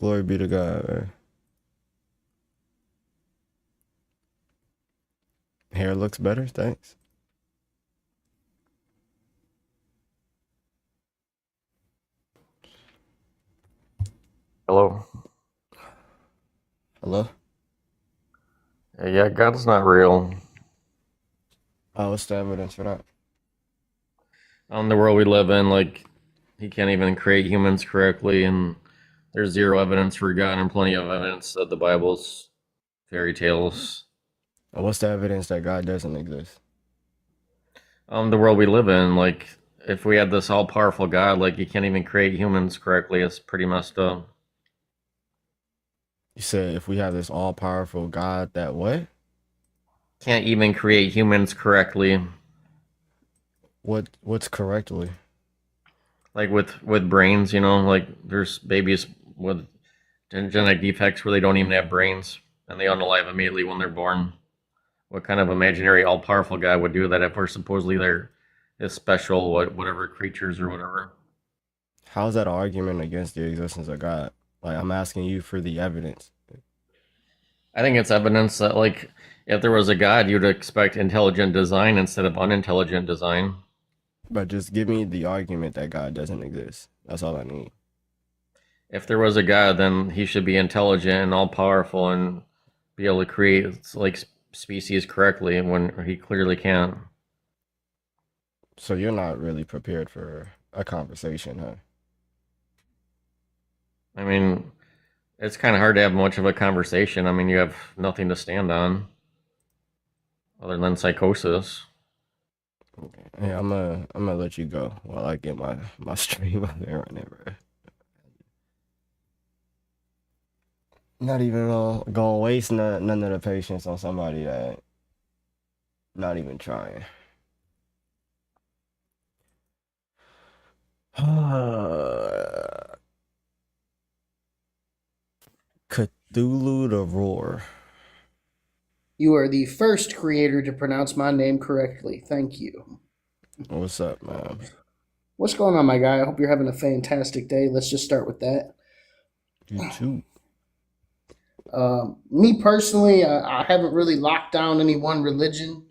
Glory be to God, man. Hair looks better, thanks. Hello. Hello? Yeah, God's not real. What's the evidence for that? The world we live in, like, he can't even create humans correctly, and there's zero evidence for God and plenty of evidence that the Bible's fairy tales. What's the evidence that God doesn't exist? The world we live in, like, if we had this all powerful God, like, he can't even create humans correctly, it's pretty messed up. You said if we have this all powerful God that what? Can't even create humans correctly, What's correctly? like with brains, like there's babies with genetic defects where they don't even have brains and they unalive immediately when they're born. What kind of imaginary all powerful guy would do that if we're supposedly they're is special whatever creatures or whatever? How's that an argument against the existence of God? Like I'm asking you for the evidence. I think it's evidence that like if there was a god you'd expect intelligent design instead of unintelligent design. But just give me the argument that God doesn't exist. That's all I need. If there was a god then he should be intelligent and all powerful and be able to create like species correctly when he clearly can't. So you're not really prepared for a conversation, huh? I mean, it's kind of hard to have much of a conversation. I mean, you have nothing to stand on other than psychosis. Okay. Hey, I'm gonna let you go while I get my stream up there running, bro. Not even gonna waste none of the patience on somebody that not even trying. Cthulhu the Roar. You are the first creator to pronounce my name correctly. Thank you. What's up, man? What's going on, my guy? I hope you're having a fantastic day. Let's just start with that. You too. Me personally, I haven't really locked down any one religion.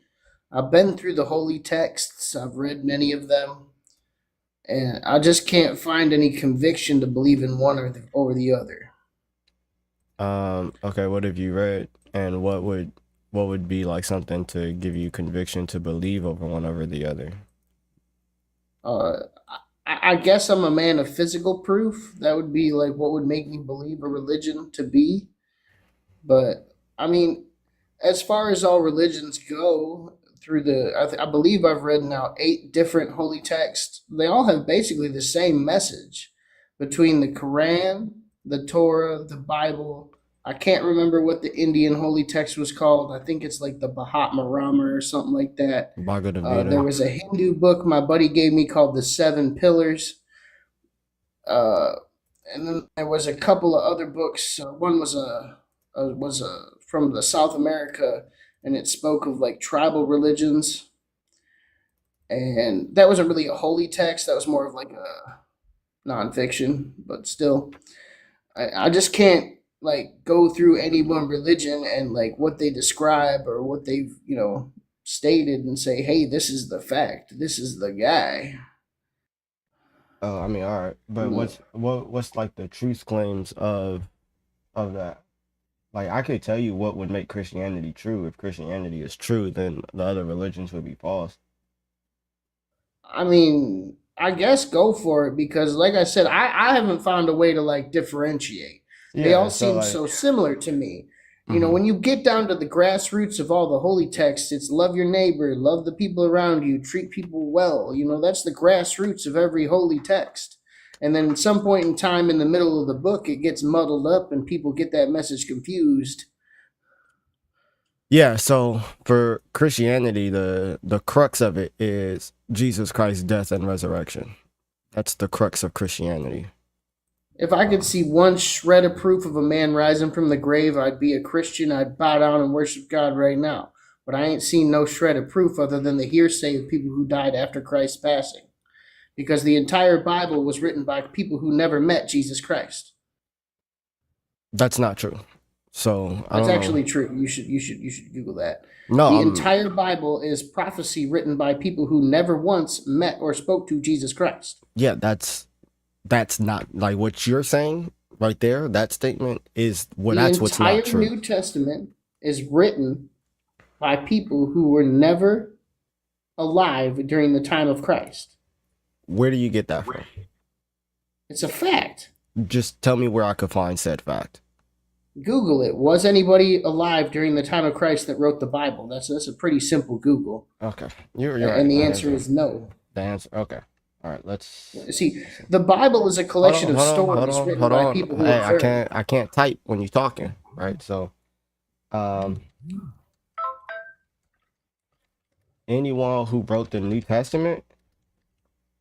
I've been through the holy texts, I've read many of them, and I just can't find any conviction to believe in one over the other. Okay, what have you read? And what would be like something to give you conviction to believe over one over the other? Uh, I guess I'm a man of physical proof. That would be like what would make me believe a religion to be. But I mean, as far as all religions go, through I believe I've read now 8 different holy texts. They all have basically the same message between the Quran, the Torah, the Bible. I can't remember what the Indian holy text was called. I think it's like the Mahatma or something like that. Bhagavad There Gita. was a Hindu book my buddy gave me called the Seven Pillars. Uh, and then there was a couple of other books. One was from the South America, and it spoke of like tribal religions, and that wasn't really a holy text. That was more of like a nonfiction, but still, I just can't like go through any one religion and like what they describe or what they've stated and say, hey, this is the fact, this is the guy. Oh, I mean, all right, but You know, what's like the truth claims of that? Like, I could tell you what would make Christianity true. If Christianity is true, then the other religions would be false. I mean, I guess go for it because, like I said, I haven't found a way to like differentiate. They Yeah, all so seem like, so similar to me. hmm When you get down to the grassroots of all the holy texts, it's love your neighbor, love the people around you, treat people well. That's the grassroots of every holy text. And then at some point in time in the middle of the book, it gets muddled up and people get that message confused. yeah. So for Christianity, the crux of it is Jesus Christ's death and resurrection. That's the crux of Christianity. If I could Uh, see one shred of proof of a man rising from the grave, I'd be a Christian. I'd bow down and worship God right now. But I ain't seen no shred of proof other than the hearsay of people who died after Christ's passing. Because the entire Bible was written by people who never met Jesus Christ. That's not true. So I That's don't know. actually true. You should Google that. No, The entire Bible is prophecy written by people who never once met or spoke to Jesus Christ. yeah, that's not like what you're saying right there. That statement is well, The that's what's not entire true. New Testament is written by people who were never alive during the time of Christ. Where do you get that from? It's a fact. Just tell me where I could find said fact. Google it. Was anybody alive during the time of Christ that wrote the Bible? That's a pretty simple Google. Okay, you're right. And the answer is no. The answer. Okay. All right. Let's See, the Bible is a collection of stories written by people who Hey, occurred. I can't type when you're talking, right? So, anyone who wrote the New Testament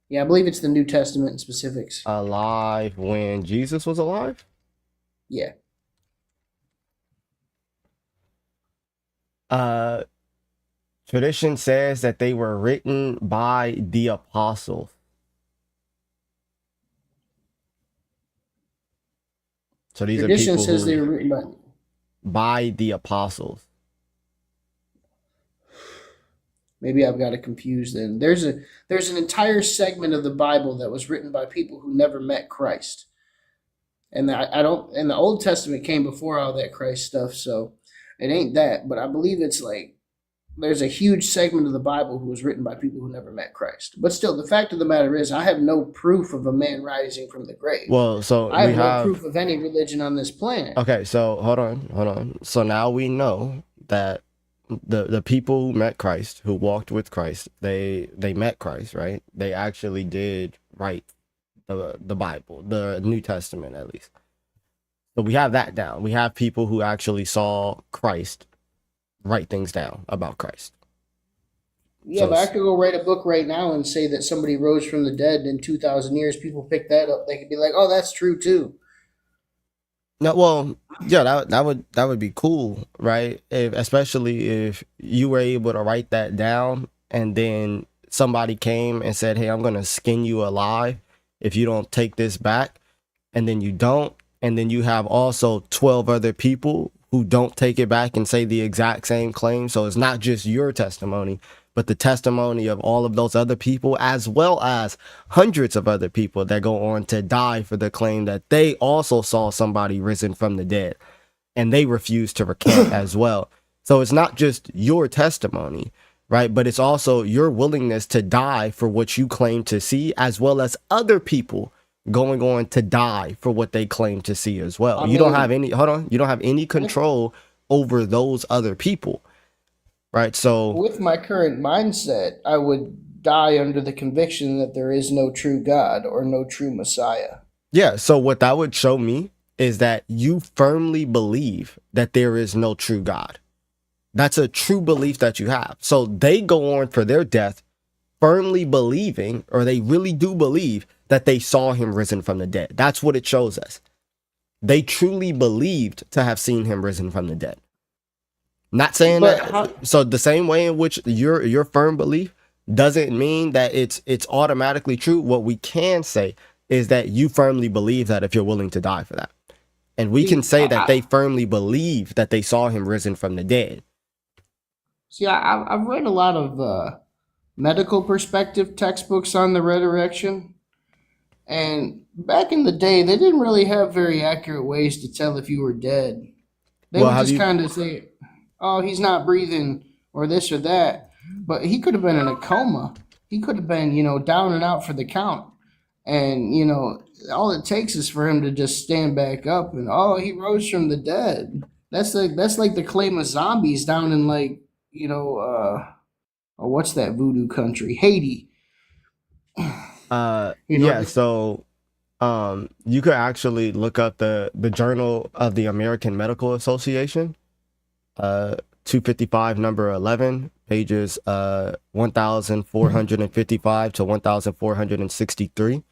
Yeah, I believe it's the New Testament in specifics. alive when Jesus was alive? Yeah. Tradition says that they were written by the apostles. So these are Tradition people says they who were written by the apostles. Maybe I've got it confused then. There's an entire segment of the Bible that was written by people who never met Christ. And I don't and the Old Testament came before all that Christ stuff, so it ain't that, but I believe it's like there's a huge segment of the Bible who was written by people who never met Christ. But still, the fact of the matter is, I have no proof of a man rising from the grave. Well, so I we have no have proof of any religion on this planet. Okay, so hold on. So now we know that the people who met Christ, who walked with Christ, they met Christ, right? They actually did write the Bible, the New Testament at least. So we have that down. We have people who actually saw Christ write things down about Christ. Yeah, So but I could go write a book right now and say that somebody rose from the dead in 2,000 years. People pick that up. They could be like, oh, that's true too. no, well, yeah, that would be cool, right? Especially if you were able to write that down and then somebody came and said, "Hey, I'm gonna skin you alive if you don't take this back," and then you don't, and then you have also 12 other people who don't take it back and say the exact same claim. So it's not just your testimony, but the testimony of all of those other people, as well as hundreds of other people that go on to die for the claim that they also saw somebody risen from the dead and they refuse to recant as well. So it's not just your testimony, right? But it's also your willingness to die for what you claim to see, as well as other people going on to die for what they claim to see as well. You don't have any, you don't have any control over those other people, right? So with my current mindset, I would die under the conviction that there is no true God or no true Messiah. yeah, so what that would show me is that you firmly believe that there is no true God. That's a true belief that you have. So they go on for their death firmly believing, or they really do believe, that they saw him risen from the dead. That's what it shows us. They truly believed to have seen him risen from the dead. Not saying so the same way in which your firm belief doesn't mean that it's automatically true. What we can say is that you firmly believe that if you're willing to die for that. And we can say that they firmly believe that they saw him risen from the dead. See, I've read a lot of medical perspective textbooks on the resurrection. And back in the day, they didn't really have very accurate ways to tell if you were dead. They would just kind of say, oh, he's not breathing or this or that. But he could have been in a coma. He could have been, down and out for the count. And, all it takes is for him to just stand back up and, oh, he rose from the dead. That's like the claim of zombies down in what's that voodoo country? Haiti. Yeah, so you could actually look up the Journal of the American Medical Association, 255 number 11, pages 1455 to 1463.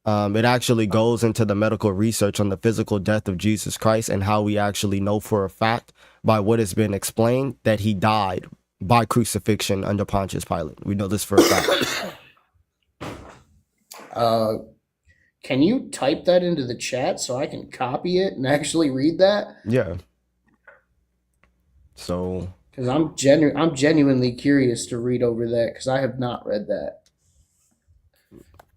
It actually goes into the medical research on the physical death of Jesus Christ and how we actually know for a fact by what has been explained that he died by crucifixion under Pontius Pilate. We know this for a fact. Can you type that into the chat so I can copy it and actually read that? Yeah. So Because I'm genuinely curious to read over that because I have not read that.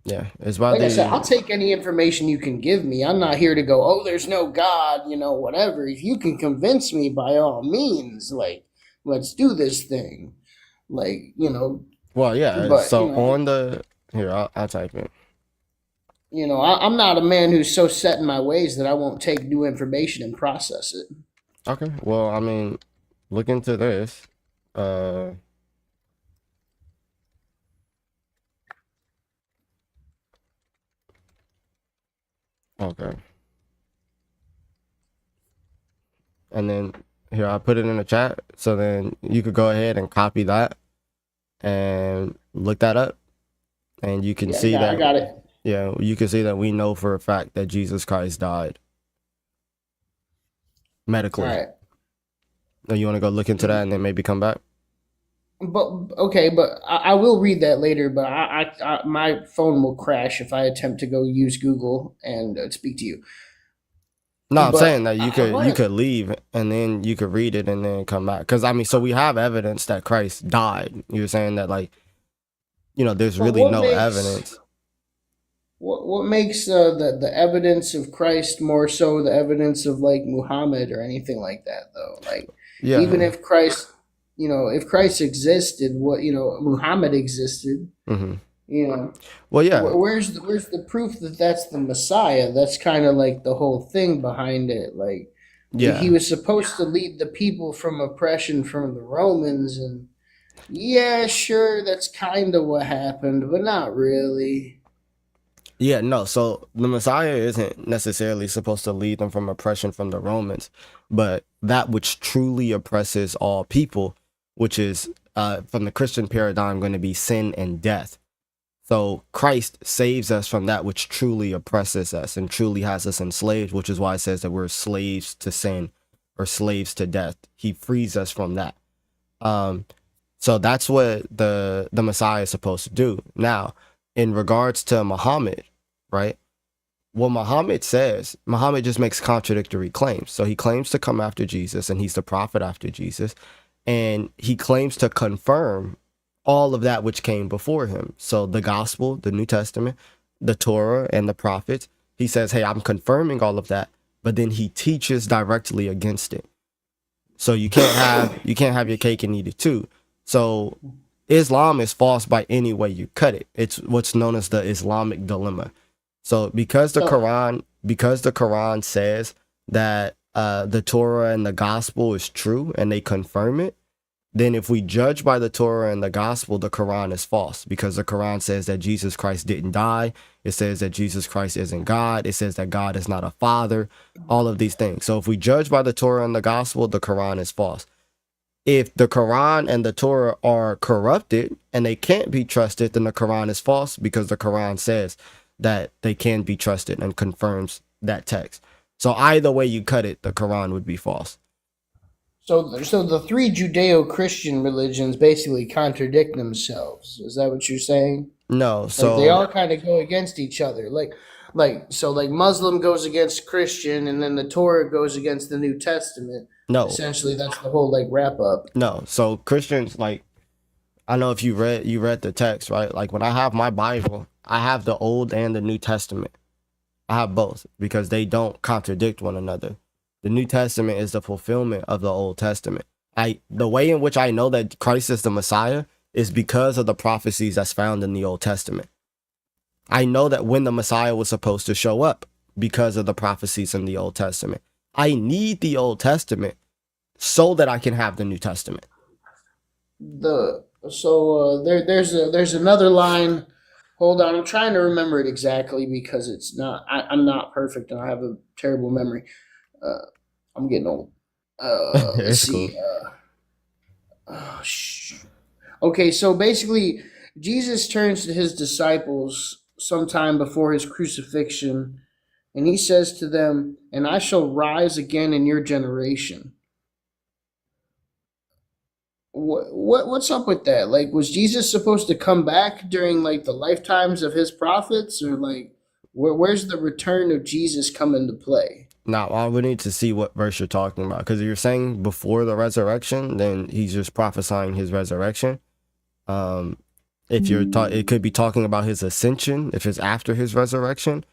yeah, it's about Like I said, the I'll take any information you can give me. I'm not here to go, oh, there's no God, whatever. If you can convince me, by all means, like, let's do this thing. Like, well, yeah. but, So on the here, I'll type it. I'm not a man who's so set in my ways that I won't take new information and process it. Okay. Well, I mean, look into this. Uh, okay. And then here I put it in the chat, so then you could go ahead and copy that and look that up, and you can Yeah, see I that. got it. Yeah, you can see that we know for a fact that Jesus Christ died All medically. right. Now you want to go look into that and then maybe come back? But okay, but I will read that later. But my phone will crash if I attempt to go use Google and speak to you. No, I'm saying But that I you want to. could leave and then you could read it and then come back. Because I mean, so we have evidence that Christ died. You're saying that like there's But really no evidence. what makes the evidence of Christ more so the evidence of like Muhammad or anything like that though? Like even Yeah. if Christ, if Christ existed, what Muhammad existed. Hmm. You know, Well, yeah, where's the proof that that's the Messiah? That's kind of like the whole thing behind it. Like he yeah. was supposed to lead the people from oppression from the Romans, and yeah, sure, that's kind of what happened, but not really. Yeah, no. So the Messiah isn't necessarily supposed to lead them from oppression from the Romans, but that which truly oppresses all people, which is from the Christian paradigm going to be sin and death. So Christ saves us from that which truly oppresses us and truly has us enslaved, which is why it says that we're slaves to sin or slaves to death. He frees us from that. Um, so that's what the Messiah is supposed to do. Now, in regards to Muhammad, right? What Muhammad says, Muhammad just makes contradictory claims. So he claims to come after Jesus and he's the prophet after Jesus. And he claims to confirm all of that which came before him. So the gospel, the New Testament, the Torah, and the prophets. He says, hey, I'm confirming all of that, but then he teaches directly against it. So you can't have your cake and eat it too. So Islam is false by any way you cut it. It's what's known as the Islamic dilemma. So because the So Quran says that the Torah and the gospel is true and they confirm it, then if we judge by the Torah and the gospel, the Quran is false because the Quran says that Jesus Christ didn't die. It says that Jesus Christ isn't God. It says that God is not a father, all of these things. So if we judge by the Torah and the gospel, the Quran is false. If the Quran and the Torah are corrupted and they can't be trusted, then the Quran is false because the Quran says that they can be trusted and confirms that text. So either way you cut it, the Quran would be false. so the three Judeo-Christian religions basically contradict themselves. Is that what you're saying? No, Like they so all kind of go against each other. Like Muslim goes against Christian, and then the Torah goes against the New Testament. no, Essentially, that's the whole like wrap up. no. So Christians, like, I know if you read the text, right? Like when I have my Bible, I have the Old and the New Testament. I have both because they don't contradict one another. The New Testament is the fulfillment of the Old Testament. The way in which I know that Christ is the Messiah is because of the prophecies that's found in the Old Testament. I know that when the Messiah was supposed to show up because of the prophecies in the Old Testament. I need the Old Testament so that I can have the New Testament. There's another line. Hold on, I'm trying to remember it exactly because it's not. I'm not perfect and I have a terrible memory. Uh, I'm getting old. Let's It's cool. see. Okay, so basically, Jesus turns to his disciples sometime before his crucifixion, and he says to them, "And I shall rise again in your generation." What's up with that? Like, was Jesus supposed to come back during like the lifetimes of his prophets, or like Where's the return of Jesus come into play? Now, I would need to see what verse you're talking about, because if you're saying before the resurrection, then he's just prophesying his resurrection. Um, if you're it could be talking about his ascension. If it's after his reresurrection,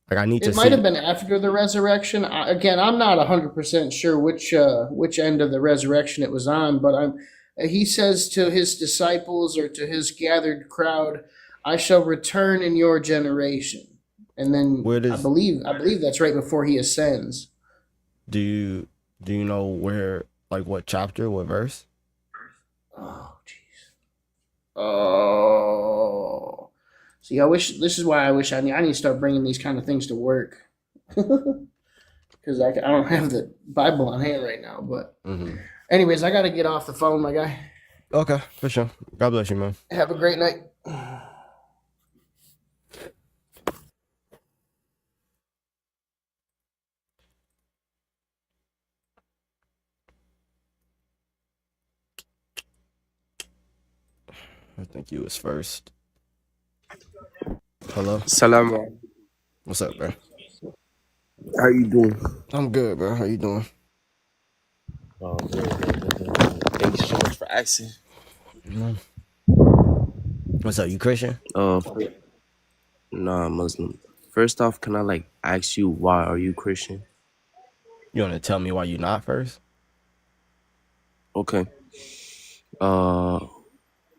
like I need to It might have see. been after the resurrection. Again, I'm not 100% sure which end of the resurrection it was on, but I'm. He says to his disciples or to his gathered crowd, "I shall return in your generation," and then Where I does believe I believe that's right before he ascends. do you do you know where, like what chapter, what verse? Oh, jeez. Oh. See, I wish this is why I need to start bringing these kind of things to work because I don't have the Bible on hand right now. But Mm-hmm. anyways, I got to get off the phone, my guy. Okay, for sure. God bless you, man. Have a great night. I think you was first. Hello, Salam alaikum. what's up, bro? How you doing? I'm good, bro. How you doing? Good. Thank you so much for asking. Mm. What's up? You Christian? Nah, Muslim. First off, can I ask you why are you Christian? You want to tell me why you not first? Okay. Uh,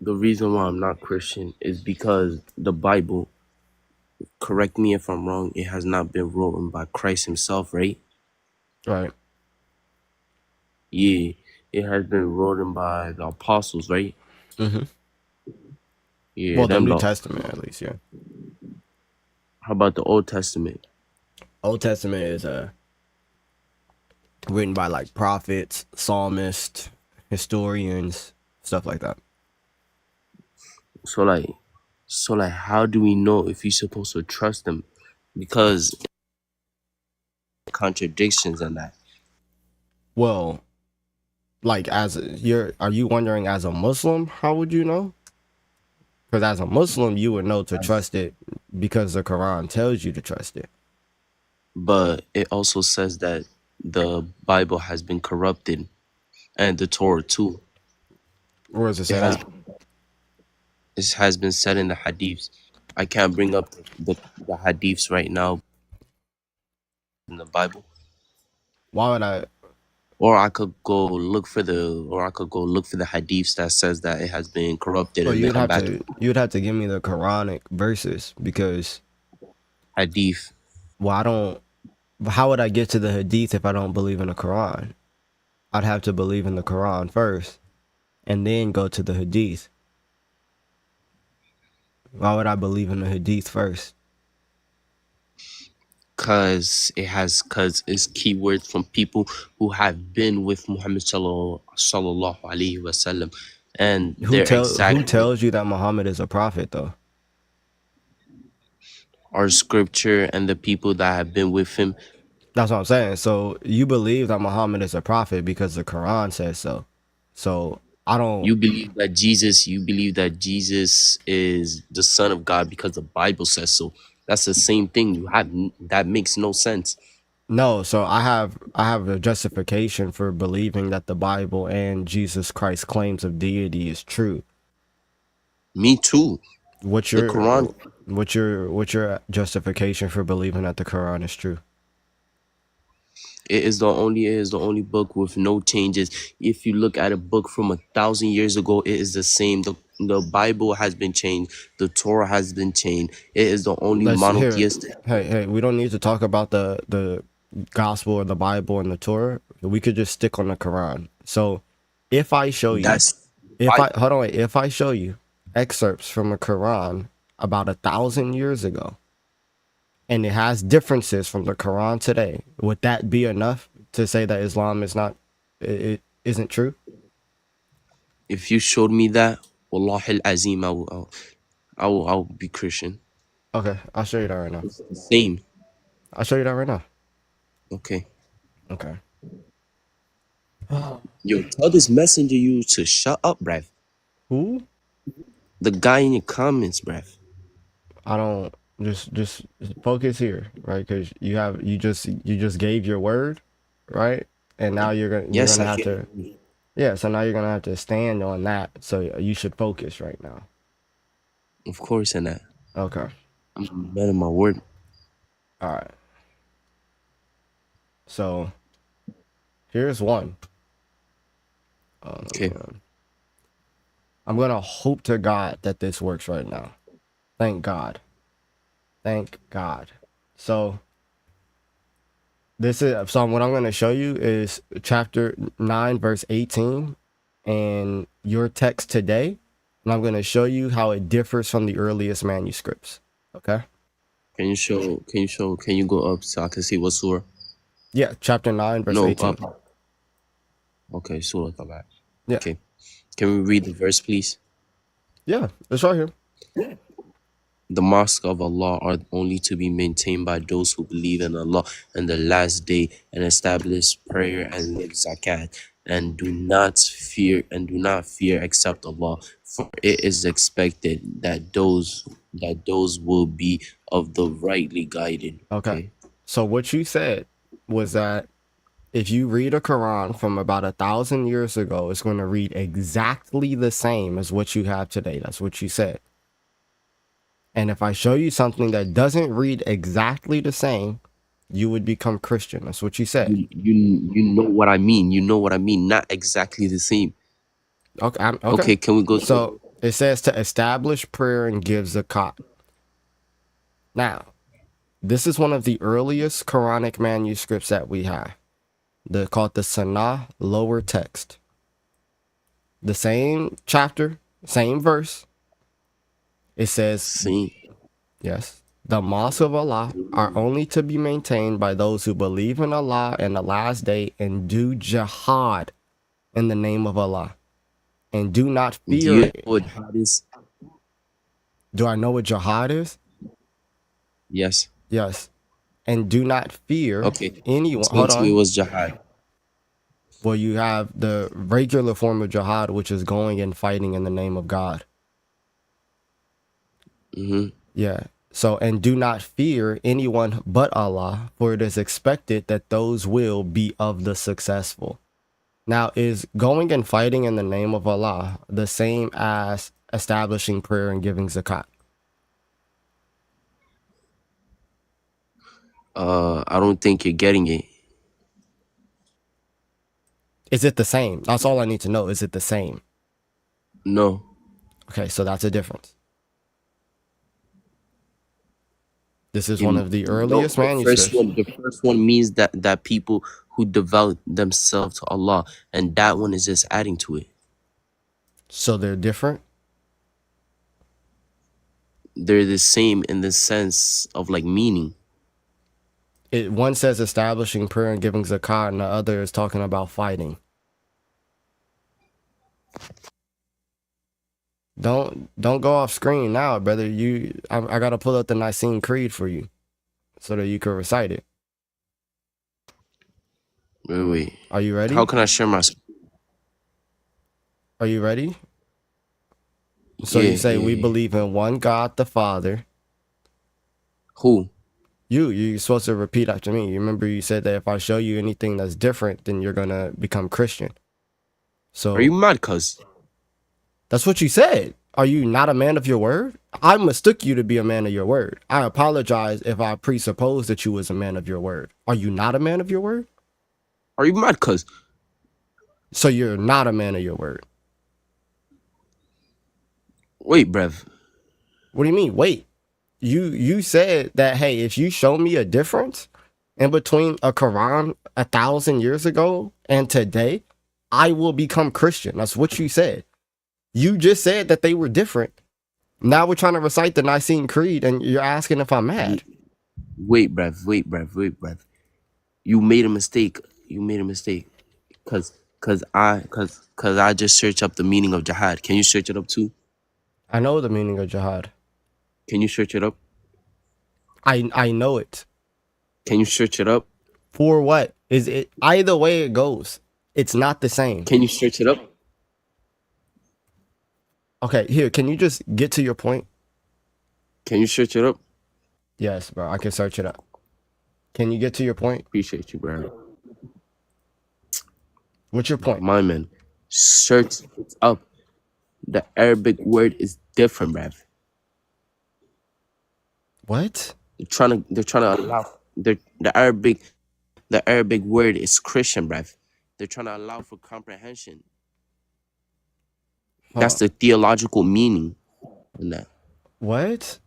the reason why I'm not Christian is because the Bible, correct me if I'm wrong, it has not been written by Christ himself, right? Right. Yeah, it has been written by the apostles, right? Mm-hmm. Yeah, Well, the them New the. Testament, at least, yeah. How about the Old Testament? Old Testament is written by like prophets, psalmists, historians, stuff like that. So how do we know if you're supposed to trust them? Because contradictions and that. Well, like are you wondering as a Muslim, how would you know? Because as a Muslim, you would know to trust it because the Quran tells you to trust it. But it also says that the Bible has been corrupted and the Torah too. Where does it It say has that? it has been said in the hadiths. I can't bring up the hadiths right now in the Bible. Why would I? Or I could go look for the hadiths that says that it has been corrupted Well, and then come back to you'd have to give me the Quranic verses because, hadith. well, I don't. How would I get to the Hadith if I don't believe in the Quran? I'd have to believe in the Quran first and then go to the Hadith. Why would I believe in the Hadith first? Cause it's keywords from people who have been with Muhammad sallallahu alaihi wasallam, and they're Who exactly tells you that Muhammad is a prophet though? our scripture and the people that have been with him. That's what I'm saying. So you believe that Muhammad is a prophet because the Quran says so. So I don't. You believe that Jesus is the son of God because the Bible says so. That's the same thing. That makes no sense. No, so I have a justification for believing that the Bible and Jesus Christ's claims of deity is true. Me too. What's The your Quran what's your justification for believing that the Quran is true? it is the only book with no changes. If you look at a book from 1,000 years ago, it is the same. The Bible has been changed. The Torah has been changed. It is the only Let's hear. monotheistic. Hey, we don't need to talk about the gospel or the Bible and the Torah. We could just stick on the Quran. So, if I show you, That's if I Bible. hold on, wait, if I show you excerpts from a Quran about 1,000 years ago, and it has differences from the Quran today, would that be enough to say that Islam is not, it isn't true? If you showed me that, Wallahi al-Azim, I will be Christian. Okay, I'll show you that right now. It's the same. I'll show you that right now. Okay. Okay. Yo, tell this messenger you to shut up, bruv. Who? The guy in your comments, bruv. I don't. Just focus here, right? Because you just gave your word, right? And now you're Yes, gonna I have can. to, yeah. So now you're gonna have to stand on that. So you should focus right now. Of course, and that. Okay. I'm a man of my word. All right. So here's one. Okay. I'm gonna hope to God that this works right now. Thank God. Thank God. So what I'm going to show you is chapter 9 verse 18 and your text today, and I'm going to show you how it differs from the earliest manuscripts. Okay? Can you show? Can you show? Can you go up so I can see what surah? Yeah, chapter 9 verse No, 18. okay, surah Tabat. Yeah. Okay. Can we read the verse, please? Yeah, it's right here. The mosque of Allah are only to be maintained by those who believe in Allah and the last day and establish prayer and live zakat and do not fear except Allah, for it is expected that those will be of the rightly guided. Okay. Okay. So what you said was that if you read a Quran from about 1,000 years ago, it's going to read exactly the same as what you have today. That's what you said. And if I show you something that doesn't read exactly the same, you would become Christian. That's what you said. You know what I mean. You know what I mean. Not exactly the same. Okay. Okay. Okay, can we go to So it says to establish prayer and give zakat. Now, this is one of the earliest Quranic manuscripts that we have. They're called the Sanaa lower text. The same chapter, same verse. It says, see? yes, the mosques of Allah are only to be maintained by those who believe in Allah and the last day and do jihad in the name of Allah. And do not Do fear you know it. what jihad is? Do I know what jihad is? Yes. Yes. And do not fear Okay. anyone. Explain Hold to me on. what's jihad. Well, you have the regular form of jihad, which is going and fighting in the name of God. Mm-hmm. Yeah. So, and do not fear anyone but Allah, for it is expected that those will be of the successful. Now, is going and fighting in the name of Allah the same as establishing prayer and giving zakat? I don't think you're getting it. Is it the same? That's all I need to know. Is it the same? No. Okay, so that's a difference. This is one In of the no, earliest manuscripts. the first one means that people who devote themselves to Allah, and that one is just adding to it. So they're different. They're the same in the sense of like meaning. One says establishing prayer and giving zakat, and the other is talking about fighting. Don't go off screen now, brother. I gotta pull up the Nicene Creed for you, so that you can recite it. Wait. Are you ready? How can I share my? Are you ready? So you say we believe in one God the Father. Who? You're supposed to repeat after me. You remember you said that if I show you anything that's different, then you're gonna become Christian. So Are you mad, cuz? that's what you said. Are you not a man of your word? I mistook you to be a man of your word. I apologize if I presupposed that you was a man of your word. Are you not a man of your word? Are you mad, cuz? So you're not a man of your word. Wait, brev. What do you mean? Wait. You said that, hey, if you show me a difference in between a Quran 1,000 years ago and today, I will become Christian. That's what you said. You just said that they were different. Now we're trying to recite the Nicene Creed and you're asking if I'm mad. Wait, brev. You made a mistake. Cause I just searched up the meaning of jihad. Can you search it up too? I know the meaning of jihad. Can you search it up? I know it. Can you search it up? For what? Is it either way it goes? It's not the same. Can you search it up? Okay, here, can you just get to your point? Can you search it up? Yes, bro. I can search it up. Can you get to your point? Appreciate you, bro. What's your point? My man, search it up. The Arabic word is different, bruv. What? They're trying to allow the Arabic word is Christian, bruv. They're trying to allow for comprehension. That's Huh. the theological meaning in that. What?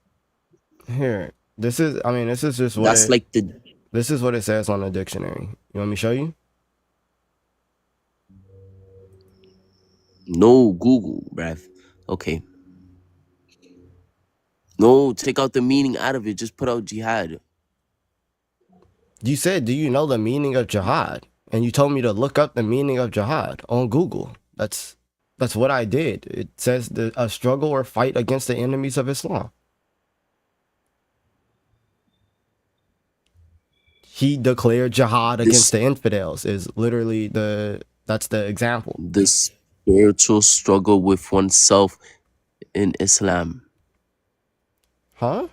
Here. This is, I mean, this is just what That's it, like the this is what it says on the dictionary. You want me to show you? no Google, bruv. Okay. No, take out the meaning out of it. Just put out jihad. You said, do you know the meaning of jihad? And you told me to look up the meaning of jihad on Google. That's what I did. It says a struggle or fight against the enemies of Islam. He declared jihad against This the infidels is literally that's the example. the spiritual struggle with oneself in Islam. Huh?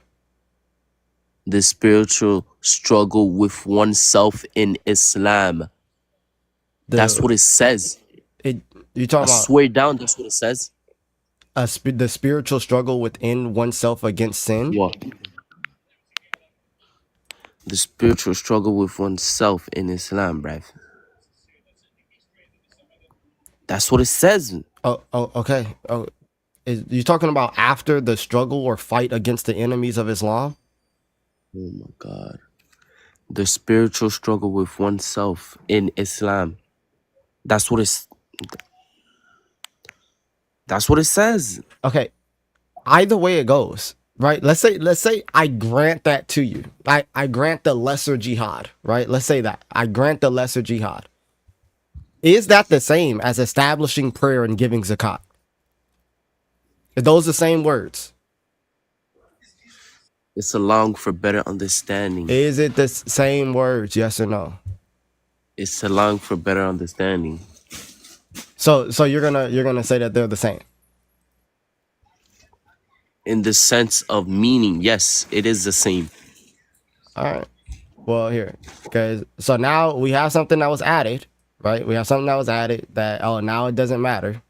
The spiritual struggle with oneself in Islam. That's what it says. You I talking about swear down, that's what it says. the spiritual struggle within oneself against sin? What? The spiritual struggle with oneself in Islam, bruv. That's what it says. Oh, okay. Oh, you talking about after the struggle or fight against the enemies of Islam? Oh my God. The spiritual struggle with oneself in Islam. That's what it says. Okay. Either way it goes, right? Let's say I grant that to you. I grant the lesser jihad, right? Let's say that. I grant the lesser jihad. Is that the same as establishing prayer and giving zakat? Are those the same words? It's a long for better understanding. Is it the same words? Yes or no? It's a long for better understanding. So you're gonna say that they're the same. In the sense of meaning, yes, it is the same. All right. Well, here, because so now we have something that was added, right? We have something that was added that now it doesn't matter.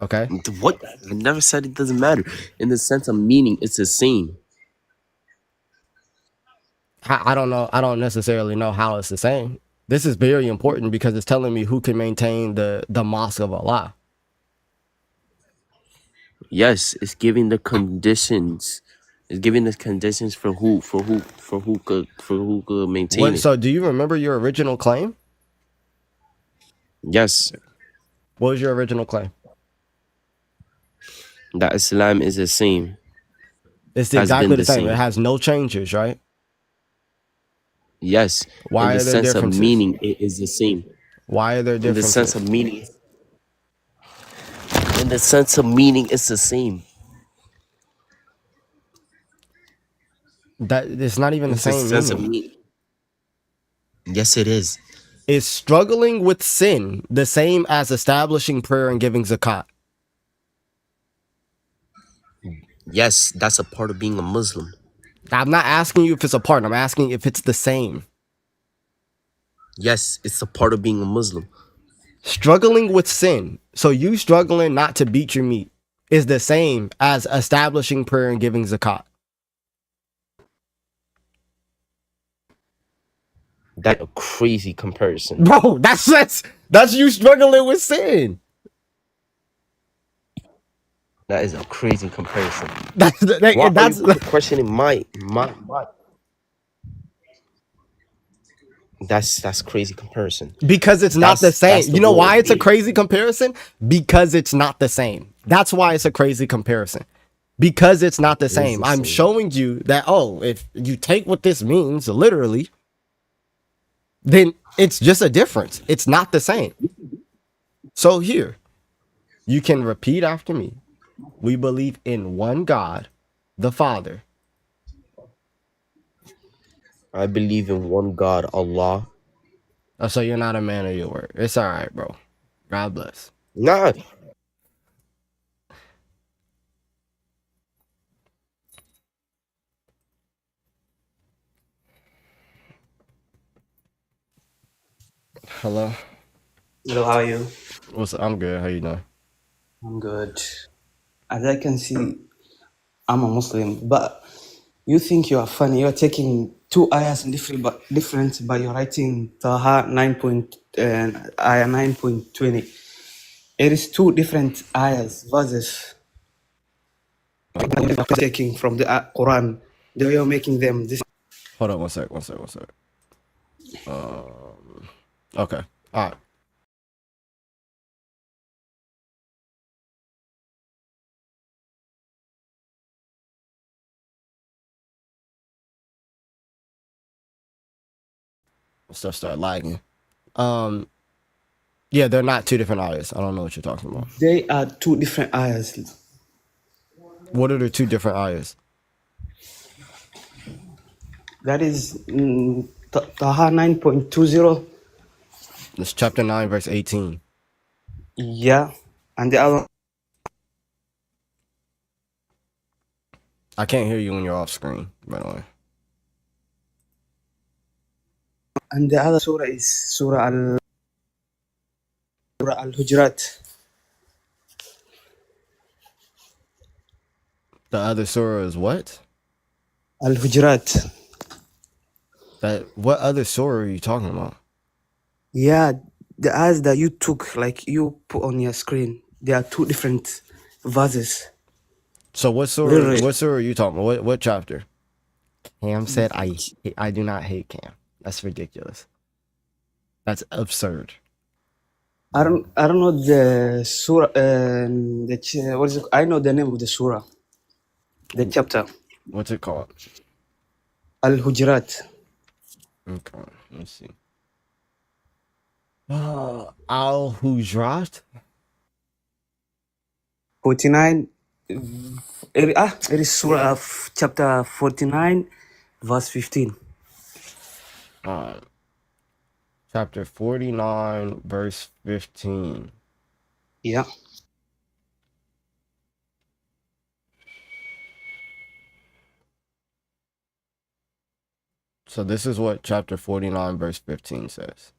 Okay. What? I never said it doesn't matter. In the sense of meaning, it's the same. I don't know. I don't necessarily know how it's the same. This is very important because it's telling me who can maintain the mosque of Allah. Yes, it's giving the conditions. It's giving the conditions for who could maintain What? it. So do you remember your original claim? Yes, What was your original claim? that Islam is the same. It's Has been exactly the the same. It same. has no changes, right? Yes, Why in the are there sense of differences? meaning, it is the same. Why are there In the differences? sense of meaning, it's the same. That it's not even the It's the same sense of meaning. meaning. Yes, it is. Is struggling with sin the same as establishing prayer and giving zakat? Yes, that's a part of being a Muslim. I'm not asking you if it's a part. I'm asking if it's the same. Yes, it's a part of being a Muslim. Struggling with sin, so you struggling not to beat your meat, is the same as establishing prayer and giving zakat. That's a crazy comparison. Bro, that's you struggling with sin. That is a crazy comparison. That's Why are that's you questioning my That's crazy comparison. because it's not the same. That's the You know goal why of it's a being. crazy comparison? Because it's not the same. That's why it's a crazy comparison. Because it's not the It is same. the I'm same. showing you that, if you take what this means literally, then it's just a difference. It's not the same. So here, you can repeat after me. We believe in one God, the Father. I believe in one God, Allah. Oh, so you're not a man of your word. It's all right, bro. God bless. Nah, Hello. Hello, how are you? I'm good. How you doing? I'm good. As I can see, I'm a Muslim, but you think you are funny. You're taking two ayahs in different, but you're writing Taha 9 point, ayah 9.20. It is two different ayahs, verses. Taking from the Quran. They are making them this. Hold on one sec. Okay. All right. Stuff start lagging. Um, yeah, they're not two different ayahs. I don't know what you're talking about. They are two different ayahs. What are the two different ayahs? That is Taha 9.20. It's chapter 9, verse 18. Yeah. And the other I can't hear you when you're off screen, by the way. surah is Surah Al-Hujurat. The other surah is what? Al-Hujurat. What other surah are you talking about? Yeah, the eyes that you took, like you put on your screen, there are two different verses. So what Literally. surah are you talking about? What chapter? Cam said I do not hate Cam. That's ridiculous. That's absurd. I don't know the surah. What is it? I know the name of the surah, the chapter. What's it called? Al-Hujurat. Okay, let's see. Al Hujrat. 49. It is surah of chapter 49, verse 15. Chapter 49, verse 15. Yeah. So this is what chapter 49, verse 15 says.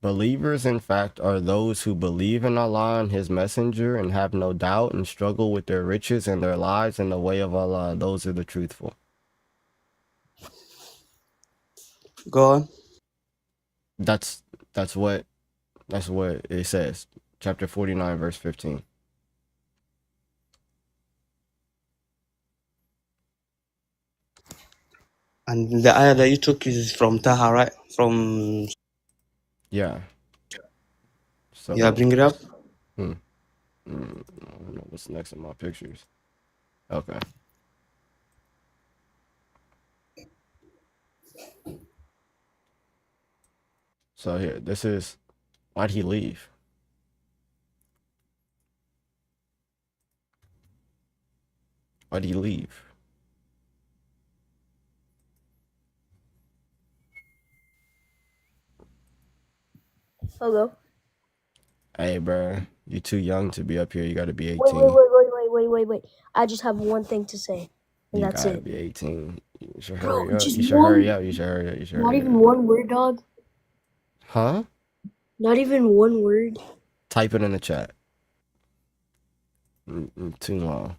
Believers, in fact, are those who believe in Allah and His Messenger and have no doubt and struggle with their riches and their lives in the way of Allah. Those are the truthful. Go on. That's what it says. Chapter 49, verse 15. And the ayah that you took is from Taha, right? From. Yeah. So Yeah, bring it up. I don't know what's next in my pictures. Okay. So here, this is, why'd he leave? Why'd he leave? Hello. Hey, bro, you too young to be up here. You gotta be Wait, 18. wait. I just have one thing to say, and You that's gotta it. be 18. You should Bro, hurry up. just You should hurry one, up. You should hurry up. You should not hurry even up. one word, dog. Huh? Not even one word. Type it in the chat. Too long.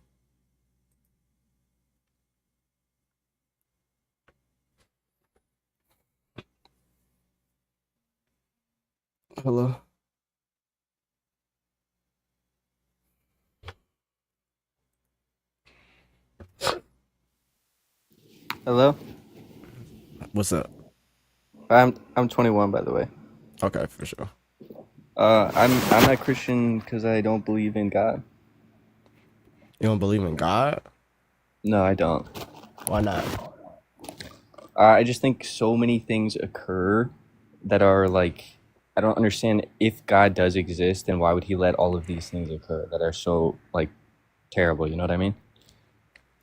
Hello? Hello? What's up? I'm 21, by the way. Okay, for sure. I'm not Christian because I don't believe in God. You don't believe in God? No, I don't. Why not? I just think so many things occur that are like, I don't understand if God does exist, then why would he let all of these things occur that are so like terrible, you know what I mean?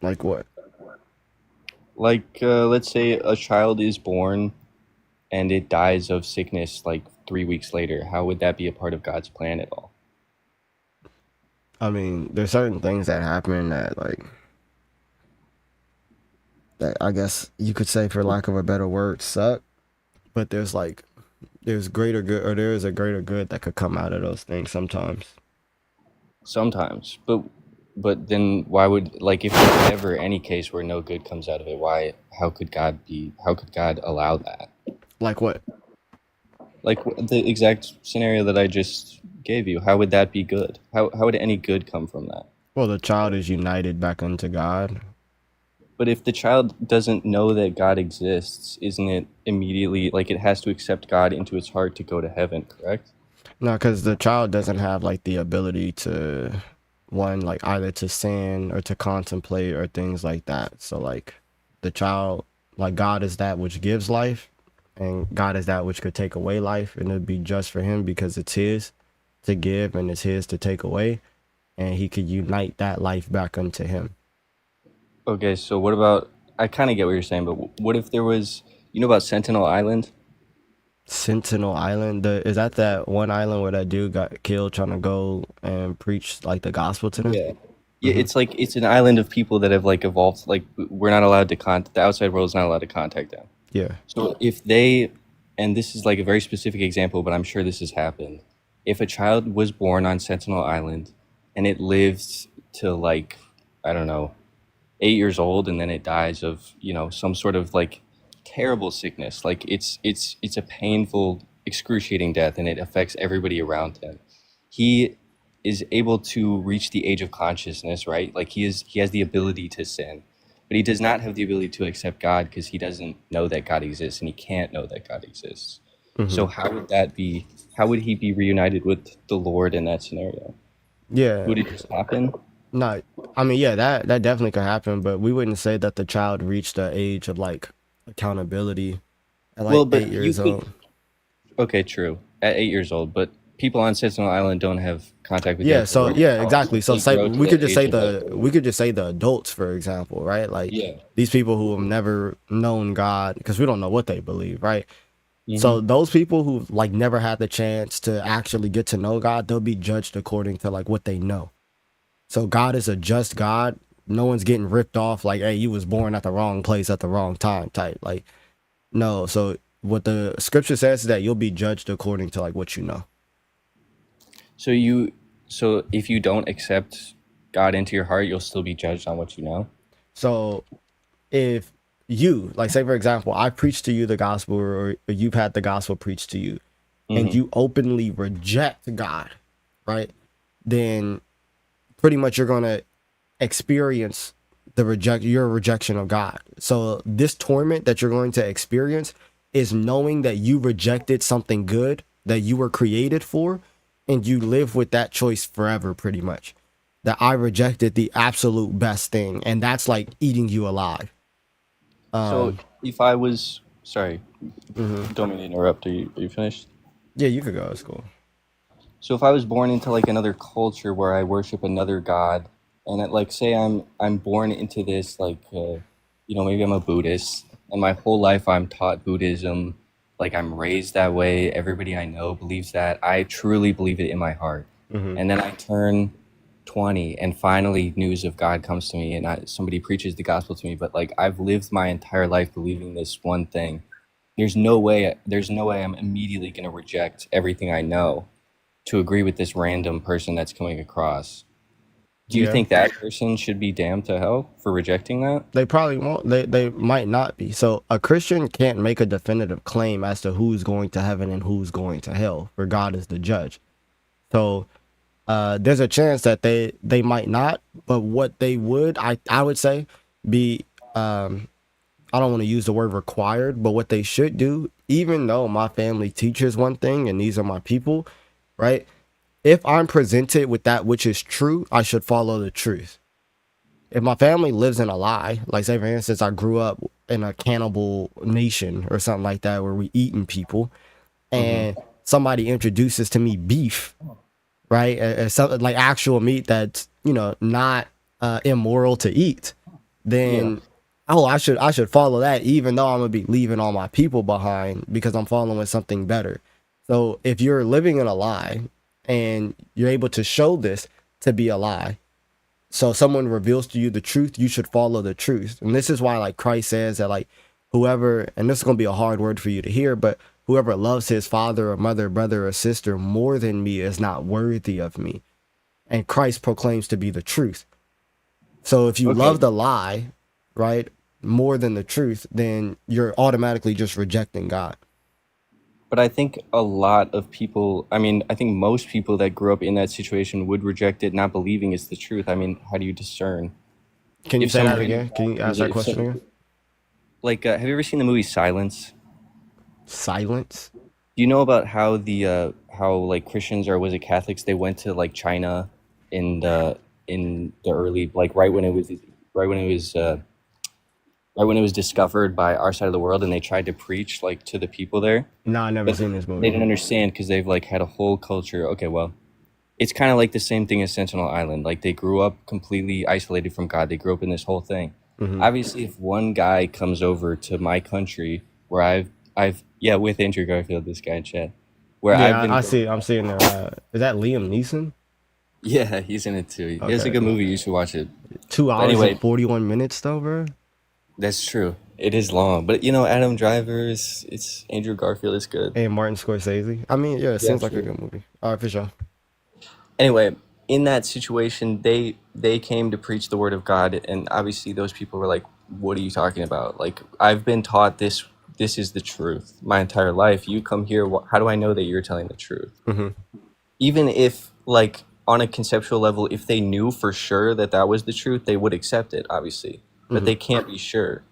Like what? Like let's say a child is born and it dies of sickness like 3 weeks later. How would that be a part of God's plan at all? I mean, there's certain things that happen that, like, that I guess you could say, for lack of a better word, suck. but there's greater good, or there is a greater good that could come out of those things sometimes. Sometimes, but then why would, like, if there's ever any case where no good comes out of it, why? How could God allow that? Like what? Like the exact scenario that I just gave you. How would that be good? How would any good come from that? Well, the child is united back unto God. But if the child doesn't know that God exists, isn't it immediately like it has to accept God into its heart to go to heaven, correct? No, because the child doesn't have like the ability to, one, like either to sin or to contemplate or things like that. So like the child, like God is that which gives life, and God is that which could take away life, and it'd be just for him because it's his to give and it's his to take away, and he could unite that life back unto him. Okay, so what about, I kind of get what you're saying, but what if there was, you know about Sentinel Island? Sentinel Island, is that one island where that dude got killed trying to go and preach like the gospel to them? Yeah. Yeah, it's like it's an island of people that have like evolved. Like we're not allowed to contact the outside world is not allowed to contact them. Yeah. So if they, and this is like a very specific example, but I'm sure this has happened. If a child was born on Sentinel Island and it lives to like, I don't know, 8 years old, and then it dies of, you know, some sort of like terrible sickness, like it's a painful, excruciating death, and it affects everybody around him. He is able to reach the age of consciousness, right? Like he has the ability to sin, but he does not have the ability to accept God because he doesn't know that God exists, and he can't know that God exists. So how would that be? How would he be reunited with the Lord in that scenario? Yeah. Would it just happen? No, I mean, yeah, that definitely could happen, but we wouldn't say that the child reached the age of like accountability at like Well, eight but you years could. old. Okay, true. At 8 years old, but people on Sentinel Island don't have contact with the Yeah, outside so world yeah, until exactly. So they say grow to we could the just say age of like. the adults, for example, right? Like Yeah. these people who have never known God, because we don't know what they believe, right? Hmm. So those people who like never had the chance to actually get to know God, they'll be judged according to like what they know. So God is a just God. No one's getting ripped off like, hey, you was born at the wrong place at the wrong time type. Like, no. So what the scripture says is that you'll be judged according to like what you know. So so if you don't accept God into your heart, you'll still be judged on what you know. So if you, like, say for example, I preach to you the gospel, or you've had the gospel preached to you, and Hmm. you openly reject God, right? Then pretty much you're gonna experience your rejection of God. So this torment that you're going to experience is knowing that you rejected something good that you were created for, and you live with that choice forever, pretty much. That I rejected the absolute best thing, and that's like eating you alive. So if I was, sorry, Mhm. don't mean to interrupt. Are you finished? Yeah, you could go. It's cool. So if I was born into like another culture where I worship another god, and like say I'm born into this like you know, maybe I'm a Buddhist, and my whole life I'm taught Buddhism, like I'm raised that way. Everybody I know believes that. I truly believe it in my heart, Hmm. and then I turn 20, and finally news of God comes to me, and somebody preaches the gospel to me. But like I've lived my entire life believing this one thing. There's no way I'm immediately going to reject everything I know to agree with this random person that's coming across. Do you Yeah. think that person should be damned to hell for rejecting that? They probably won't. They might not be. So a Christian can't make a definitive claim as to who's going to heaven and who's going to hell, for God is the judge. So there's a chance that they might not, but what they would, I would say, be I don't want to use the word required, but what they should do, even though my family teaches one thing and these are my people, right? If I'm presented with that which is true, I should follow the truth. If my family lives in a lie, like say for instance, I grew up in a cannibal nation or something like that where we eating people, Mm-hmm. and somebody introduces to me beef, right? As something like actual meat that's, you know, not immoral to eat, Yeah. then oh, I should follow that, even though I'm gonna be leaving all my people behind because I'm following something better. So if you're living in a lie and you're able to show this to be a lie, so someone reveals to you the truth, you should follow the truth. And this is why like Christ says that like whoever, and this is going to be a hard word for you to hear, but whoever loves his father or mother, brother or sister more than me is not worthy of me. And Christ proclaims to be the truth. So if you Okay. love the lie, right, more than the truth, then you're automatically just rejecting God. But I think a lot of people, I mean, I think most people that grew up in that situation would reject it, not believing it's the truth. I mean, how do you discern? Can you If say some that random again? guy Can you ask comes, that if question some, again? like, have you ever seen the movie Silence? Silence? Do you know about how how like Christians, or was it Catholics, they went to like China in the early, like right when it was right when it was discovered by our side of the world, and they tried to preach like to the people there, No, I never but seen this they movie. didn't understand because they've like had a whole culture. Okay, well, it's kind of like the same thing as Sentinel Island. Like they grew up completely isolated from God. They grew up in this whole thing. Hmm. Obviously, if one guy comes over to my country where I've yeah, with Andrew Garfield, this guy in chat, where I've Yeah, been, I see. I'm seeing there. Is that Liam Neeson? yeah, he's in it too. It's a Okay. good movie. You should watch it. Two But hours and anyway, 41 minutes though, bro. that's true. It is long, but you know, Adam Driver is, it's Andrew Garfield is good. And Martin Scorsese. I mean, yeah, it Yeah, seems like a true. good movie. All right, for sure. Anyway, in that situation, they came to preach the word of God, and obviously those people were like, "What are you talking about? Like, I've been taught this is the truth my entire life. You come here, how do I know that you're telling the truth?" Hmm. Even if, like, on a conceptual level, if they knew for sure that that was the truth, they would accept it, obviously, but Hmm. they can't be sure.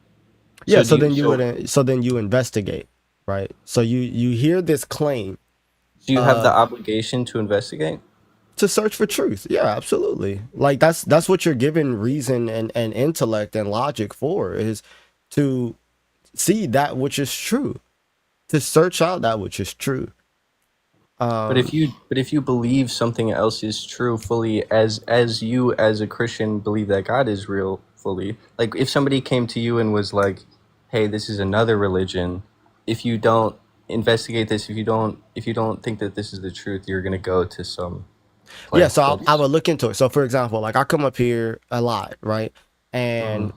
Yeah. So do So you? then you So would. So then you investigate, right? So you hear this claim do you have the uh obligation to investigate? to search for truth. Yeah, absolutely. Like that's what you're given reason and intellect and logic for, is to see that which is true, to search out that which is true. Um, But if you believe something else is true fully, as you as a Christian believe that God is real fully, like if somebody came to you and was like, "Hey, this is another religion," if you don't investigate this, if you don't think that this is the truth, you're gonna go to some yeah, place so I that's would look into it. So for example, like I come up here a lot, right? mm, And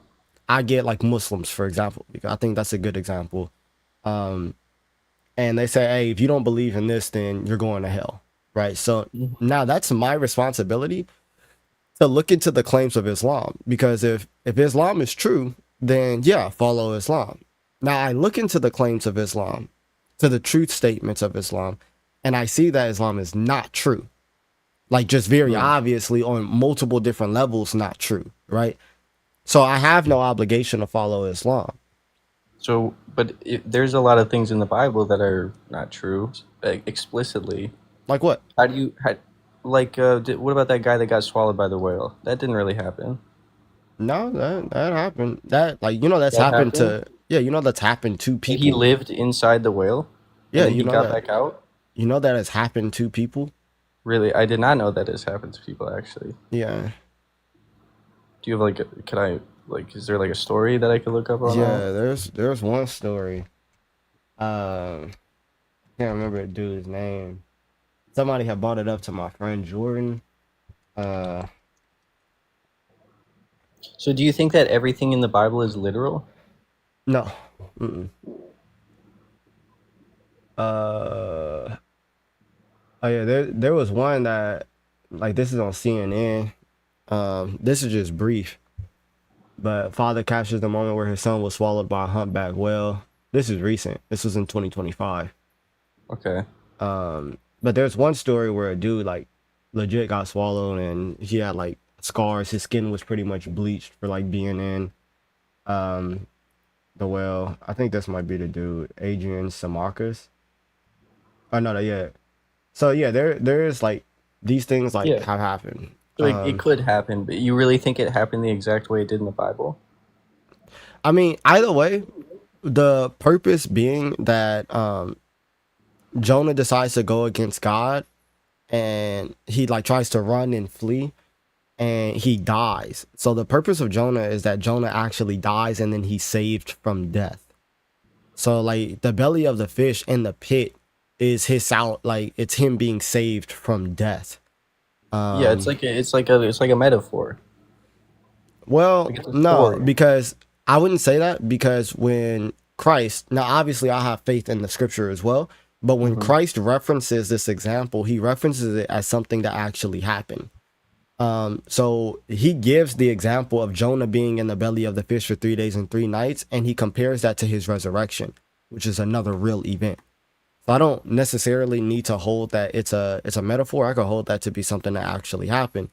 I get like Muslims, for example, because I think that's a good example. Um, and they say, hey, if you don't believe in this, then you're going to hell, right? So now that's my responsibility to look into the claims of Islam, because if Islam is true, then yeah, follow Islam. Now I look into the claims of Islam, to the truth statements of Islam, and I see that Islam is not true. Like just very mm. obviously on multiple different levels not true, right? So I have no obligation to follow Islam. So, but there's a lot of things in the Bible that are not true, explicitly. Like what? How do you like what about that guy that got swallowed by the whale? That didn't really happen. No, that happened. That, like, that's That happened happened? to, yeah, that's happened to That he people. lived inside the whale and Yeah, then he got back out? that has happened to people. Really? I did not know that has happened to people actually. Yeah. Do you have like can I like is there like a story that I could look up on that? Yeah, there's one story. Can't remember the dude's name. Somebody had brought it up to my friend Jordan. Uh So do you think that everything in the Bible is literal? no. Mm-mm. Uh oh yeah, there was one that, like, this is on CNN. This is just brief. But father captures the moment where his son was swallowed by a humpback whale. This is recent. This was in 2025. Okay. But there's one story where a dude, like, legit got swallowed and he had like scars. His skin was pretty much bleached for like being in um the whale. I think this might be the dude, Adrian Samarcus. Oh no, yeah. So yeah, there's like these things like Yeah. have happened. So it could happen, but you really think it happened the exact way it did in the Bible? I mean, either way, the purpose being that Jonah decides to go against God, and he like tries to run and flee, and he dies. So the purpose of Jonah is that Jonah actually dies and then he's saved from death. So like the belly of the fish in the pit is his out, like it's him being saved from death. Yeah, it's like a metaphor. Well, Like it's a no, story. because I wouldn't say that, because when Christ, now obviously I have faith in the scripture as well, but when Christ references this example, he references it as something that actually happened. So he gives the example of Jonah being in the belly of the fish for 3 days and 3 nights, and he compares that to his resurrection, which is another real event. So I don't necessarily need to hold that it's a metaphor. I could hold that to be something that actually happened.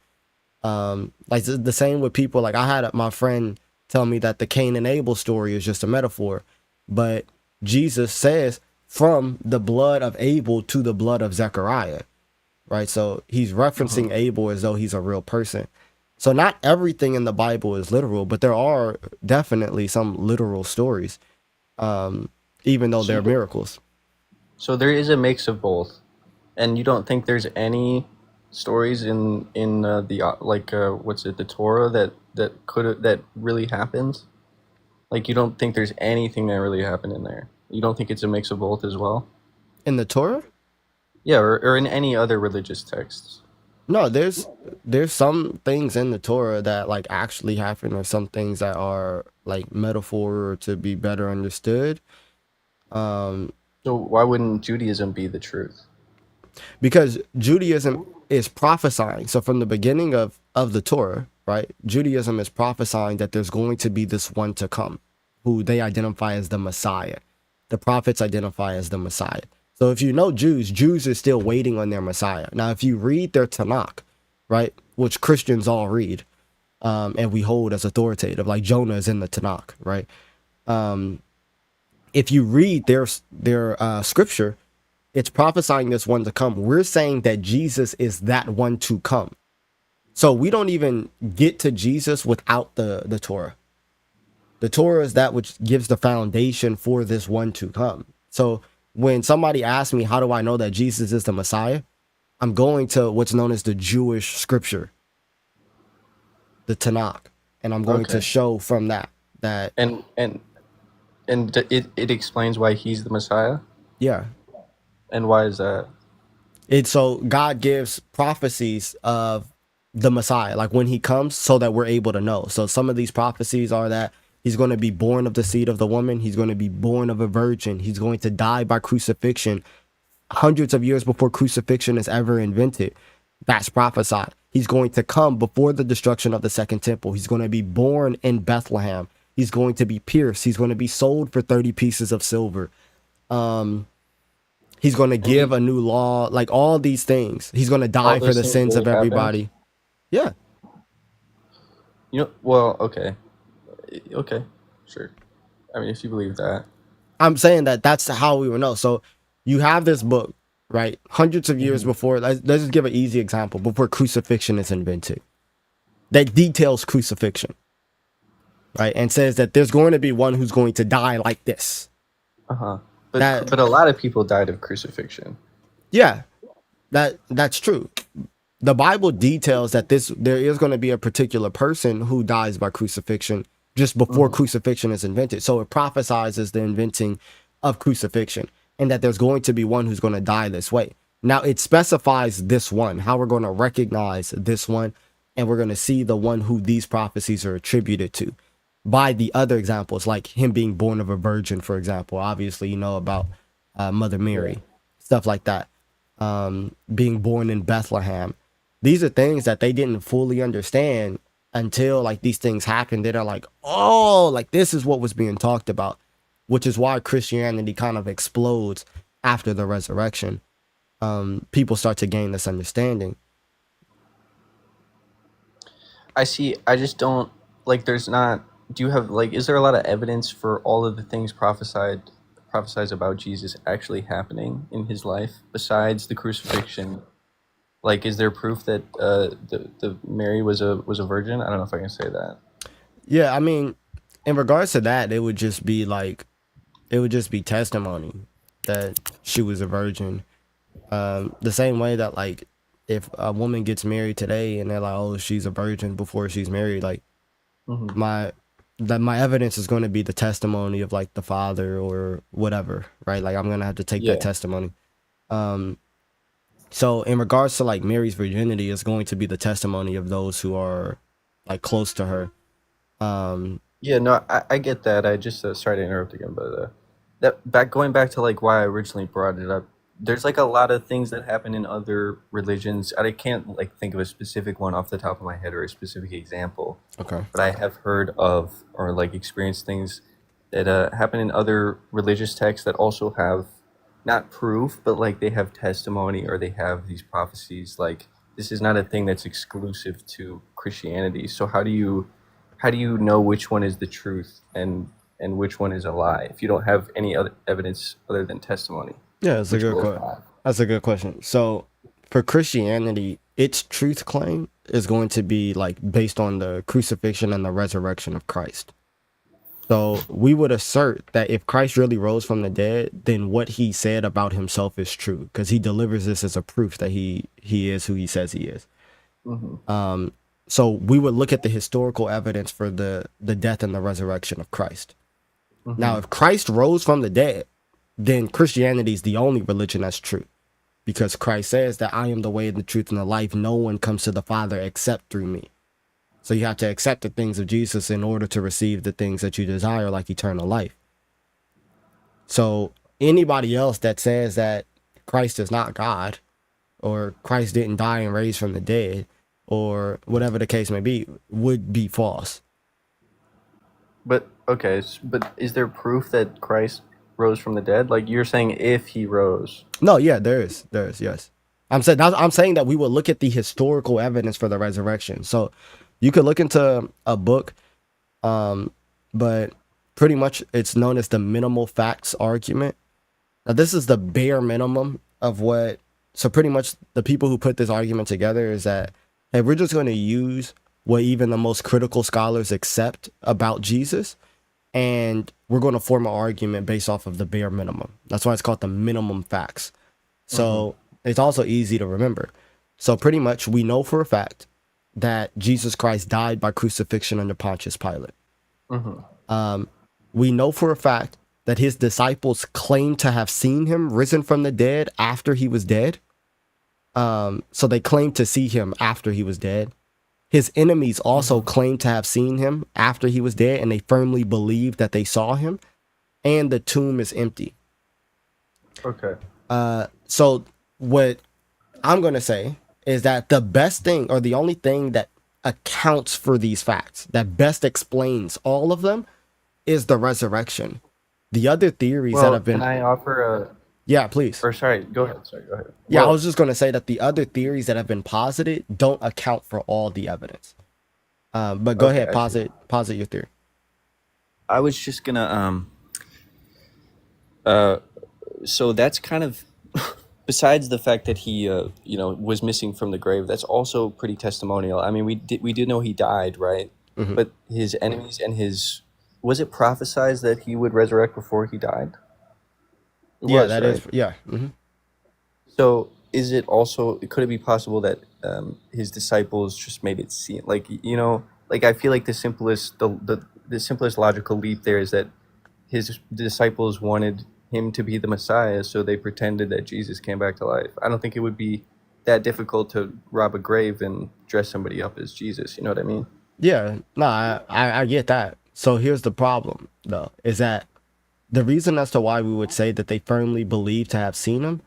Like the same with people. Like I had my friend tell me that the Cain and Abel story is just a metaphor, but Jesus says from the blood of Abel to the blood of Zechariah, right? So he's referencing Abel as though he's a real person. So not everything in the Bible is literal, but there are definitely some literal stories, even though they're miracles. So there is a mix of both, and you don't think there's any stories in the what's it, the Torah that really happens? Like you don't think there's anything that really happened in there? You don't think it's a mix of both as well? In the Torah? Yeah, or in any other religious texts. No, there's some things in the Torah that like actually happen, or some things that are like metaphor to be better understood. So why wouldn't Judaism be the truth? Because Judaism is prophesying. So from the beginning of the Torah, right? Judaism is prophesying that there's going to be this one to come, who they identify as the Messiah. The prophets identify as the Messiah. So if you know Jews are still waiting on their Messiah. Now, if you read their Tanakh, right, which Christians all read, and we hold as authoritative, like Jonah is in the Tanakh, right? If you read their scripture, it's prophesying this one to come. We're saying that Jesus is that one to come. So we don't even get to Jesus without the Torah. The Torah is that which gives the foundation for this one to come. So when somebody asks me, how do I know that Jesus is the Messiah? I'm going to what's known as the Jewish scripture, the Tanakh, and I'm going to show from that. And it explains why he's the Messiah? Yeah. And why is that? It's so God gives prophecies of the Messiah, like when he comes, so that we're able to know. So some of these prophecies are that he's going to be born of the seed of the woman. He's going to be born of a virgin. He's going to die by crucifixion hundreds of years before crucifixion is ever invented. That's prophesied. He's going to come before the destruction of the second temple. He's going to be born in Bethlehem. He's going to be pierced. He's going to be sold for 30 pieces of silver. He's going to give a new law, like all these things. He's going to die for the sins of everybody. Yeah. Well, okay. Okay, sure. I mean, if you believe that. I'm saying that that's how we will know. So you have this book, right? Hundreds of years before, let's just give an easy example, before crucifixion is invented, that details crucifixion, right? And says that there's going to be one who's going to die like this. But a lot of people died of crucifixion. Yeah, that's true. The Bible details that there is going to be a particular person who dies by crucifixion just before crucifixion is invented. So it prophesizes the inventing of crucifixion, and that there's going to be one who's going to die this way. Now it specifies this one, how we're going to recognize this one, and we're going to see the one who these prophecies are attributed to by the other examples, like him being born of a virgin, for example. Obviously, you know about Mother Mary, stuff like that. Being born in Bethlehem. These are things that they didn't fully understand until like these things happened. They're like, oh, like this is what was being talked about, which is why Christianity kind of explodes after the resurrection. People start to gain this understanding. I see. I just don't like. There's not. Do you have like? Is there a lot of evidence for all of the things prophesied about Jesus actually happening in his life besides the crucifixion? Like, is there proof that the Mary was a virgin? I don't know if I can say that. Yeah, I mean, in regards to that, it would just be testimony that she was a virgin. The same way that like if a woman gets married today and they're like, oh, she's a virgin before she's married, like my evidence is going to be the testimony of like the father or whatever, right? Like I'm going to have to take that testimony. So in regards to like Mary's virginity, is going to be the testimony of those who are like close to her. Yeah, no, I get that. I just sorry to interrupt again, but that back going back to like why I originally brought it up. There's like a lot of things that happen in other religions. I can't like think of a specific one off the top of my head or a specific example, Okay. but I have heard of or like experienced things that happen in other religious texts that also have not proof, but like they have testimony or they have these prophecies. Like this is not a thing that's exclusive to Christianity. So how do you know which one is the truth and which one is a lie if you don't have any other evidence other than testimony, Yeah, that's a which good both question. have? That's a good question. So for Christianity, its truth claim is going to be like based on the crucifixion and the resurrection of Christ. So we would assert that if Christ really rose from the dead, then what he said about himself is true because he delivers this as a proof that he is who he says he is. Mm-hmm. So we would look at the historical evidence for the death and the resurrection of Christ. Mm-hmm. Now, if Christ rose from the dead, then Christianity is the only religion that's true because Christ says that I am the way, the truth, and the life. No one comes to the Father except through me. So you have to accept the things of Jesus in order to receive the things that you desire, like eternal life. So anybody else that says that Christ is not God or Christ didn't die and raise from the dead or whatever the case may be would be false. But okay, but is there proof that Christ rose from the dead? Like you're saying, if he rose. No, yeah, there is, yes. I'm saying that we will look at the historical evidence for the resurrection. So you could look into a book, but pretty much it's known as the minimal facts argument. Now, this is the bare minimum of what. So pretty much the people who put this argument together is that hey, we're just going to use what even the most critical scholars accept about Jesus, and we're going to form an argument based off of the bare minimum. That's why it's called the minimum facts. So it's also easy to remember. So pretty much we know for a fact that Jesus Christ died by crucifixion under Pontius Pilate. We know for a fact that his disciples claim to have seen him risen from the dead after he was dead. So they claim to see him after he was dead. His enemies also claim to have seen him after he was dead, and they firmly believe that they saw him. And the tomb is empty. Okay. So what I'm going to say is that the best thing or the only thing that accounts for these facts, that best explains all of them, is the resurrection. The other theories that Well, have been... can I offer a... Yeah, please. Or sorry, go ahead. Sorry, go ahead. Yeah, I Well, was just going to say that the other theories that have been posited don't account for all the evidence. But go Okay, ahead, I see. posit your theory. I was just gonna so that's kind of besides the fact that he was missing from the grave, that's also pretty testimonial. I mean, we did know he died, right? Mhm. But his enemies and his... was it prophesied that he would resurrect before he died? It Yeah, was, that right? is, yeah. Mhm. So is it also, could it be possible that his disciples just made it seem like, like I feel like the simplest logical leap there is that his disciples wanted him to be the Messiah, so they pretended that Jesus came back to life. I don't think it would be that difficult to rob a grave and dress somebody up as Jesus. You know what I mean? Yeah, no, I get that. So here's the problem, though, is that the reason as to why we would say that they firmly believe to have seen him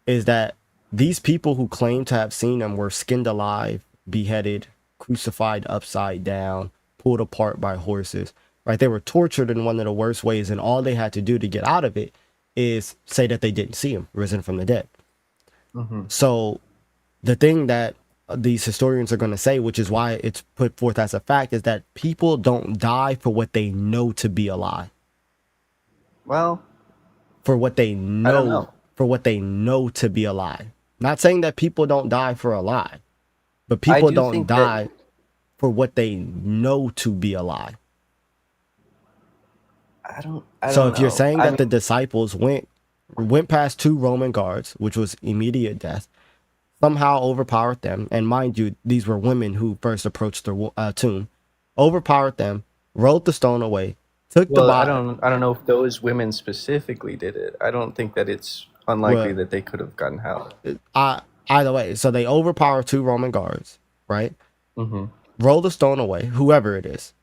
is that these people who claim to have seen him were skinned alive, beheaded, crucified upside down, pulled apart by horses, right? They were tortured in one of the worst ways, and all they had to do to get out of it is say that they didn't see him risen from the dead. So the thing that these historians are going to say, which is why it's put forth as a fact, is that people don't die for what they know to be a lie. Well, For what they I don't know, know. for what they know to be a lie. Not saying that people don't die for a lie, but I people do don't think die that... for what they know to be a lie. I So don't if you're know. saying I that the mean, disciples went past 2 Roman guards, which was immediate death, somehow overpowered them, and mind you, these were women who first approached the tomb, overpowered them, rolled the stone away, took the well, body. I don't know if those women specifically did it. I don't think that it's unlikely Well, that they could have gotten help. either way, so they overpower 2 Roman guards, right? Mm-hmm. Roll the stone away, whoever it is.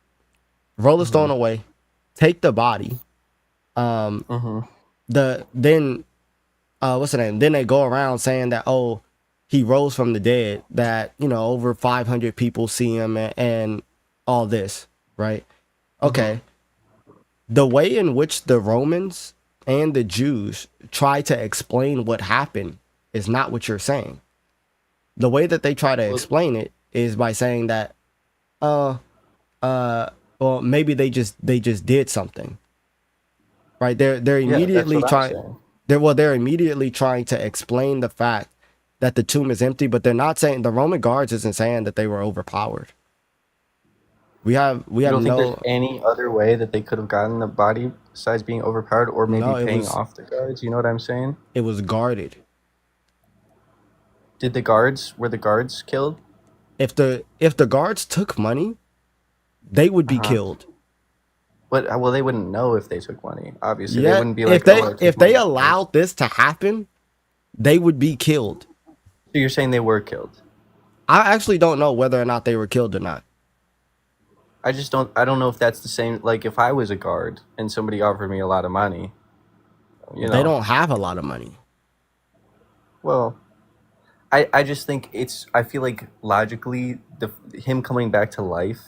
roll the stone away, take the body. Then what's the name? Then they go around saying that, oh, he rose from the dead. That, you know, over 500 people see him, and all this, right? Okay. The way in which the Romans and the Jews try to explain what happened is not what you're saying. The way that they try to explain it is by saying that, well, maybe they just did something, right? They're immediately they're immediately trying to explain the fact that the tomb is empty, but they're not saying, the Roman guards isn't saying that they were overpowered. We have You don't think no. there's any other way that they could have gotten the body besides being overpowered, or maybe No, it paying was- off the guards? You know what I'm saying? It was guarded. Were the guards killed? If the guards took money, they would be killed. But well, they wouldn't know if they took money. Obviously, they Yeah, wouldn't be like, if they "Oh, I took if they money." allowed this to happen, they would be killed. So you're saying they were killed? I actually don't know whether or not they were killed or not. I don't know if that's the same. Like, if I was a guard and somebody offered me a lot of money, you know, They don't have a lot of money. Well, I just think I feel like logically, him coming back to life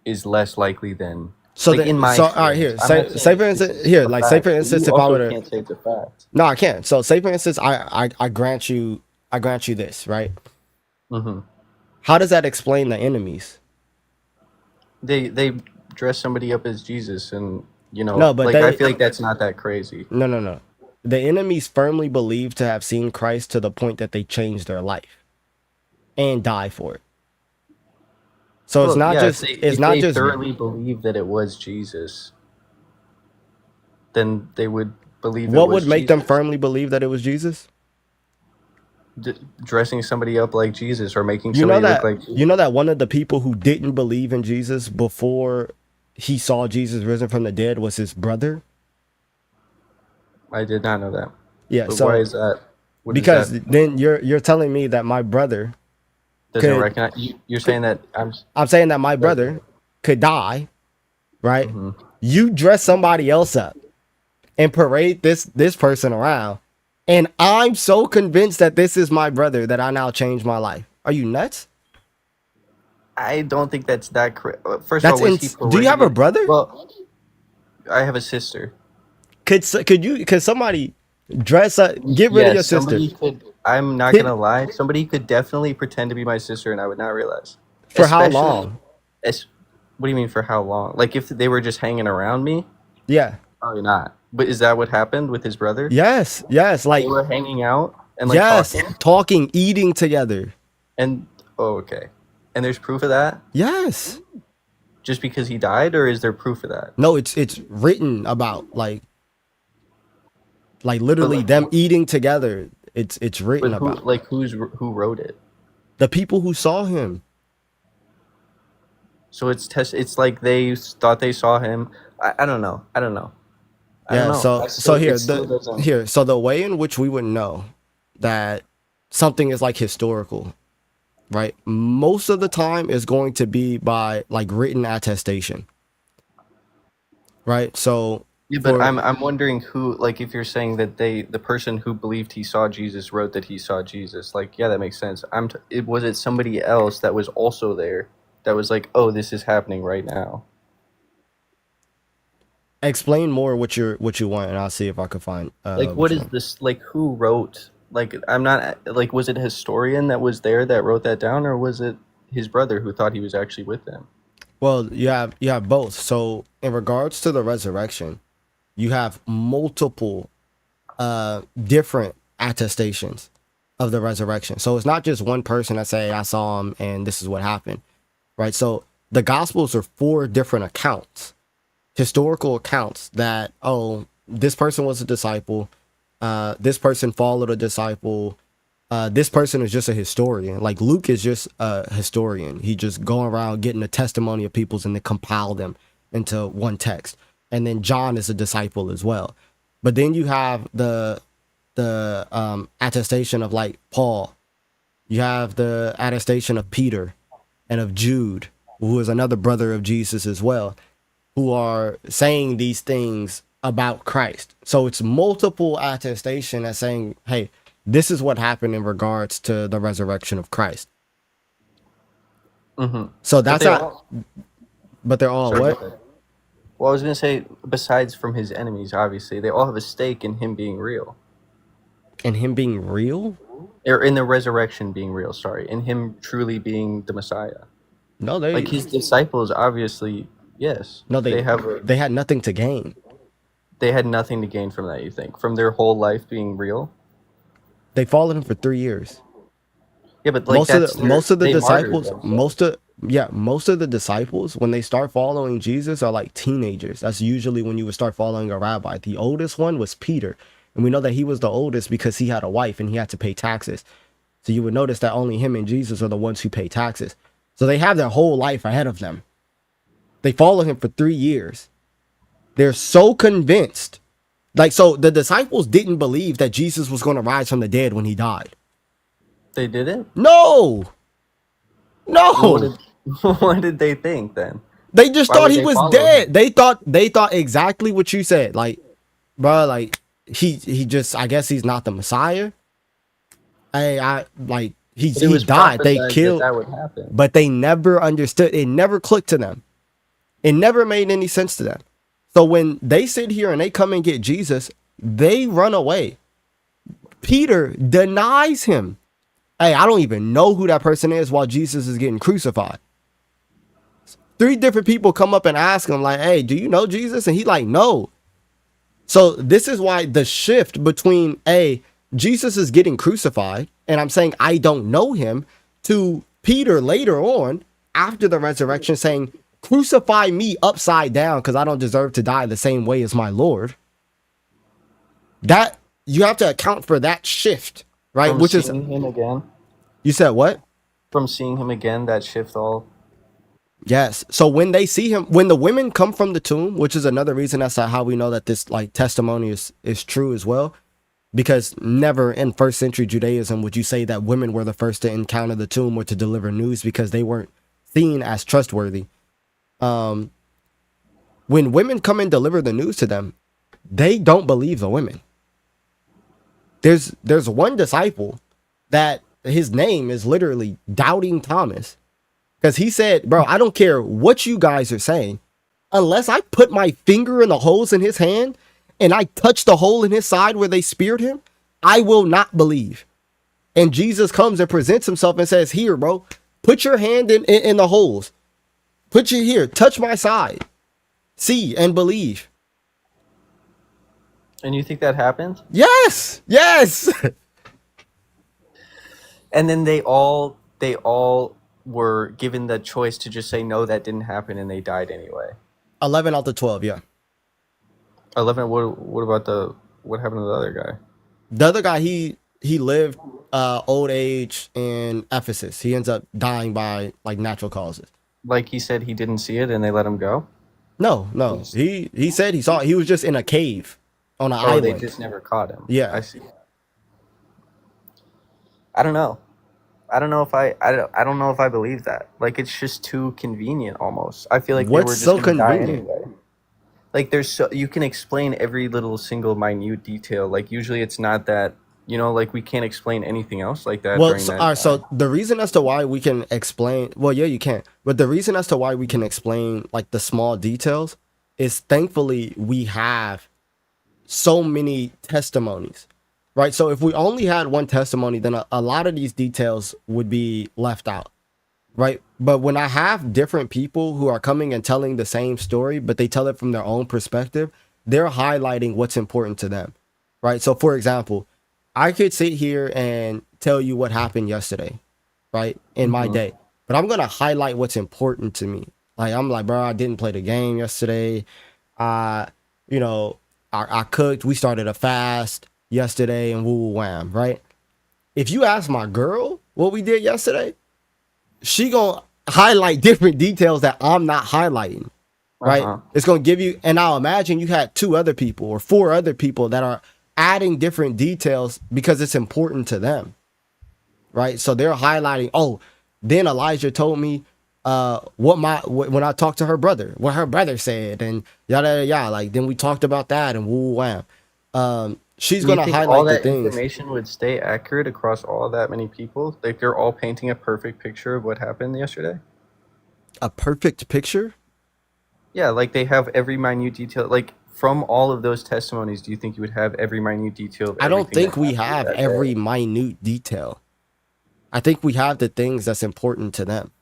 is less likely than. So like, then, in my all right, here, experience. I'm not say saying for it's instance, a here, like say fact, for but instance, you if I also were to, can't say it's a fact. no, I can't. So say for instance, I grant you this, right? Mm-hmm. How does that explain the enemies? They dress somebody up as Jesus, and No, but like, they I feel like that's not that crazy. no. The enemies firmly believe to have seen Christ to the point that they changed their life and die for it. So it's Well, not yeah, just if they thoroughly believe that it was Jesus, then they would believe what it was would make them Jesus. firmly believe that it was Jesus. Dressing somebody up like Jesus, or making You know somebody look that like Jesus. you know that one of the people who didn't believe in Jesus before he saw Jesus risen from the dead was his brother. I did not know that. Yeah, But so why is that? What is because that? then you're telling me that my brother Doesn't could recognize you're saying that I'm saying that my brother could die, right? Mm-hmm. You dress somebody else up and parade this person around, and I'm so convinced that this is my brother that I now change my life. Are you nuts? I don't think that's that correct. First That's of all, was he do you have a paraded? brother? Well, I have a sister. Could somebody dress up, get rid of your Yes, somebody sister? could. I'm not gonna lie. Somebody could definitely pretend to be my sister, and I would not realize. For how Especially, long? what do you mean for how long? Like, if they were just hanging around me? Yeah. Probably not. But is that what happened with his brother? Yes. Like, They were hanging out and like yes, talking, eating together. and okay. And there's proof of that? Yes. Just because he died, or is there proof of that? No, it's written about, like literally like, them eating together. It's written But about. who wrote it? The people who saw him. So it's like they thought they saw him. I don't know. I don't know. Yeah, so It still doesn't. so the way in which we would know that something is like historical, right? Most of the time is going to be by like written attestation. Right? So Yeah, but I'm wondering who, like, if you're saying that the person who believed he saw Jesus wrote that he saw Jesus, like, yeah, that makes sense. Was it somebody else that was also there that was like, oh, this is happening right now? explain more what you want, and I'll see if I can find Like, what is this? Like, who wrote? Like, I'm not like, was it a historian that was there that wrote that down, or was it his brother who thought he was actually with them? Well, you have both. So in regards to the resurrection, you have multiple different attestations of the resurrection. So it's not just one person that say I saw him and this is what happened, right? So the gospels are 4 different accounts, historical accounts that, oh, this person was a disciple, this person followed a disciple, this person is just a historian. Like Luke is just a historian. He just going around getting the testimony of peoples and then compile them into one text. And then John is a disciple as well. But then you have the attestation of like Paul. You have the attestation of Peter and of Jude, who is another brother of Jesus as well. who are saying these things about Christ. So it's multiple attestation that's saying, hey, this is what happened in regards to the resurrection of Christ. Mm-hmm. So But that's they not, all. but they're all Sorry, go what? ahead. Well, I was gonna say, besides from his enemies, obviously, they all have a stake in him being real, And him being real? or in the resurrection being real. Sorry, in him truly being the Messiah. No, Like his disciples, obviously, yes, no, they have. they had nothing to gain. They had nothing to gain from that. You think from their whole life being real? They followed him for 3 years. Yeah, but like that's Most of the they martyred disciples, themselves. most of the disciples, when they start following Jesus, are like teenagers. That's usually when you would start following a rabbi. The oldest one was Peter, and we know that he was the oldest because he had a wife and he had to pay taxes. So you would notice that only him and Jesus are the ones who pay taxes. So they have their whole life ahead of them. They follow him for 3 years. They're so convinced. Like, so the disciples didn't believe that Jesus was going to rise from the dead when he died. They did it. No, Well, what no. did what did they think then? They just Why thought would he they was follow dead. him? They thought exactly what you said. Like, bro, like he just, I guess he's not the Messiah. I like But it he was died. They prophesied that killed, that would happen. but they never understood. It never clicked to them. It never made any sense to them. So when they sit here and they come and get Jesus, they run away. Peter denies him. Hey, I don't even know who that person is while Jesus is getting crucified. 3 different people come up and ask him, like, hey, do you know Jesus? And he's like, no. So this is why the shift between Jesus is getting crucified, and I'm saying I don't know him, to Peter later on after the resurrection saying, crucify me upside down because I don't deserve to die the same way as my Lord. That you have to account for that shift, right? From Which is, seeing him again, you said what? that shift all. Yes. So when they see him, when the women come from the tomb, which is another reason that's how we know that this like testimony is true as well, because never in first century Judaism would you say that women were the first to encounter the tomb or to deliver news because they weren't seen as trustworthy. When women come and deliver the news to them, they don't believe the women. There's one disciple that his name is literally Doubting Thomas. Because he said, bro, I don't care what you guys are saying. Unless I put my finger in the holes in his hand and I touch the hole in his side where they speared him, I will not believe. And Jesus comes and presents himself and says, here, bro, put your hand in the holes. Put you here, touch my side. See and believe. And you think that happened? Yes, yes. And then they all were given the choice to just say no, that didn't happen, and they died anyway. 11 out of 12, yeah. 11. What about what happened to the other guy? The other guy, he lived old age in Ephesus. He ends up dying by like natural causes. Like he said, he didn't see it, and they let him go. No. He said he saw it. He was just in a cave on an island. They just never caught him. Yeah. I see. I don't know. I don't know if I believe that. Like it's just too convenient almost. I feel like they were What's just so gonna die convenient? anyway. Like you can explain every little single minute detail. Like usually it's not that, like we can't explain anything else like that Well, during so, that all right, time. so the reason as to why we can explain, well, yeah, you can, but the reason as to why we can explain like the small details is thankfully we have so many testimonies, right? So if we only had one testimony, then a lot of these details would be left out, right? But when I have different people who are coming and telling the same story, but they tell it from their own perspective, they're highlighting what's important to them, right? So for example, I could sit here and tell you what happened yesterday, right, in my day, but I'm gonna highlight what's important to me. Like I'm like, bro, I didn't play the game yesterday. You know, I cooked. We started a fast yesterday, and woo wham, right? If you ask my girl what we did yesterday, she gonna highlight different details that I'm not highlighting, right? It's gonna give you, and I'll imagine you had 2 other people or 4 other people that are adding different details because it's important to them, right? So they're highlighting, oh, then Elijah told me when I talked to her brother, what her brother said, and yada yada yada. Like then we talked about that and woo wham. She's Do you gonna think all highlight the that things. information would stay accurate across all that many people? Like they're all painting a perfect picture of what happened yesterday? A perfect picture. Yeah, like they have every minute detail. Like from all of those testimonies, do you think you would have every minute detail of I don't everything that think we happened have that every day? minute detail. I think we have the things that's important to them.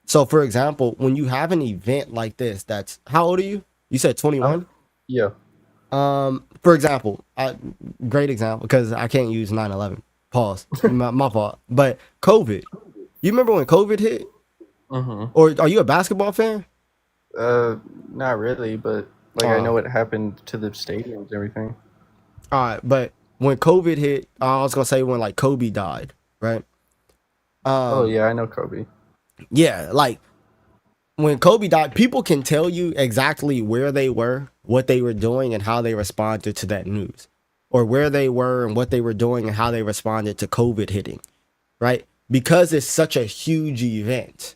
So, for example, when you have an event like this, that's how old are you? You said I'm, 21. yeah. For example, great example because I can't use 9/11. Pause. My fault. But COVID. You remember when COVID hit? Mm-hmm. Or are you a basketball fan? Not really, but like I know Uh, what happened to the stadiums and everything. all right. But when COVID hit, I was gonna say when like Kobe died, right? Oh Um, yeah, I know Kobe. yeah, like when Kobe died, people can tell you exactly where they were, what they were doing, and how they responded to that news, or where they were and what they were doing and how they responded to COVID hitting, right? Because it's such a huge event,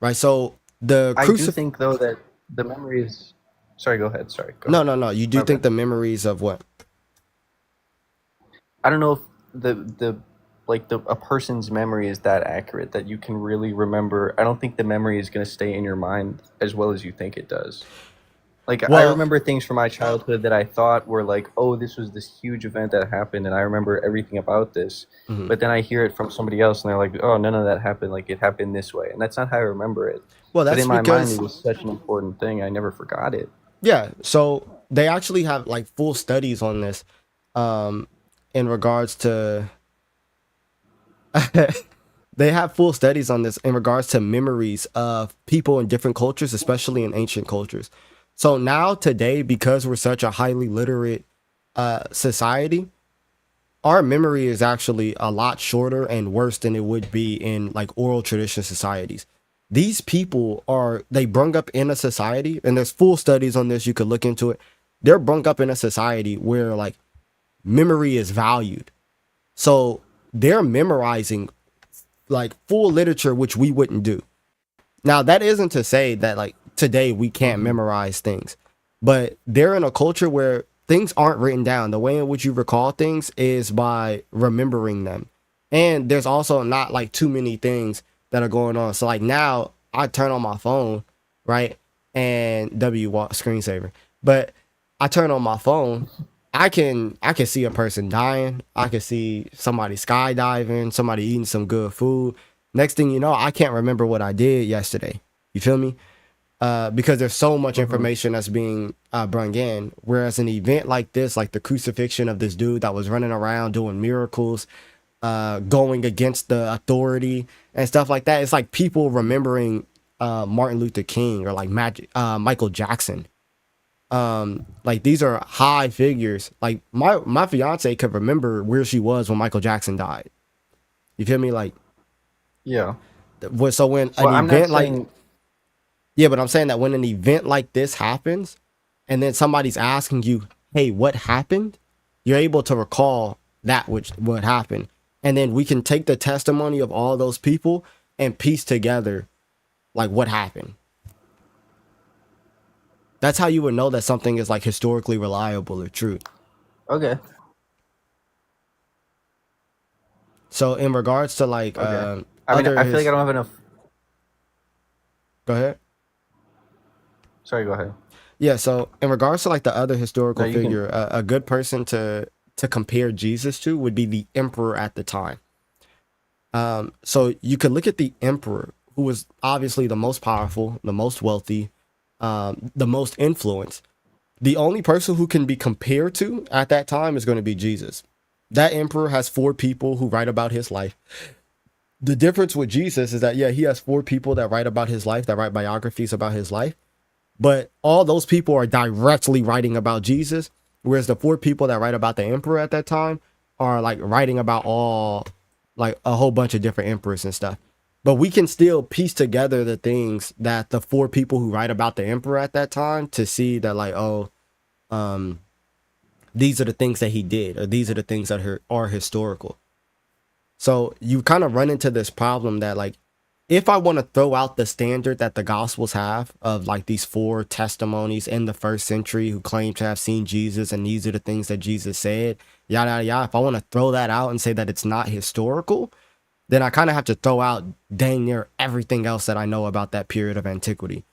right? So the I do crucif think though that the memories. Sorry, go ahead. Sorry, go no, ahead. no, no. You do My think bad. the memories of what? I don't know if the like the a person's memory is that accurate that you can really remember. I don't think the memory is going to stay in your mind as well as you think it does. Like I Well, remember things from my childhood that I thought were like, oh, this was this huge event that happened, and I remember everything about this. mhm. But then I hear it from somebody else, and they're like, oh, none of that happened. Like it happened this way, and that's not how I remember it. Well, But that's in my mind, it because was such an important thing. I never forgot it. yeah. So they actually have like full studies on this, um, in regards to they have full studies on this in regards to memories of people in different cultures, especially in ancient cultures. So now today, because we're such a highly literate society, our memory is actually a lot shorter and worse than it would be in like oral tradition societies. These people are they brung up in a society, and there's full studies on this. You could look into it. They're brung up in a society where like memory is valued. So they're memorizing like full literature, which we wouldn't do. Now, that isn't to say that like today we can't Hmm. memorize things, but they're in a culture where things aren't written down. The way in which you recall things is by remembering them. And there's also not like too many things that are going on. So like now I turn on my phone, right? And screensaver. But I turn on my phone, I can see a person dying. I can see somebody skydiving, somebody eating some good food. Next thing you know, I can't remember what I did yesterday. You feel me? Because there's so much Hmm. information that's being brung in. Whereas an event like this, like the crucifixion of this dude that was running around doing miracles, going against the authority and stuff like that, it's like people remembering Martin Luther King or like Michael Jackson. Like these are high figures. Like my fiance could remember where she was when Michael Jackson died. You feel me? Like Yeah. so when an Well, I'm not event like saying. yeah, but I'm saying that when an event like this happens and then somebody's asking you, hey, what happened? You're able to recall that which what happened. And then we can take the testimony of all those people and piece together like what happened. That's how you would know that something is like historically reliable or true. Okay. So in regards to like Okay. I mean, other I feel like I his don't have enough. go ahead. Sorry, go ahead. Yeah, so in regards to like the other No, historical you can. figure, a good person to compare Jesus to would be the emperor at the time. So you could look at the emperor, who was obviously the most powerful, the most wealthy, the most influenced. The only person who can be compared to at that time is going to be Jesus. That emperor has four people who write about his life. The difference with Jesus is that yeah, he has four people that write about his life, that write biographies about his life. But all those people are directly writing about Jesus, whereas the four people that write about the emperor at that time are like writing about all like a whole bunch of different emperors and stuff. But we can still piece together the things that the four people who write about the emperor at that time to see that like um these are the things that he did or these are the things that are historical. So you kind of run into this problem that like if I want to throw out the standard that the Gospels have of like these 4 testimonies in the first century who claim to have seen Jesus and these are the things that Jesus said, yada, yada, yada. If I want to throw that out and say that it's not historical, then I kind of have to throw out dang near everything else that I know about that period of antiquity.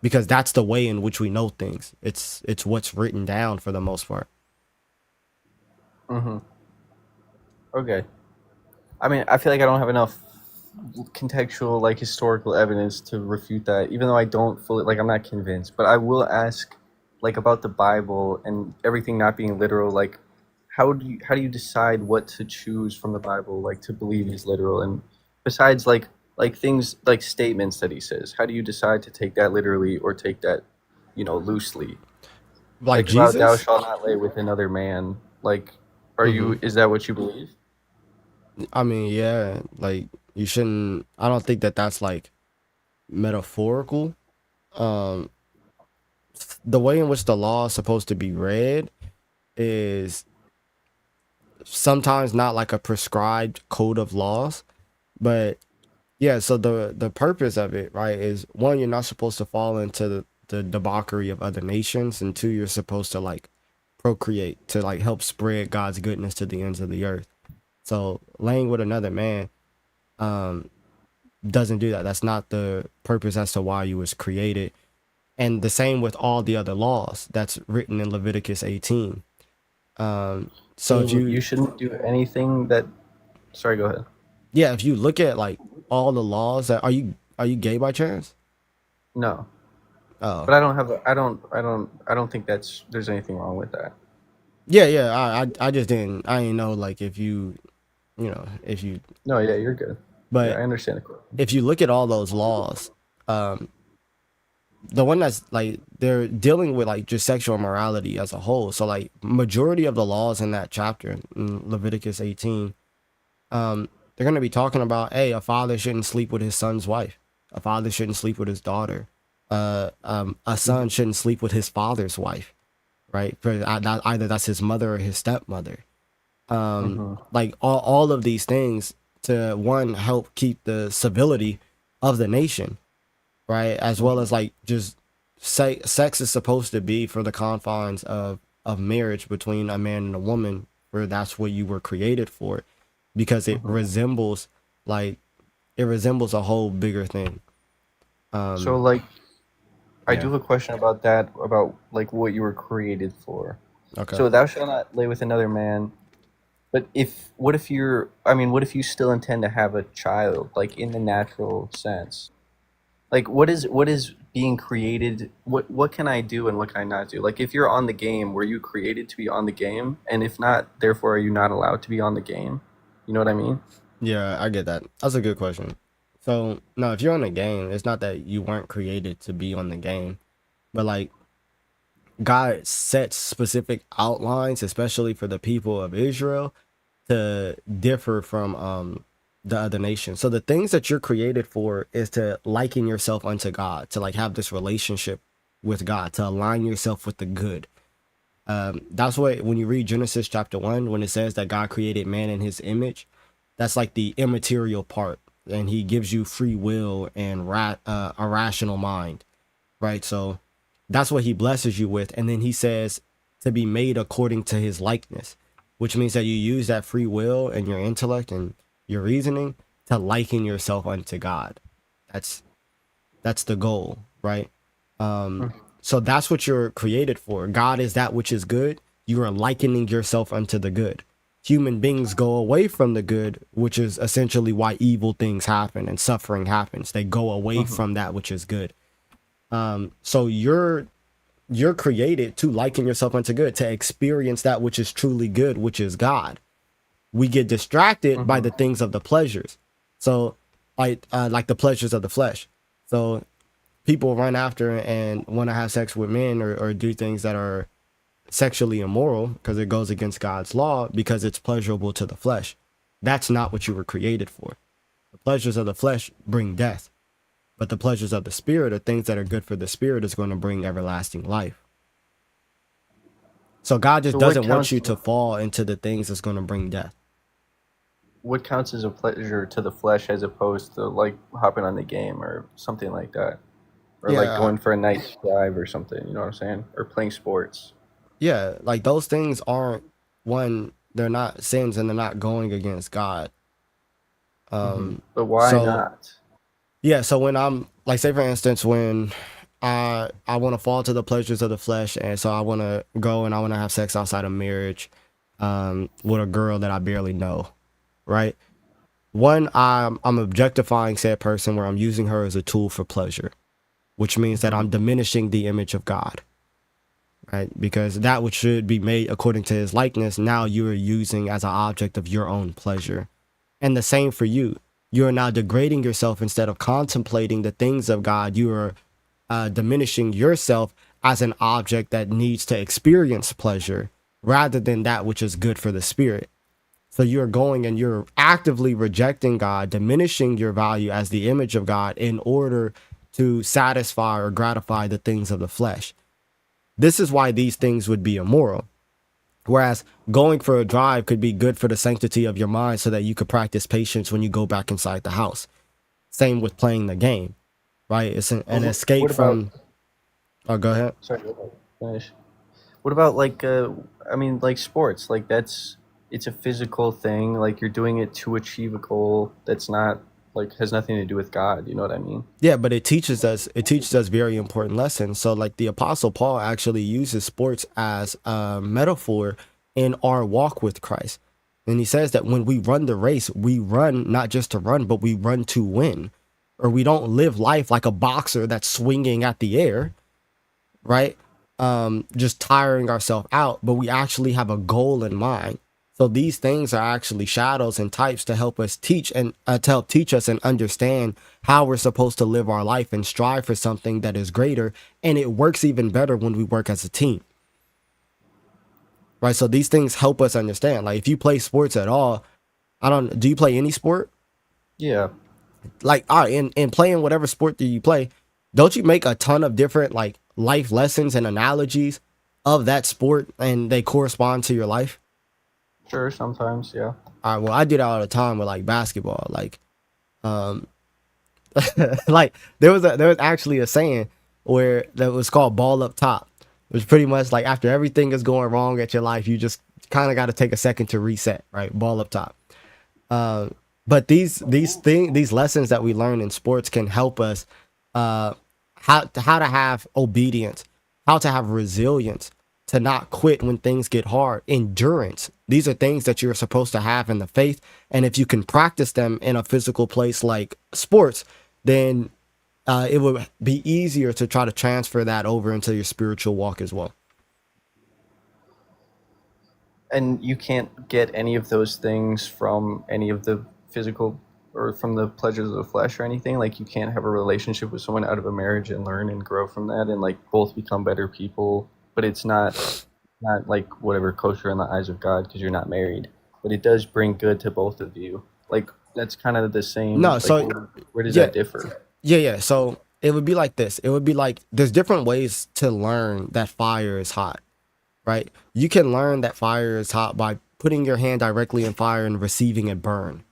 Because that's the way in which we know things. It's what's written down for the most part. Mm-hmm. Okay. I mean, I feel like I don't have enough contextual, like historical evidence to refute that, even though I don't fully, like, I'm not convinced. But I will ask, like, about the Bible and everything not being literal. Like, how do you decide what to choose from the Bible, like, to believe is literal? And besides, like things like statements that he says, how do you decide to take that literally or take that, loosely? Like Like about thou Jesus? shalt not lay with another man. Like, Hmm. is that what you believe? I mean, yeah, like you shouldn't. I don't think that that's like metaphorical. Um, the way in which the law is supposed to be read is sometimes not like a prescribed code of laws, but yeah. So the purpose of it, right, is one, you're not supposed to fall into the debauchery of other nations, and two, you're supposed to like procreate to like help spread God's goodness to the ends of the earth. So laying with another man, um, doesn't do that. That's not the purpose as to why you was created. And the same with all the other laws that's written in Leviticus 18. So if So you, you shouldn't do anything that. Sorry, go ahead. yeah, if you look at like all the laws that are you gay by chance? No, Oh, but I don't have. I don't think there's anything wrong with that. yeah, yeah. I just didn't. I didn't know like if if you. No, yeah, you're good. Yeah, But I understand the question. if you look at all those laws, um, the one that's like they're dealing with like just sexual morality as a whole. So like majority of the laws in that chapter in Leviticus 18, they're gonna be talking about, hey, a father shouldn't sleep with his son's wife, a father shouldn't sleep with his daughter, a son shouldn't sleep with his father's wife, right? Either that's his mother or his stepmother. Mm-hmm. Like all of these things to one help keep the civility of the nation, right? As well as like just sex is supposed to be for the confines of marriage between a man and a woman, where that's what you were created for, because it Mm-hmm. resembles like it resembles a whole bigger thing. So, Um, like, I yeah. do have a question about that, about like what you were created for. Okay. So, thou shalt not lay with another man. But what if you still intend to have a child, like in the natural sense? Like, what is being created? What can I do and what can I not do? Like, if you're on the game, were you created to be on the game? And if not, therefore, are you not allowed to be on the game? You know what I mean? Yeah, I get that. That's a good question. So no, if you're on the game, it's not that you weren't created to be on the game, but like God sets specific outlines, especially for the people of Israel, to differ from the other nations. So the things that you're created for is to liken yourself unto God, to like have this relationship with God, to align yourself with the good. That's what when you read Genesis chapter 1, when it says that God created man in his image, that's like the immaterial part, and he gives you free will and a rational mind, right? So that's what he blesses you with. And then he says to be made according to his likeness, which means that you use that free will and your intellect and your reasoning to liken yourself unto God. That's that's the goal, right? So that's what you're created for. God is that which is good. You are likening yourself unto the good. Human beings go away from the good, which is essentially why evil things happen and suffering happens. They go away Mm-hmm. from that which is good. So you're created to liken yourself unto good, to experience that which is truly good, which is God. We get distracted by Mm-hmm. the things of the pleasures. So like the pleasures of the flesh. So people run after and want to have sex with men, or do things that are sexually immoral because it goes against God's law because it's pleasurable to the flesh. That's not what you were created for. The pleasures of the flesh bring death, but the pleasures of the spirit, or things that are good for the spirit, is going to bring everlasting life. So God just So what doesn't want counts? you to fall into the things that's going to bring death. what counts as a pleasure to the flesh as opposed to like hopping on the game or something like that, or like Yeah, going for a nice drive or something. You know what I'm saying? Or playing sports. yeah, like those things aren't one. They're not sins, and they're not going against God. But why So not? yeah, so when I'm like, say for instance, when I want to fall to the pleasures of the flesh, and so I want to go and I want to have sex outside of marriage, with a girl that I barely know, right? One, I'm objectifying said person where I'm using her as a tool for pleasure, which means that I'm diminishing the image of God, right? Because that which should be made according to his likeness, now you are using as an object of your own pleasure. And the same for you. You are now degrading yourself instead of contemplating the things of God. You are diminishing yourself as an object that needs to experience pleasure rather than that which is good for the spirit. So you're going and you're actively rejecting God, diminishing your value as the image of God in order to satisfy or gratify the things of the flesh. This is why these things would be immoral. Whereas going for a drive could be good for the sanctity of your mind so that you could practice patience when you go back inside the house. Same with playing the game, right? It's an escape What about? from, oh, go ahead. Sorry, go ahead. Finish. What about like I mean like sports, like that's it's a physical thing, like you're doing it to achieve a goal that's not like has nothing to do with God, you know what I mean? Yeah, but it teaches us very important lessons. So like the apostle Paul actually uses sports as a metaphor in our walk with Christ. And he says that when we run the race, we run not just to run, but we run to win. Or we don't live life like a boxer that's swinging at the air, right? Just tiring ourselves out, but we actually have a goal in mind. So these things are actually shadows and types to help us teach and to help teach us and understand how we're supposed to live our life and strive for something that is greater. And it works even better when we work as a team, right? So these things help us understand. Like if you play sports at all, do you play any sport? Yeah. Like, all right, in playing whatever sport that you play, don't you make a ton of different like life lessons and analogies of that sport and they correspond to your life? Sure, sometimes, yeah. All right, well, I do that all the time with like basketball. Like, um, like there was actually a saying where that was called ball up top, which pretty much like after everything is going wrong at your life, you just kind of got to take a second to reset, right? Ball up top. Uh, but these lessons that we learn in sports can help us uh, how to have obedience, how to have resilience, to not quit when things get hard, endurance. These are things that you're supposed to have in the faith, and if you can practice them in a physical place like sports, then it would be easier to try to transfer that over into your spiritual walk as well. And you can't get any of those things from any of the physical or from the pleasures of the flesh or anything. Like you can't have a relationship with someone out of a marriage and learn and grow from that and like both become better people. But it's not like whatever kosher in the eyes of God because you're not married. But it does bring good to both of you. Like that's kind of the same. No, Like so where does yeah, that differ? yeah. So it would be like this. It would be like there's different ways to learn that fire is hot, right? You can learn that fire is hot by putting your hand directly in fire and receiving it burn.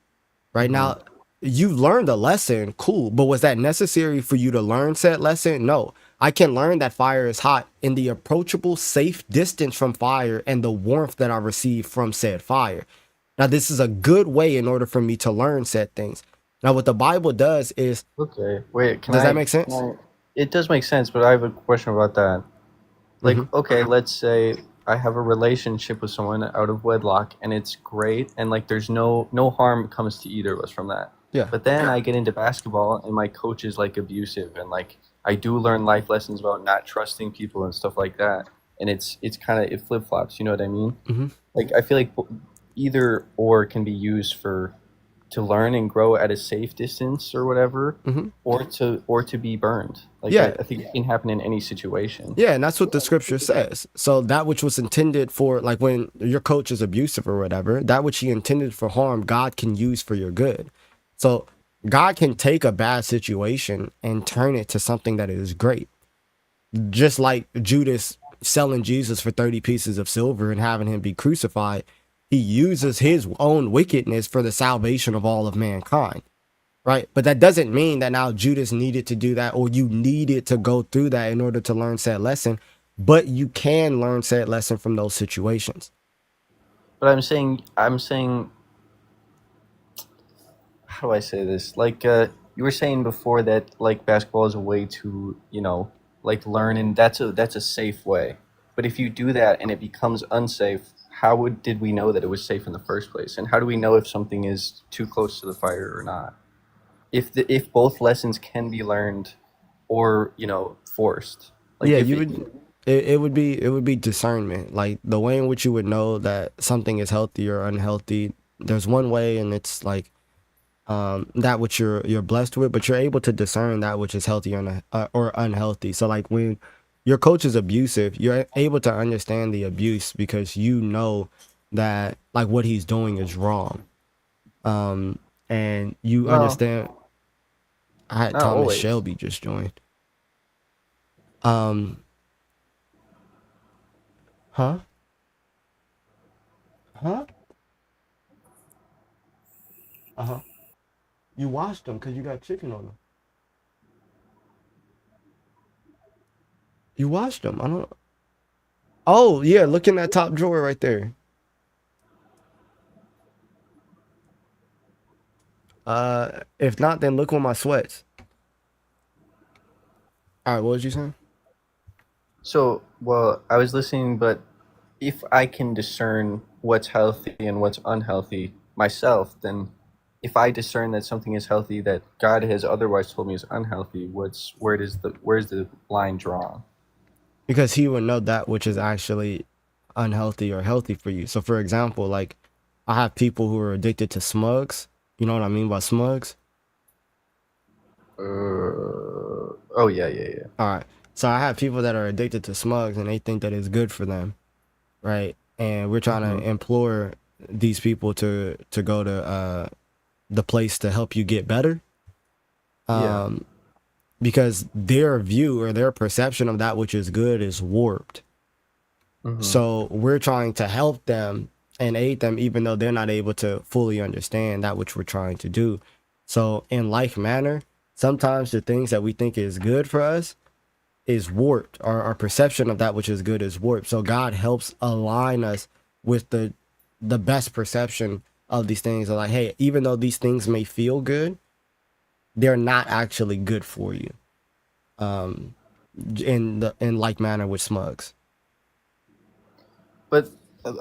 Right now, you learned a lesson, cool, but was that necessary for you to learn said lesson? No. I can learn that fire is hot in the approachable, safe distance from fire and the warmth that I receive from said fire. Now, this is a good way in order for me to learn said things. Now, what the Bible does is, Okay, wait. does that make sense? It does make sense, but I have a question about that. Like, okay, let's say I have a relationship with someone out of wedlock, and it's great, and like, there's no harm comes to either of us from that. Yeah. But then I get into basketball, and my coach is like abusive, and like I do learn life lessons about not trusting people and stuff like that. And it's kind of it flip flops. You know what I mean? Mhm. Like I feel like either or can be used for to learn and grow at a safe distance or whatever, or to be burned. Like Yeah. I think it can happen in any situation. Yeah, and that's what the scripture says. So that which was intended for, like when your coach is abusive or whatever, that which he intended for harm, God can use for your good. So God can take a bad situation and turn it to something that is great. Just like Judas selling Jesus for 30 pieces of silver and having him be crucified, he uses his own wickedness for the salvation of all of mankind, right? But that doesn't mean that now Judas needed to do that, or you needed to go through that in order to learn said lesson. But you can learn said lesson from those situations. But I'm saying, how do I say this? Like, you were saying before that like basketball is a way to, like learn, and that's a safe way. But if you do that and it becomes unsafe, did we know that it was safe in the first place? And how do we know if something is too close to the fire or not? If both lessons can be learned or, forced. Like Yeah, if you it, would. It would be discernment, like the way in which you would know that something is healthy or unhealthy. There's one way, and it's like that which you're blessed with, but you're able to discern that which is healthy or unhealthy. So like when your coach is abusive, you're able to understand the abuse because you know that like what he's doing is wrong. And you no, understand. I had not Thomas always. Shelby just joined. Um, huh? Huh? Uh-huh. You washed them because you got chicken on them. You washed them. I don't. Oh yeah, look in that top drawer right there. If not, then look on my sweats. All right, what was you saying? So, well, I was listening, but if I can discern what's healthy and what's unhealthy myself, then if I discern that something is healthy that God has otherwise told me is unhealthy, where's the line drawn? Because he would know that which is actually unhealthy or healthy for you. So, for example, like I have people who are addicted to smugs. You know what I mean by smugs? Oh yeah, yeah, yeah. All right. So I have people that are addicted to smugs and they think that it's good for them, right? And we're trying Hmm. to implore these people to go to the place to help you get better. Yeah. Um, because their view or their perception of that which is good is warped. Hmm. So we're trying to help them and aid them, even though they're not able to fully understand that which we're trying to do. So, in like manner, sometimes the things that we think is good for us is warped. Our perception of that which is good is warped. So God helps align us with the best perception of these things. Like, hey, even though these things may feel good, they're not actually good for you. Um, in like manner with smugs. But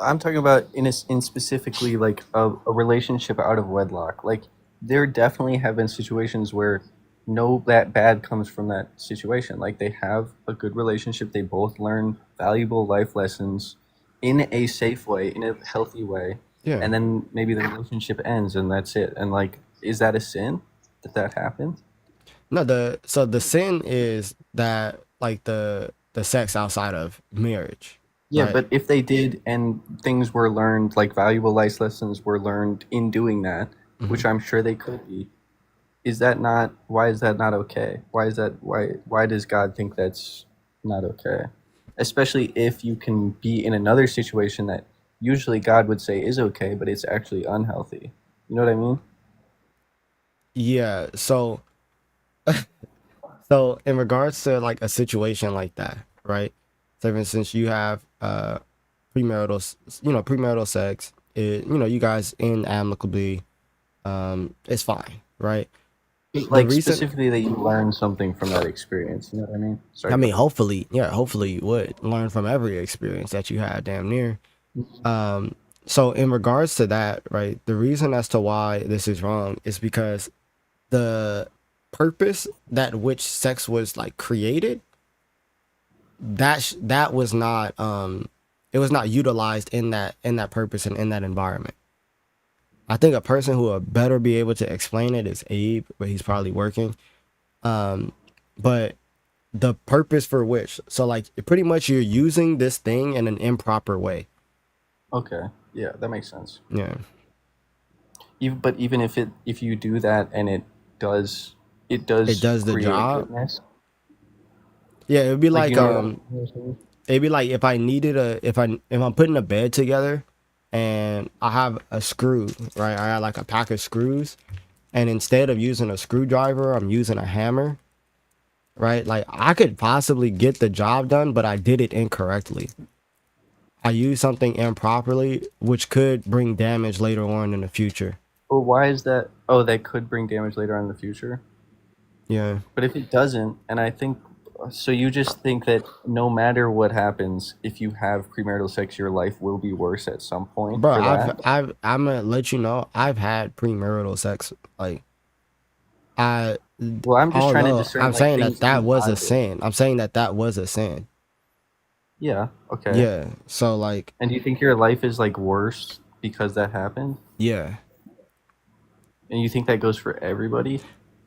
I'm talking about in specifically like a relationship out of wedlock. Like there definitely have been situations where no that bad comes from that situation. Like they have a good relationship. They both learn valuable life lessons in a safe way, in a healthy way, Yeah. and then maybe the relationship ends and that's it. And like, is that a sin that happened? No, the sin is that like the sex outside of marriage, Yeah, right? but if they did and things were learned, like valuable life lessons were learned in doing that, Hmm. which I'm sure they could be, why is that not okay? Why does God think that's not okay? Especially if you can be in another situation that usually God would say is okay, but it's actually unhealthy. You know what I mean? Yeah. So in regards to like a situation like that, right? So for instance, you have premarital sex. You guys end amicably. It's fine, right? The Like reason, specifically that you learn something from that experience. You know what I mean? I Sorry, go mean, ahead. hopefully you would learn from every experience that you had, damn near. Um, so in regards to that, right, the reason as to why this is wrong is because the purpose that which sex was like created, that was not it was not utilized in that purpose and in that environment. I think a person who would better be able to explain it is Abe, but he's probably working. Um, but the purpose for which, so like pretty much you're using this thing in an improper way. Okay. Yeah, that makes sense. Yeah. But even if you do that and it It does does the create job. goodness. Yeah, it would be Like, like you know what I'm saying? it'd be like if I needed a if I'm putting a bed together and I have a screw, right? I got like a pack of screws, and instead of using a screwdriver, I'm using a hammer, right? Like I could possibly get the job done, but I did it incorrectly. I used something improperly, which could bring damage later on in the future. Well, why is that? Oh, that could bring damage later on in the future. Yeah, But if it doesn't, and I think so, you just think that no matter what happens, if you have premarital sex, your life will be worse at some point bro, for that. I'm gonna let you know, I've had premarital sex. Like, I, Well, I'm just oh trying to no, discern I'm like saying that things that that you was a bonded. sin. I'm saying that that was a sin. Yeah. Okay. Yeah. So like, And do you think your life is like worse because that happened? yeah, And you think that goes for everybody?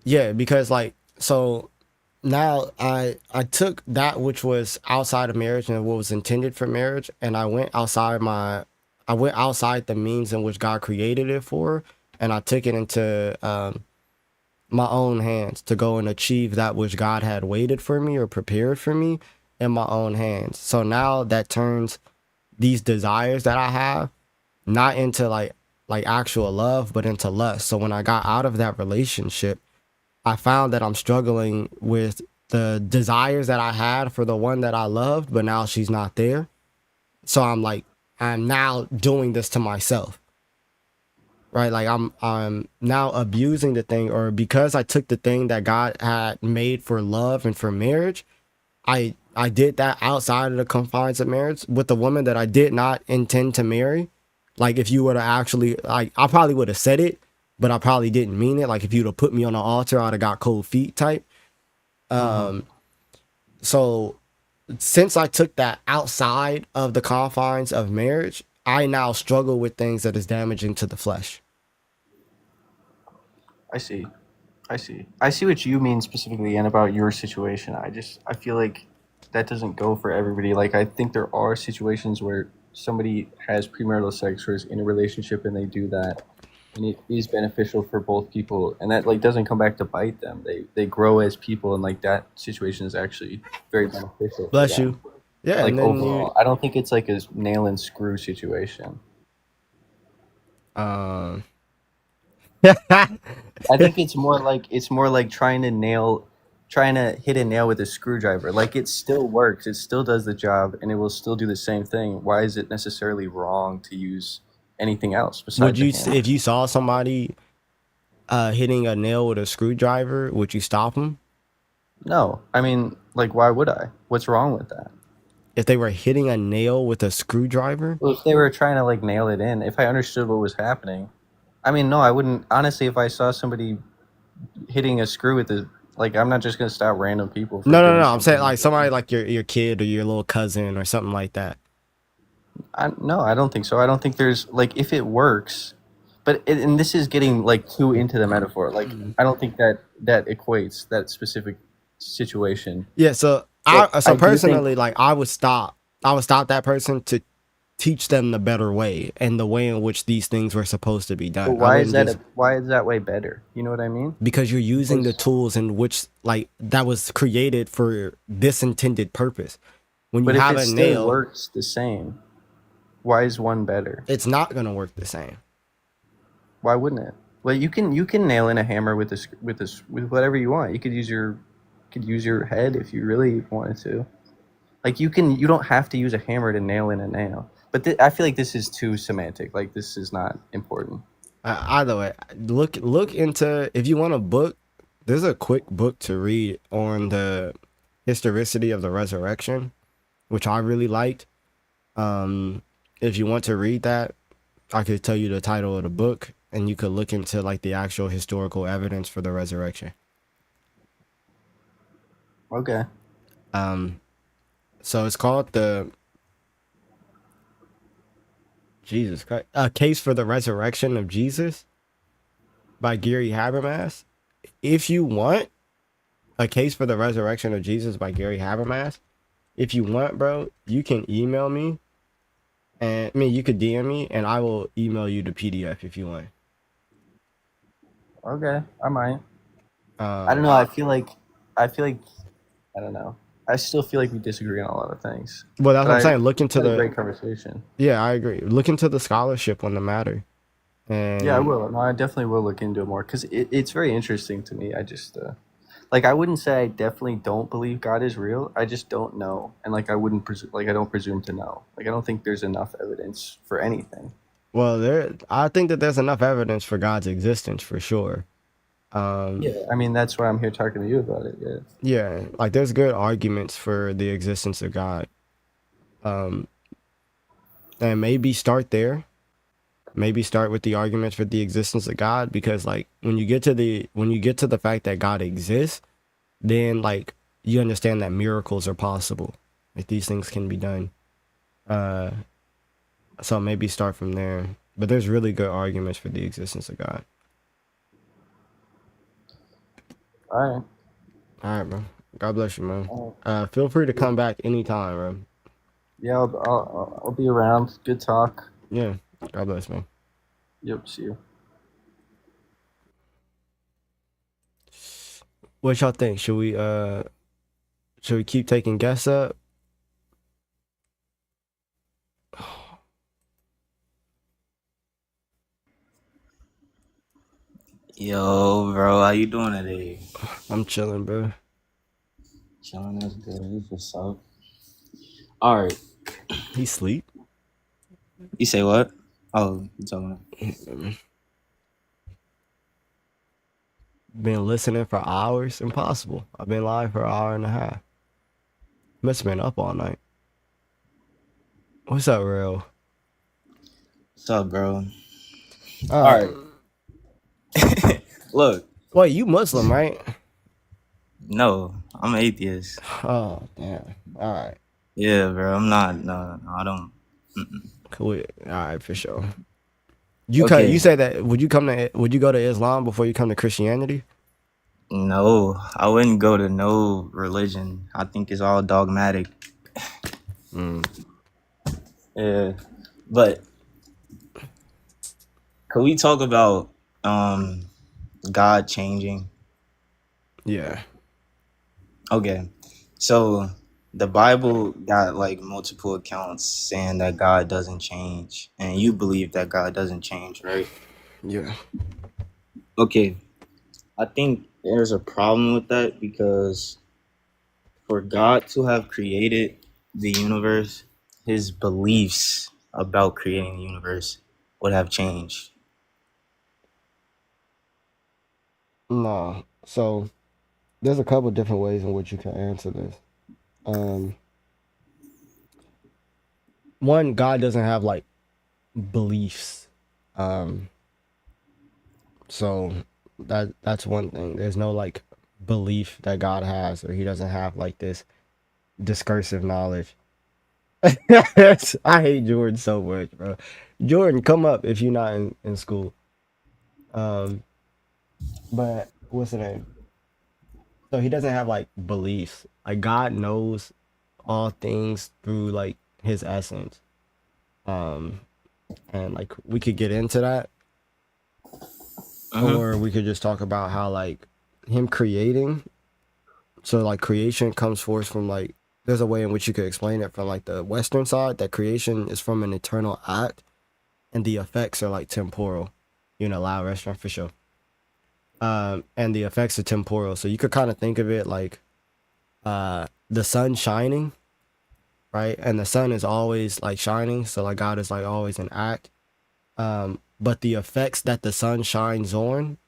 yeah, because like, so now I took that which was outside of marriage and what was intended for marriage, and I went outside the means in which God created it for, and I took it into my own hands to go and achieve that which God had waited for me or prepared for me in my own hands. So now that turns these desires that I have not into like actual love, but into lust. So when I got out of that relationship, I found that I'm struggling with the desires that I had for the one that I loved, but now she's not there. So I'm now doing this to myself. Right? Like I'm now abusing the thing, or because I took the thing that God had made for love and for marriage, I did that outside of the confines of marriage with the woman that I did not intend to marry. Like if you were to actually, like, I probably would have said it, but I probably didn't mean it. Like if you'd have put me on the altar, I'd have got cold feet type. Mm-hmm. So since I took that outside of the confines of marriage, I now struggle with things that is damaging to the flesh. I see. I see. I see what you mean specifically and about your situation. I feel like that doesn't go for everybody. Like I think there are situations where somebody has premarital sex or is in a relationship and they do that and it is beneficial for both people and that like doesn't come back to bite them. They grow as people and like that situation is actually very beneficial for Bless them. you. Yeah, Like and then you overall. I don't think it's like a nail and screw situation. um I think it's more like trying to hit a nail with a screwdriver. Like it still works, it still does the job, and it will still do the same thing. Why is it necessarily wrong to use anything else would besides a you, hammer? if you saw somebody hitting a nail with a screwdriver, would you stop them? No, I mean, like, why would I? What's wrong with that? If they were hitting a nail with a screwdriver? Well, if they were trying to like nail it in, if I understood what was happening, I mean, no, I wouldn't. Honestly, if I saw somebody hitting a screw with the like, I'm not just gonna stop random people for No, doing I'm saying something. like somebody like your kid or your little cousin or something like that. No, I don't think so. I don't think there's like if it works, but and this is getting like too into the metaphor. Like I don't think that that equates that specific situation. Yeah, so But so I do think personally, like I would stop that person to teach them the better way and the way in which these things were supposed to be but done. I wouldn't just, why is that way better? You know what I mean? because you're using the Because tools in which like that was created for this intended purpose. When you but if have it a still nail, works the same, why is one better? it's not gonna work the same. Why wouldn't it? Well, you can nail in a hammer with this with whatever you want. You could use your head if you really wanted to. Like you don't have to use a hammer to nail in a nail. But I feel like this is too semantic. Like this is not important. Either way, look into, if you want a book. There's a quick book to read on the historicity of the resurrection, which I really liked. If you want to read that, I could tell you the title of the book, and you could look into like the actual historical evidence for the resurrection. Okay. So it's called the Jesus Christ, A Case for the Resurrection of Jesus by Gary Habermas. If you want A Case for the Resurrection of Jesus by Gary Habermas, if you want, bro, you can email me, and I mean you could DM me, and I will email you the PDF if you want. Okay. I might. I don't Um, know. I feel like I don't know. I still feel like we disagree on a lot of things. Well, that's But what I'm saying. Look into had a the great conversation. yeah, I agree. Look into the scholarship on the matter. And Yeah, I will. No, I definitely will look into it more because it's very interesting to me. I just like I wouldn't say I definitely don't believe God is real. I just don't know, and like I wouldn't presume, like I don't presume to know. Like I don't think there's enough evidence for anything. well, I think that there's enough evidence for God's existence for sure. Yeah, I mean that's why I'm here talking to you about it. Yeah. Yeah, like there's good arguments for the existence of God. Um, and maybe start there. Maybe start with the arguments for the existence of God, because like when you get to the fact that God exists, then like you understand that miracles are possible. Like these things can be done. Uh, so maybe start from there. But there's really good arguments for the existence of God. All right. All right, bro. God bless you, man. Uh, Feel free to come back anytime, bro. yeah, I'll be around. Good talk. Yeah. God bless, man. Yep. See you. What y'all think? Should we keep taking guests up? Yo, bro, how you doing today? I'm chilling, bro. Chilling, that's good. What's up? All right. He sleep? You say what? Oh, you talking? Been listening for hours? Impossible. I've been live for an hour and a half. Must have been up all night. What's up, real? What's up, bro? All right. Look, Wait, you Muslim, right? no, I'm atheist. Oh, damn. All right. Yeah, bro, I'm not. No, I don't. Cool. All right, for sure. You Okay. you say that would you go to Islam before you come to Christianity? No, I wouldn't go to no religion. I think it's all dogmatic. Yeah, but could we talk about God changing? Yeah. Okay, so the Bible got like multiple accounts saying that God doesn't change, and you believe that God doesn't change, right? Yeah. Okay, I think there's a problem with that because for God to have created the universe, his beliefs about creating the universe would have changed. No. So there's a couple different ways in which you can answer this. One, God doesn't have like beliefs. So that's one thing. There's no like belief that God has, or he doesn't have like this discursive knowledge. I hate Jordan so much, bro. Jordan, come up if you're not in school. But what's the name? So he doesn't have like beliefs. Like God knows all things through like his essence. And like we could get into that, or we could just talk about how like him creating. So like creation comes forth from like there's a way in which you could explain it from like the Western side that creation is from an eternal act, and the effects are like temporal. You know, loud restaurant for sure. And the effects are temporal. So you could kind of think of it like the sun shining, right? And the sun is always like shining. So like God is like always in act. But the effects that the sun shines on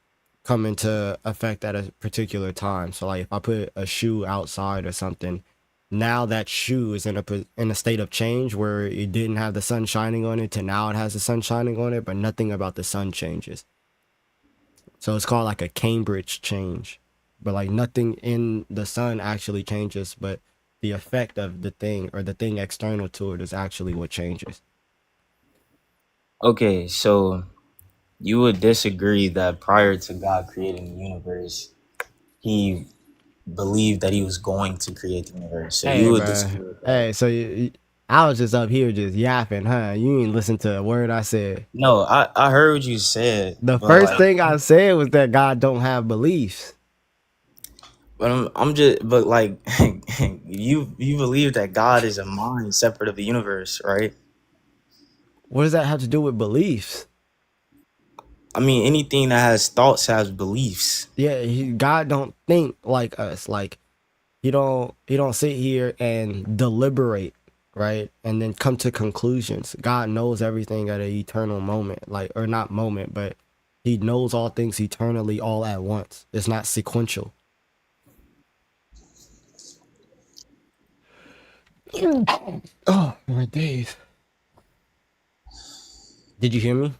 come into effect at a particular time. So like if I put a shoe outside or something, now that shoe is in a state of change where it didn't have the sun shining on it to now it has the sun shining on it, but nothing about the sun changes. So it's called like a Cambridge change, but like nothing in the sun actually changes, but the effect of the thing or the thing external to it is actually what changes. Okay, so you would disagree that prior to God creating the universe, he believed that he was going to create the universe. So you Hey, would bro. disagree with that. Hey, so I was just up here just yapping, huh? You ain't listen to a word I said. No, I heard what you said. The but first like, thing I said was that God don't have beliefs. But I'm just, but like, you believe that God is a mind separate of the universe, right? What does that have to do with beliefs? I mean, anything that has thoughts has beliefs. Yeah, God don't think like us. Like he don't sit here and deliberate, right? And then come to conclusions. God knows everything at an eternal moment, like, or not moment, but he knows all things eternally all at once. It's not sequential. Oh my days. Did you hear me?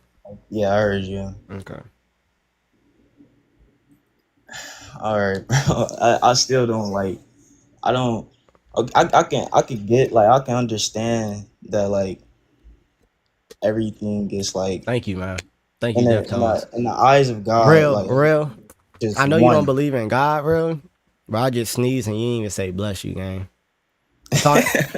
Yeah, I heard you. Okay. All right, bro. I still don't like. I don't. I can get like I can understand that like everything is like Thank you, man. Thank you, Deftones. in the eyes of God Real, like real. I just know you don't one. believe in God, real, but I just sneezed and you didn't even say bless you, gang.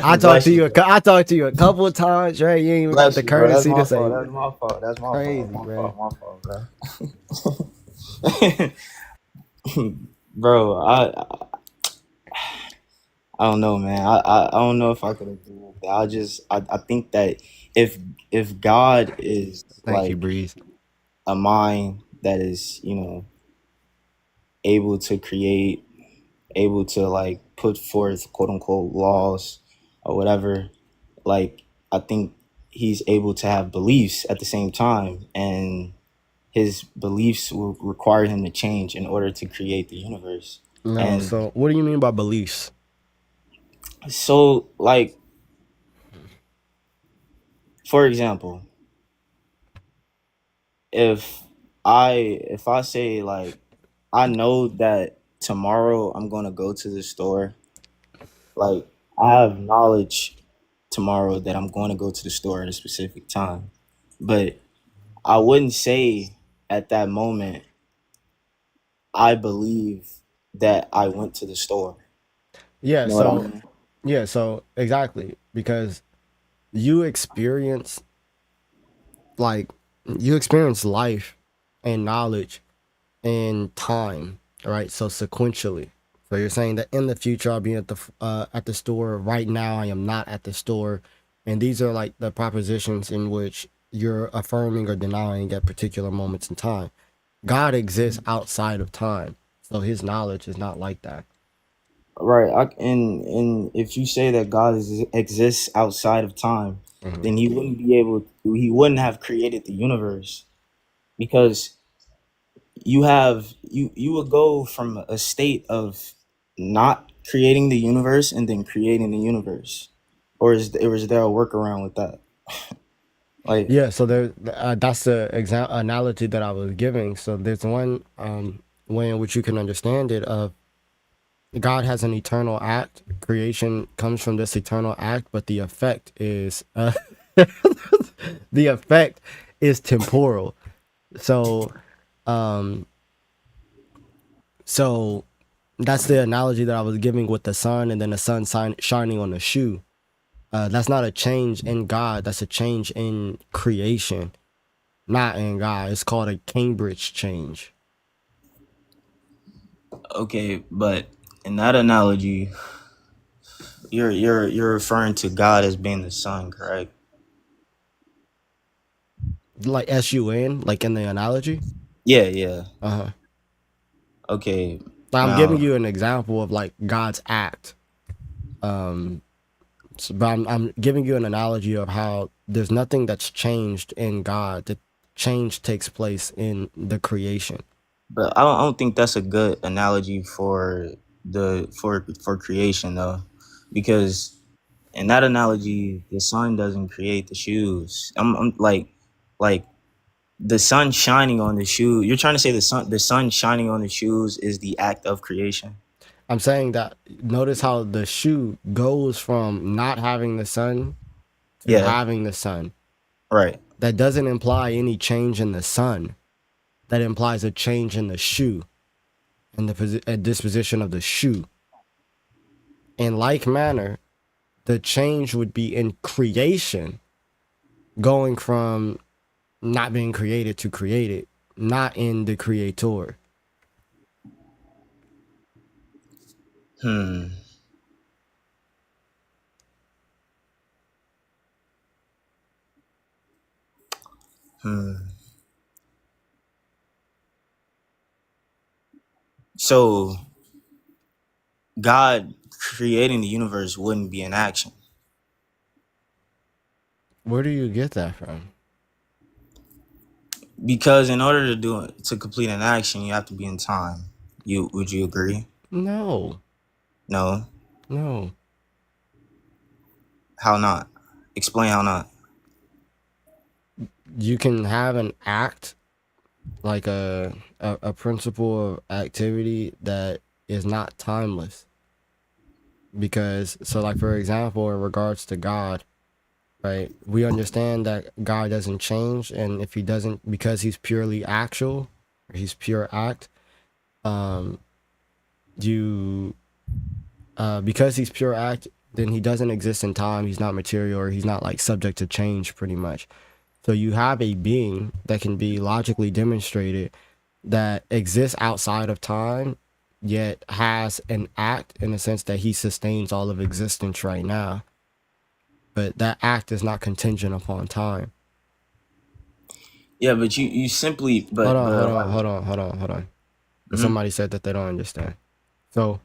I talked Bless to you, you. bro. I talked to you a couple of times, right? You ain't even got Bless the you, bro. That's courtesy to my say fault. That's my fault. That's my fault. crazy, My man. fault. My fault, bro. Bro, I don't know, man. I don't know if I could agree with that. I think that if God is Thank you, like Breeze. a mind that is, able to create, able to like put forth quote unquote laws or whatever, like I think he's able to have beliefs at the same time, and his beliefs will require him to change in order to create the universe. No, And so what do you mean by beliefs? so like for example, if I say like I know that tomorrow I'm going to go to the store, like I have knowledge tomorrow that I'm going to go to the store at a specific time, but I wouldn't say at that moment I believe that I went to the store. Yeah, You know what I so mean? exactly, because you experience like you experience life and knowledge and time, right? So sequentially. So you're saying that in the future I'll be at the store. Right now I am not at the store, and these are like the propositions in which you're affirming or denying at particular moments in time. God exists outside of time, so his knowledge is not like that. Right. And if you say that God exists outside of time, Mhm. then he wouldn't have created the universe, because you would go from a state of not creating the universe and then creating the universe, or is there a workaround with that? Like, Yeah, so that's the analogy that I was giving. So there's one way in which you can understand it. God has an eternal act. Creation comes from this eternal act, but the effect is the effect is temporal. So um so that's the analogy that I was giving with the sun, and then the sun shining on the shoe. That's not a change in God. That's a change in creation, not in God. It's called a Cambridge change. okay, but in that analogy, you're referring to God as being the sun, correct? Like sun, like in the analogy. Yeah, yeah. Uh-huh. Okay. Now I'm giving Now, you an example of like God's act. Um, but I'm giving you an analogy of how there's nothing that's changed in God. The change takes place in the creation. but I don't think that's a good analogy for for creation though, because in that analogy, the sun doesn't create the shoes. I'm like the sun shining on the shoe. You're trying to say the sun shining on the shoes is the act of creation. I'm saying that notice how the shoe goes from not having the sun to Yeah, having the sun. right. That doesn't imply any change in the sun. That implies a change in the shoe and the disposition of the shoe. In like manner, the change would be in creation, going from not being created to created, not in the creator. Hmm. Hmm. So God creating the universe wouldn't be an action Where do you get that from? because in order to complete an action, you have to be in time. Would you agree? No, No. no. How not? Explain how not. You can have an act like a principle of activity that is not timeless. Because so like for example, in regards to God, right? We understand that God doesn't change, and if he doesn't, because he's purely actual, or he's pure act, um, you because he's pure act, then he doesn't exist in time. He's not material, or he's not like subject to change, pretty much. So you have a being that can be logically demonstrated that exists outside of time, yet has an act in the sense that he sustains all of existence right now. But that act is not contingent upon time. Yeah, but you simply Hold but on, the hold on, hold on, hold on, hold on. Mhm. Somebody said that they don't understand. So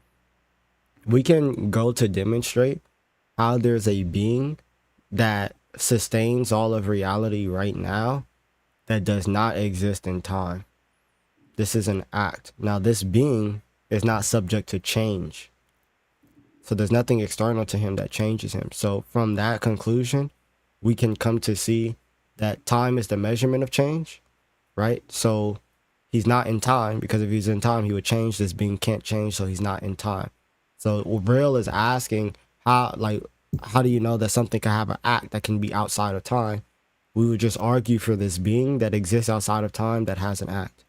we can go to demonstrate how there's a being that sustains all of reality right now that does not exist in time. This is an act. Now, this being is not subject to change. So there's nothing external to him that changes him. So from that conclusion, we can come to see that time is the measurement of change, right? So he's not in time, because if he's in time, he would change. This being can't change, so he's not in time. So Real is asking how do you know that something can have an act that can be outside of time? We would just argue for this being that exists outside of time that has an act.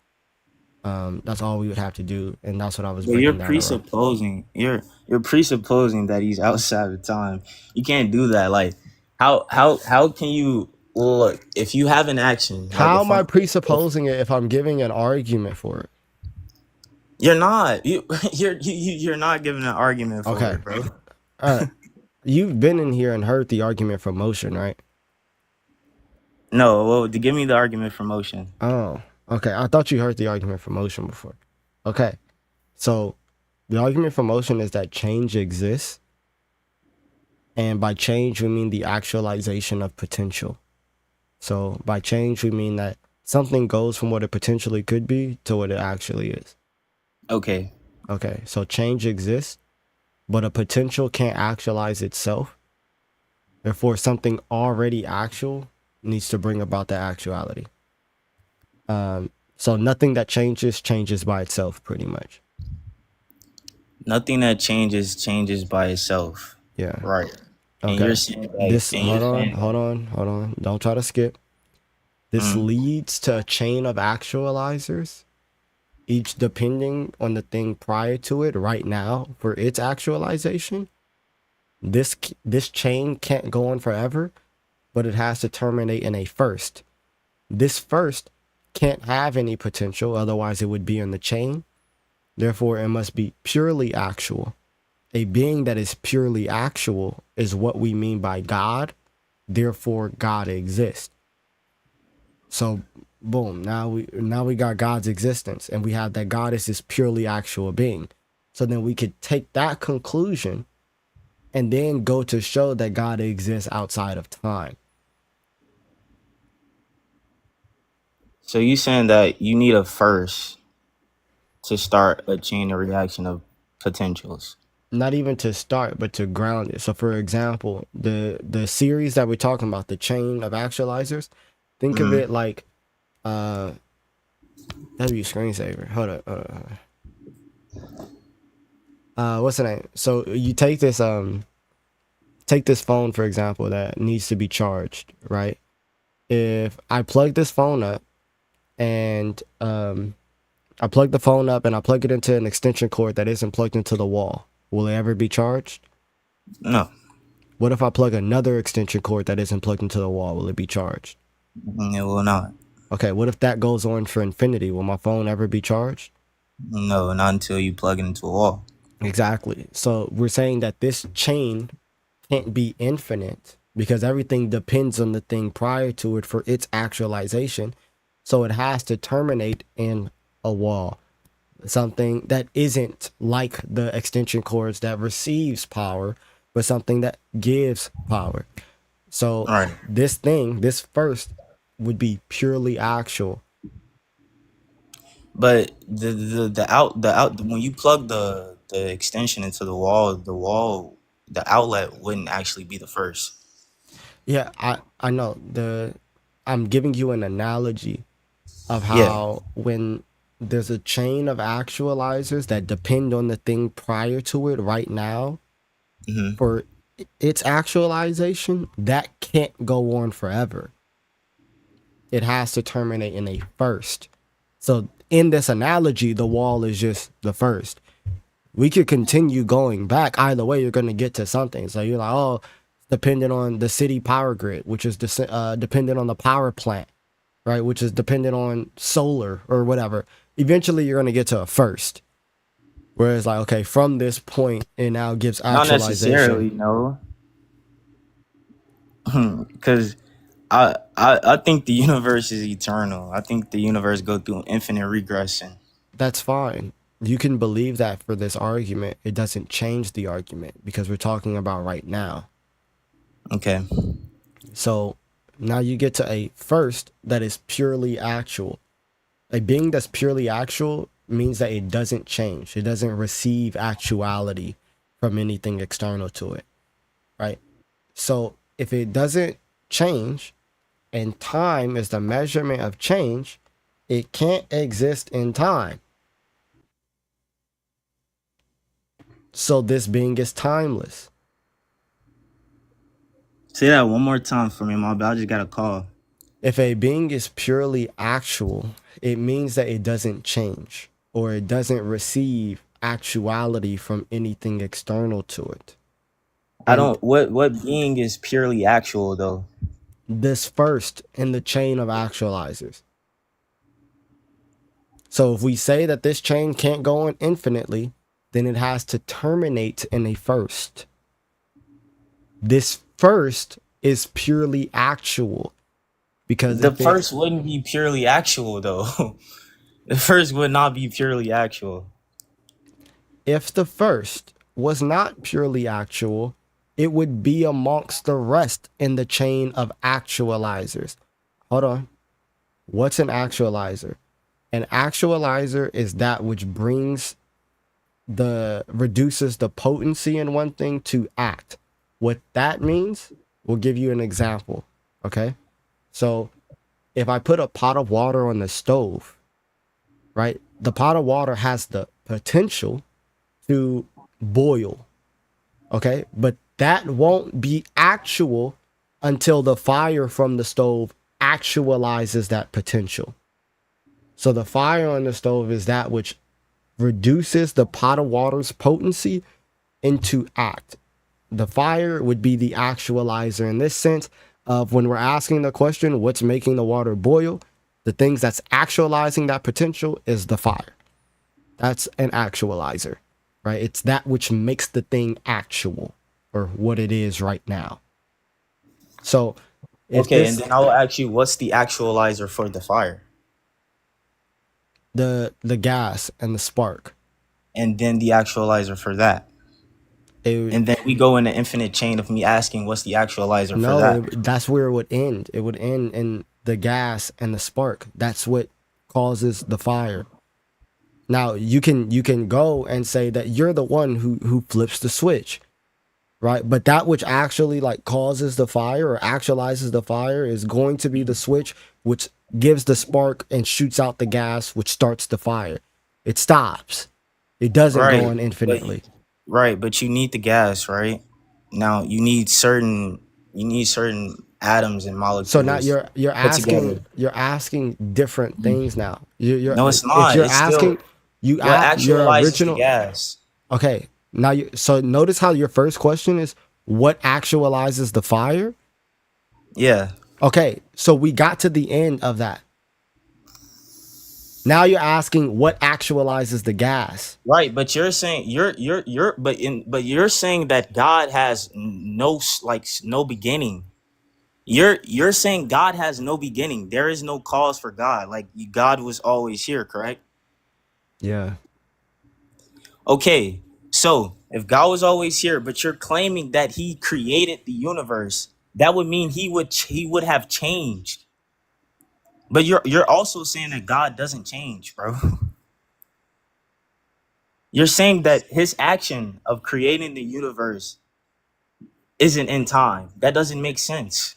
That's all we would have to do, and that's what I was But you're breaking down around. presupposing you're presupposing that he's outside of time. You can't do that. Like how can you look if you have an action like a How am I phone? presupposing it if I'm giving an argument for it? You're not. You're not giving an argument for Okay. it, bro. You've been in here and heard the argument for motion, right? No, well, to give me the argument for motion. Oh, okay. I thought you heard the argument for motion before. Okay. So the argument for motion is that change exists. And by change, we mean the actualization of potential. So by change, we mean that something goes from what it potentially could be to what it actually is. Okay. Okay. So change exists, but a potential can't actualize itself. Therefore, something already actual needs to bring about the actuality. So nothing that changes by itself, pretty much. Nothing that changes by itself. Yeah. Right. And Okay. you're saying like, and you're saying Hold on. Don't try to skip. This mm, leads to a chain of actualizers, each depending on the thing prior to it right now for its actualization. This chain can't go on forever, but it has to terminate in a first. This first can't have any potential, otherwise it would be in the chain. Therefore, it must be purely actual. A being that is purely actual is what we mean by God. Therefore, God exists. So, boom, now we got God's existence, and we have that God is this purely actual being. So then we could take that conclusion and then go to show that God exists outside of time. so you saying that you need a first to start a chain of reaction of potentials. Not even to start, but to ground it. So for example, the series that we're talking about, the chain of actualizers, think of Mm-hmm. it like that'd be a screensaver. Hold up. What's the name? So you take this phone, for example, that needs to be charged, right? If I plug this phone up and I plug the phone up and I plug it into an extension cord that isn't plugged into the wall, will it ever be charged? No, What if I plug another extension cord that isn't plugged into the wall? Will it be charged? it will not. Okay, what if that goes on for infinity? Will my phone ever be charged? No, not until you plug it into a wall. Exactly. So we're saying that this chain can't be infinite because everything depends on the thing prior to it for its actualization. So it has to terminate in a wall, something that isn't like the extension cords that receives power, but something that gives power. So All right. this thing, this first, would be purely actual. But the out when you plug the extension into the outlet wouldn't actually be the first. Yeah, I know. I'm giving you an analogy of Yeah. how when there's a chain of actualizers that depend on the thing prior to it right now Hmm. for its actualization, that can't go on forever. It has to terminate in a first. So in this analogy, the wall is just the first. We could continue going back. Either way, you're going to get to something. So you're like, oh, dependent on the city power grid, which is dependent on the power plant, right? Which is dependent on solar or whatever. Eventually, you're going to get to a first. Whereas, like, okay, from this point, it now gives Not actualization. necessarily, no. Because I think the universe is eternal. I think the universe go through infinite regression. That's fine. You can believe that for this argument. It doesn't change the argument because we're talking about right now. Okay. So now you get to a first that is purely actual. A being that's purely actual means that it doesn't change. It doesn't receive actuality from anything external to it, right? So if it doesn't change and time is the measurement of change, it can't exist in time. So this being is timeless. Say that one more time for me, my bad. I just got a call. If a being is purely actual, it means that it doesn't change or it doesn't receive actuality from anything external to it. I And don't. What being is purely actual though? this first in the chain of actualizers. So if we say that this chain can't go on infinitely, then it has to terminate in a first. This first is purely actual because The first wouldn't be purely actual though. The first would not be purely actual. if the first was not purely actual, it would be amongst the rest in the chain of actualizers. Hold on. What's an actualizer? An actualizer is that which reduces the potency in one thing to act. What that means, we'll give you an example. Okay. So if I put a pot of water on the stove, right? The pot of water has the potential to boil. Okay. But that won't be actual until the fire from the stove actualizes that potential. So the fire on the stove is that which reduces the pot of water's potency into act. The fire would be the actualizer in this sense of when we're asking the question, what's making the water boil? The things that's actualizing that potential is the fire. That's an actualizer, right? It's that which makes the thing actual or what it is right now. So if Okay, and this, then I'll ask you, what's the actualizer for the fire? the gas and the spark, And then the actualizer for that. it, And then we go in the infinite chain of me asking, what's the actualizer for that? that's where it would end. It would end in the gas and the spark. That's what causes the fire. Now you can go and say that you're the one who flips the switch, right? But that which actually like causes the fire or actualizes the fire is going to be the switch which gives the spark and shoots out the gas which starts the fire. It stops. It doesn't go Right. on infinitely. But you need the gas, right? Now you need certain atoms and So now molecules you're put together. asking different things now. You're No, it's if not. you're It's still asking what your actualizes the original. gas. Okay, now so notice how your first question is what actualizes the fire? Yeah. Okay, so we got to the end of that. Now you're asking what actualizes the gas. Right, but you're saying but you're saying that God has no beginning. You're saying God has no beginning. There is no cause for God. Like God was always here, correct? Yeah. Okay. So, if God was always here, but you're claiming that he created the universe, that would mean he would have changed. But you're also saying that God doesn't change, bro. You're saying that his action of creating the universe isn't in time. That doesn't make sense.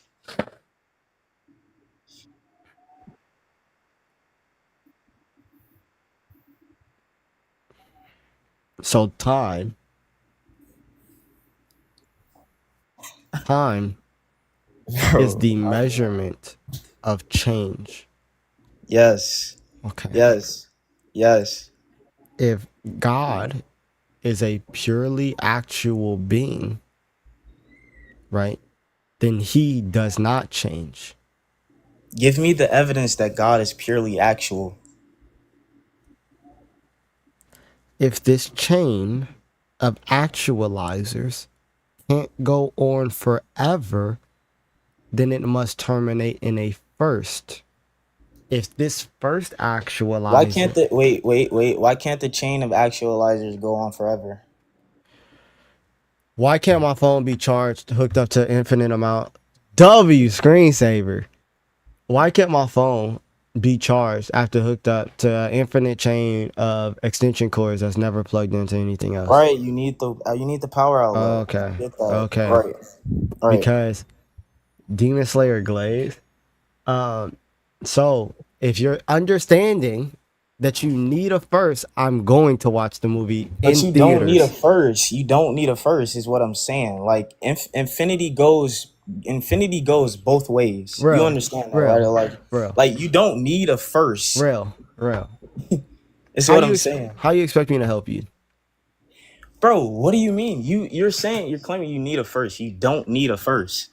So time is Bro. the measurement of change. Yes. Okay. Yes. Yes. If God is a purely actual being, right? Then he does not change. Give me the evidence that God is purely actual. If this chain of actualizers can't go on forever, then it must terminate in a first. If this first Why can't actualizer, the wait? Why can't the chain of actualizers go on forever? why can't my phone be charged, hooked up to infinite amount? W screensaver. Why can't my phone be charged after hooked up to an infinite chain of extension cords that's never plugged into anything else? Right, you need the power outlet. I Okay. get that. Okay. Right. Right. Because Demon Slayer Glaze. So if you're understanding that you need a first, I'm going to watch the movie But in you don't need a theaters. first. You don't need a first is what I'm saying. Like infinity goes both ways. You Real, understand that, right? real, real, Like you don't need a first. real. Is what I'm saying. How you expect me to help you? Bro, what do you mean? You're claiming you need a first. You don't need a first.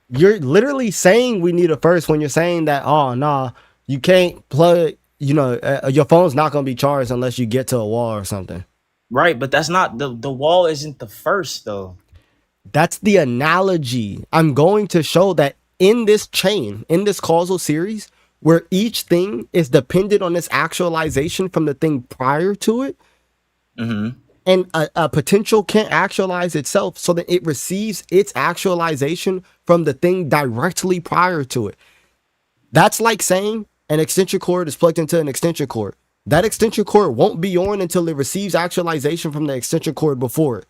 You're literally saying we need a first when you're saying that, oh, nah, you can't plug, your phone's not going to be charged unless you get to a wall or something. Right, but that's not the wall isn't the first though. That's the analogy. I'm going to show that in this chain, in this causal series, where each thing is dependent on this actualization from the thing prior to it, Mm-hmm. and a potential can't actualize itself, so that it receives its actualization from the thing directly prior to it. That's like saying an extension cord is plugged into an extension cord. That extension cord won't be on until it receives actualization from the extension cord before it.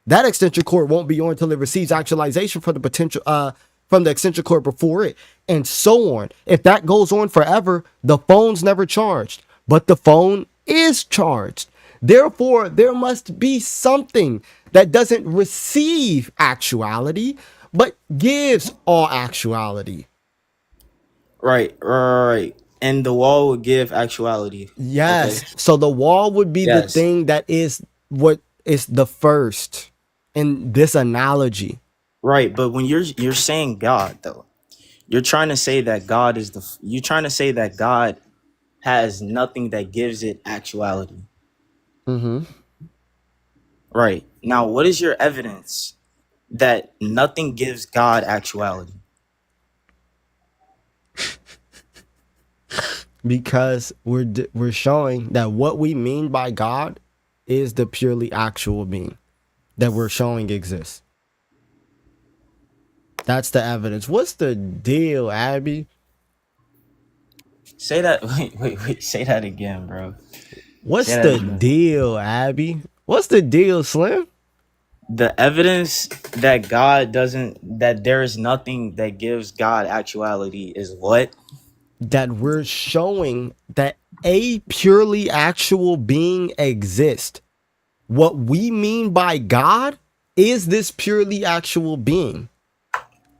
That extension cord won't be on until it receives actualization from the extension cord before it, and so on. If that goes on forever, the phone's never charged, but the phone is charged. Therefore, there must be something that doesn't receive actuality, but gives all actuality. Right. And the wall would give actuality. Okay. Yes. So the wall would be the Yes. thing that is what is the first in this analogy. Right, but when you're saying God though, you're trying to say that you're trying to say that God has nothing that gives it actuality. Mm-hmm. Right. Now, what is your evidence that nothing gives God actuality? Because we're showing that what we mean by God is the purely actual being that we're showing exists. That's the evidence. What's the deal, Abby? Say that wait, say that again, bro. What's Say that the again. deal, Abby? What's the deal, Slim? The evidence that that there is nothing that gives God actuality is what? That we're showing that a purely actual being exists. What we mean by God is this purely actual being.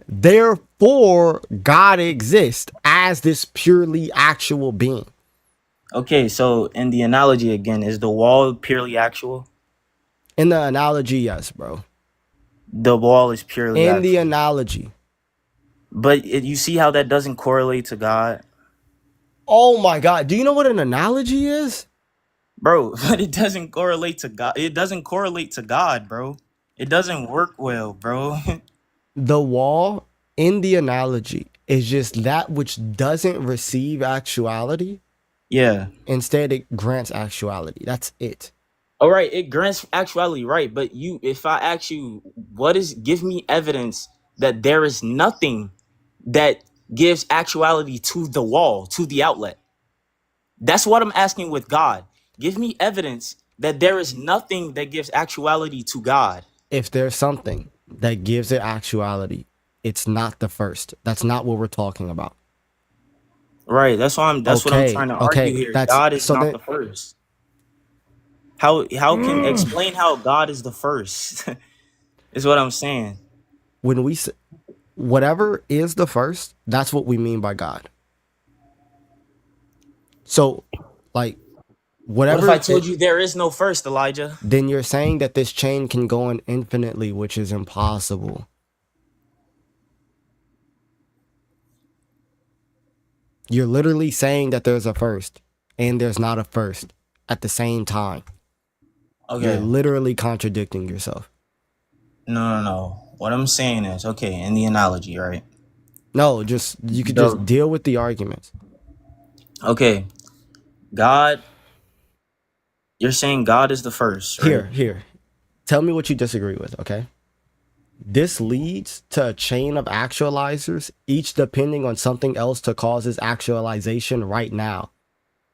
Therefore, God exists as this purely actual being. Okay, so in the analogy again, is the wall purely actual? In the analogy, yes, bro. The wall is purely In the actual. analogy. But you see how that doesn't correlate to God? Oh my God. Do you know what an analogy is? Bro, but it doesn't correlate to God. It doesn't correlate to God, bro. It doesn't work well, bro. The wall in the analogy is just that which doesn't receive actuality. Yeah. Instead, it grants actuality. That's it. All right, it grants actuality, right? But you, if I ask you, give me evidence that there is nothing that gives actuality to the wall, to the outlet. That's what I'm asking with God. Give me evidence that there is nothing that gives actuality to God. If there's something that gives it actuality, it's not the first. That's not what we're talking about. Right. That's what I'm trying to argue Okay. here. That's God is so not then the first. How can explain how God is the first? Is what I'm saying. when we say whatever is the first, that's what we mean by God. So, like, What if I whatever told it, you there is no first, Elijah? then you're saying that this chain can go on infinitely, which is impossible. You're literally saying that there's a first and there's not a first at the same time. You're Okay. literally contradicting yourself. No. What I'm saying is, okay, in the analogy, right? No, just you could just The deal with the arguments. okay, God, you're saying God is the first, right? Here. Tell me what you disagree with, okay? This leads to a chain of actualizers, each depending on something else to cause its actualization right now.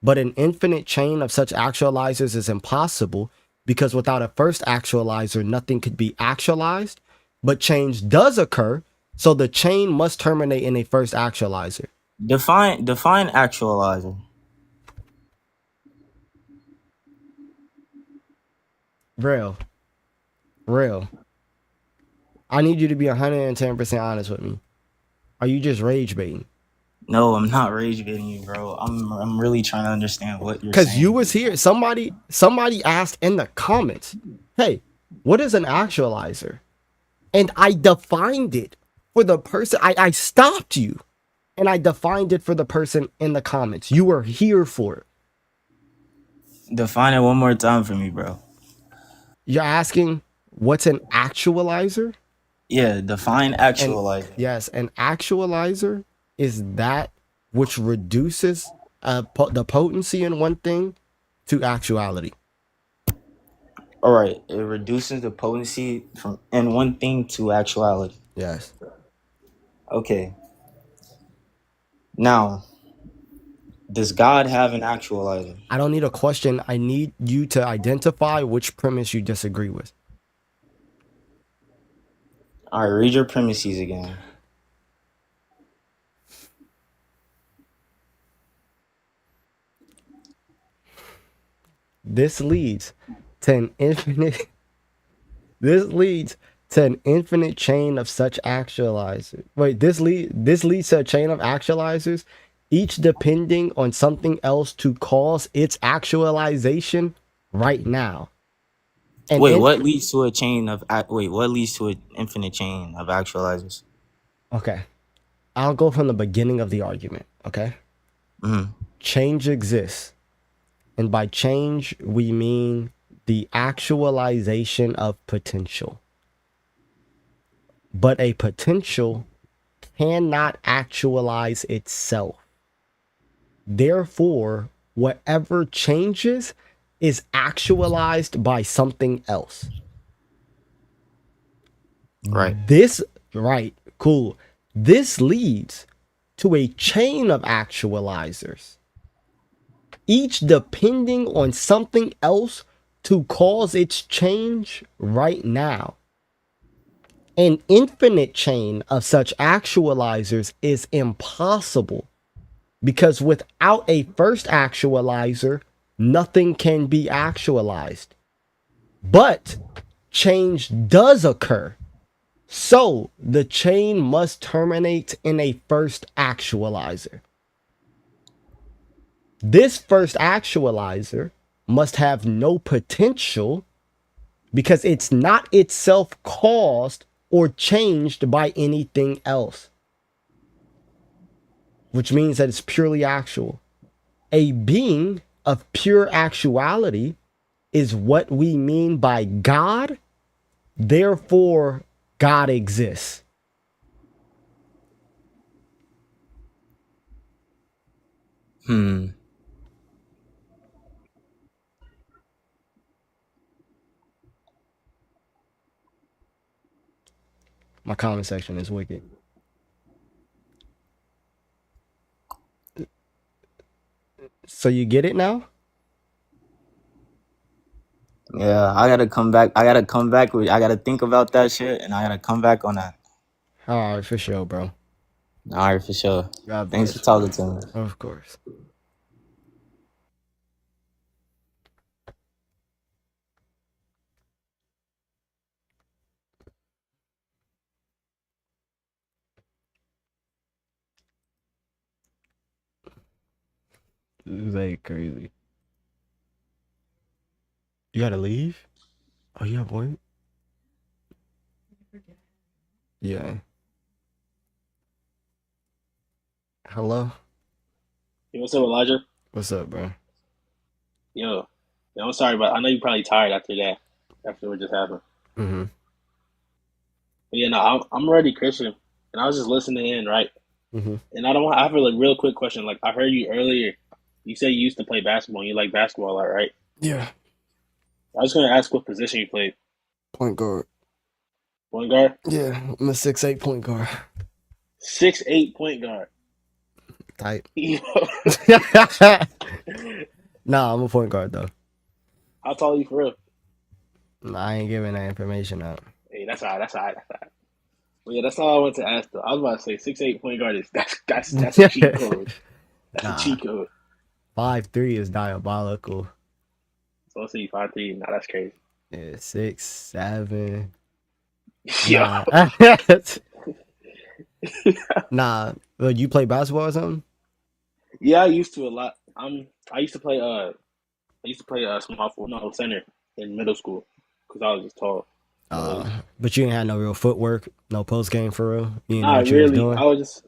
But an infinite chain of such actualizers is impossible because without a first actualizer, nothing could be actualized. But change does occur, so the chain must terminate in a first actualizer. Define actualizer. Real. I need you to be 110% honest with me. Are you just rage baiting? No, I'm not rage baiting you, bro. I'm really trying to understand what you're Because you saying. was here. Somebody asked in the comments, hey, what is an actualizer? And I defined it for the person. I stopped you and I defined it for the person in the comments. You were here for it. Define it one more time for me, bro. You're asking what's an actualizer? Yeah, define And actualizer. yes, an actualizer is that which reduces the potency in one thing to actuality. All right, it reduces the potency from in one thing to actuality. Yes. Okay. Now, does God have an actualizer? I don't need a question. I need you to identify which premise you disagree with. All right, read your premises again. This leads to an infinite this leads to an infinite chain of such actualizers. Wait, this leads to a chain of actualizers, each depending on something else to cause its actualization right now. And Wait, what leads to a chain of what leads to an infinite chain of actualizers? okay, I'll go from the beginning of the argument. Okay, Mm-hmm. change exists, and by change we mean the actualization of potential. But a potential cannot actualize itself. Therefore, whatever changes is actualized by something else. Right. Right, cool. This leads to a chain of actualizers, each depending on something else to cause its change right now. An infinite chain of such actualizers is impossible because without a first actualizer, nothing can be actualized. But change does occur. So the chain must terminate in a first actualizer. This first actualizer must have no potential because it's not itself caused or changed by anything else, which means that it's purely actual. A being of pure actuality is what we mean by God. Therefore, God exists. My comment section is wicked. So you get it now? Yeah, I gotta come back. I gotta come back with. I gotta think about that shit, and I gotta come back on that. All right, for sure, bro. All right, for sure. God Thanks for bless. talking to me. Of course. This is like crazy. You gotta leave? Oh, you have work? Yeah. Hello? Yo, what's up, Elijah? What's up, bro? Yo, I'm sorry, but I know you're probably tired after that, after what just happened. Mm-hmm. But yeah, no, I'm already Christian, and I was just listening in, right? Mm-hmm. And I don't want. I have a like real quick question. Like I heard you earlier, you said you used to play basketball. And you like basketball a lot, right? Yeah. I was gonna ask what position you played. Point guard. Point guard, Yeah, I'm a 6'8" point guard. 6'8" point guard. Type. Yo. Nah, I'm a point guard though. How tall are you for real? Nah, I ain't giving that information out. Hey, that's all right. That's all right. That's all right. Well, yeah, that's all I want to ask though. I was about to say 6'8" point guard is that's a cheat code. That's a Nah, cheat code. 5'3" is diabolical. So let's see 5'3". Nah, that's crazy. Yeah, 6, 7. Yo. Nah. Nah. Well, you play basketball or something? Yeah, I used to a lot. I used to play small forward, no center in middle school because I was just tall. But But you ain't had no real footwork, no post game for real. You didn't know not what you was really. doing. I was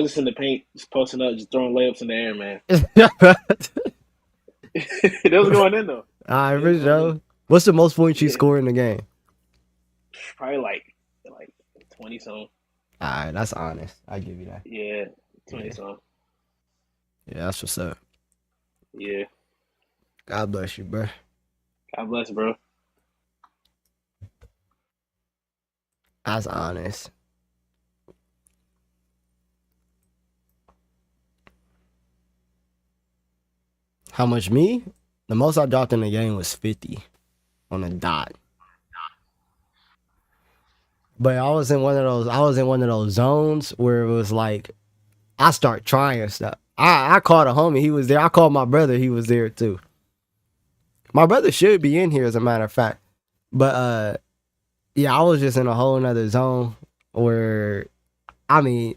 just in the paint, just posting up, just throwing layups in the air, man. It was going in though. Alright, It for was going in. sure. What's the most points you Yeah, score in the game? probably like 20 something. Alright, that's honest. I give you that. Yeah, 20 Yeah, something. yeah, that's what's up. Yeah. God bless you, bro. God bless, bro. That's honest. How much me? The most I dropped in the game was 50 on a dot. But I was in one of those zones where it was like I start trying stuff. I called a homie, he was there. I called my brother, he was there too. My brother should be in here as a matter of fact. But yeah, I was just in a whole nother zone where I mean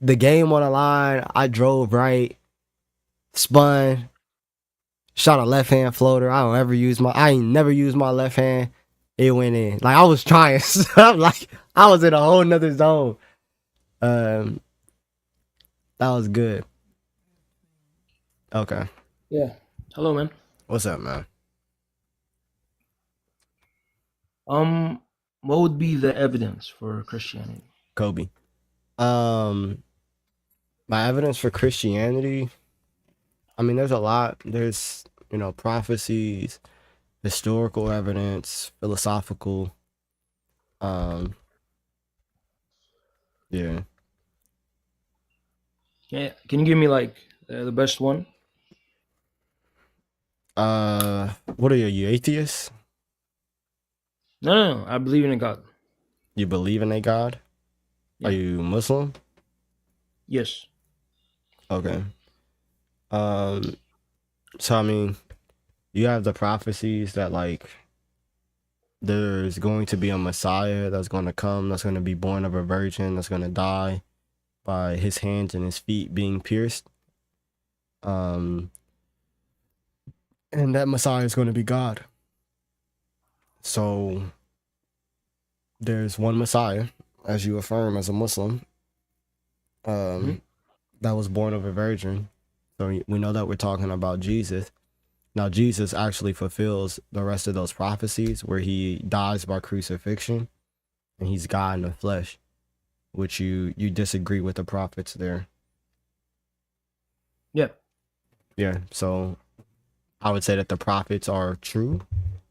the game on the line, I drove right, spun, shot a left hand floater. I ain't never used my left hand. It went in. Like I was trying stuff. Like I was in a whole nother zone. Um that was good. Okay. Yeah. Hello, man. What's up, man? What would be the evidence for Christianity? Kobe. My evidence for Christianity, I mean, there's a lot. There's, prophecies, historical evidence, philosophical. Yeah. Yeah. Can you give me like the best one? What are you atheists? No. I believe in a God. You believe in a God? Yeah. Are you Muslim? Yes. Okay. So I mean, you have the prophecies that like there's going to be a Messiah that's going to come, that's going to be born of a virgin, that's going to die by his hands and his feet being pierced. And that Messiah is going to be God. So there's one Messiah, as you affirm as a Muslim, that was born of a virgin, So we know that we're talking about Jesus. Now, Jesus actually fulfills the rest of those prophecies where he dies by crucifixion and he's God in the flesh, which you disagree with the prophets there. Yeah. Yeah, so I would say that the prophets are true,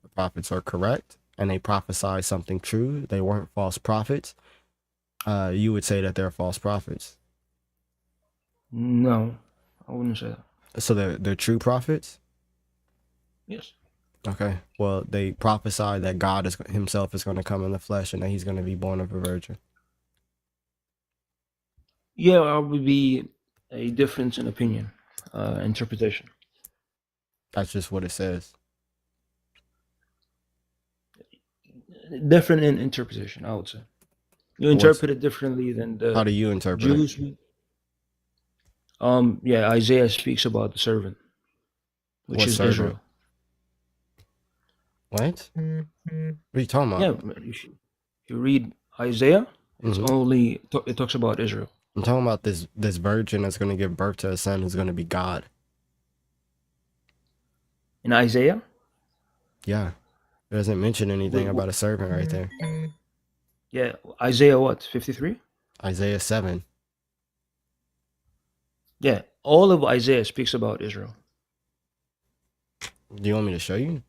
the prophets are correct, and they prophesy something true. They weren't false prophets. You would say that they're false prophets. No, I wouldn't say that. So they're true prophets? Yes. Okay. Well, they prophesy that God himself is going to come in the flesh and that he's going to be born of a virgin. Yeah, there would be a difference in opinion, interpretation. That's just what it says. Different in interpretation, I would say. You interpret it differently than the How do you interpret Jews. it? Yeah, Isaiah speaks about the servant, which What is servant? Israel. What? What are you talking about? Yeah, you read Isaiah, it's only it talks about Israel. I'm talking about this virgin that's going to give birth to a son who's going to be God. In Isaiah? Yeah. It doesn't mention anything about a servant right there. Yeah, Isaiah what? 53? Isaiah 7. Yeah, all of Isaiah speaks about Israel. Do you want me to show you?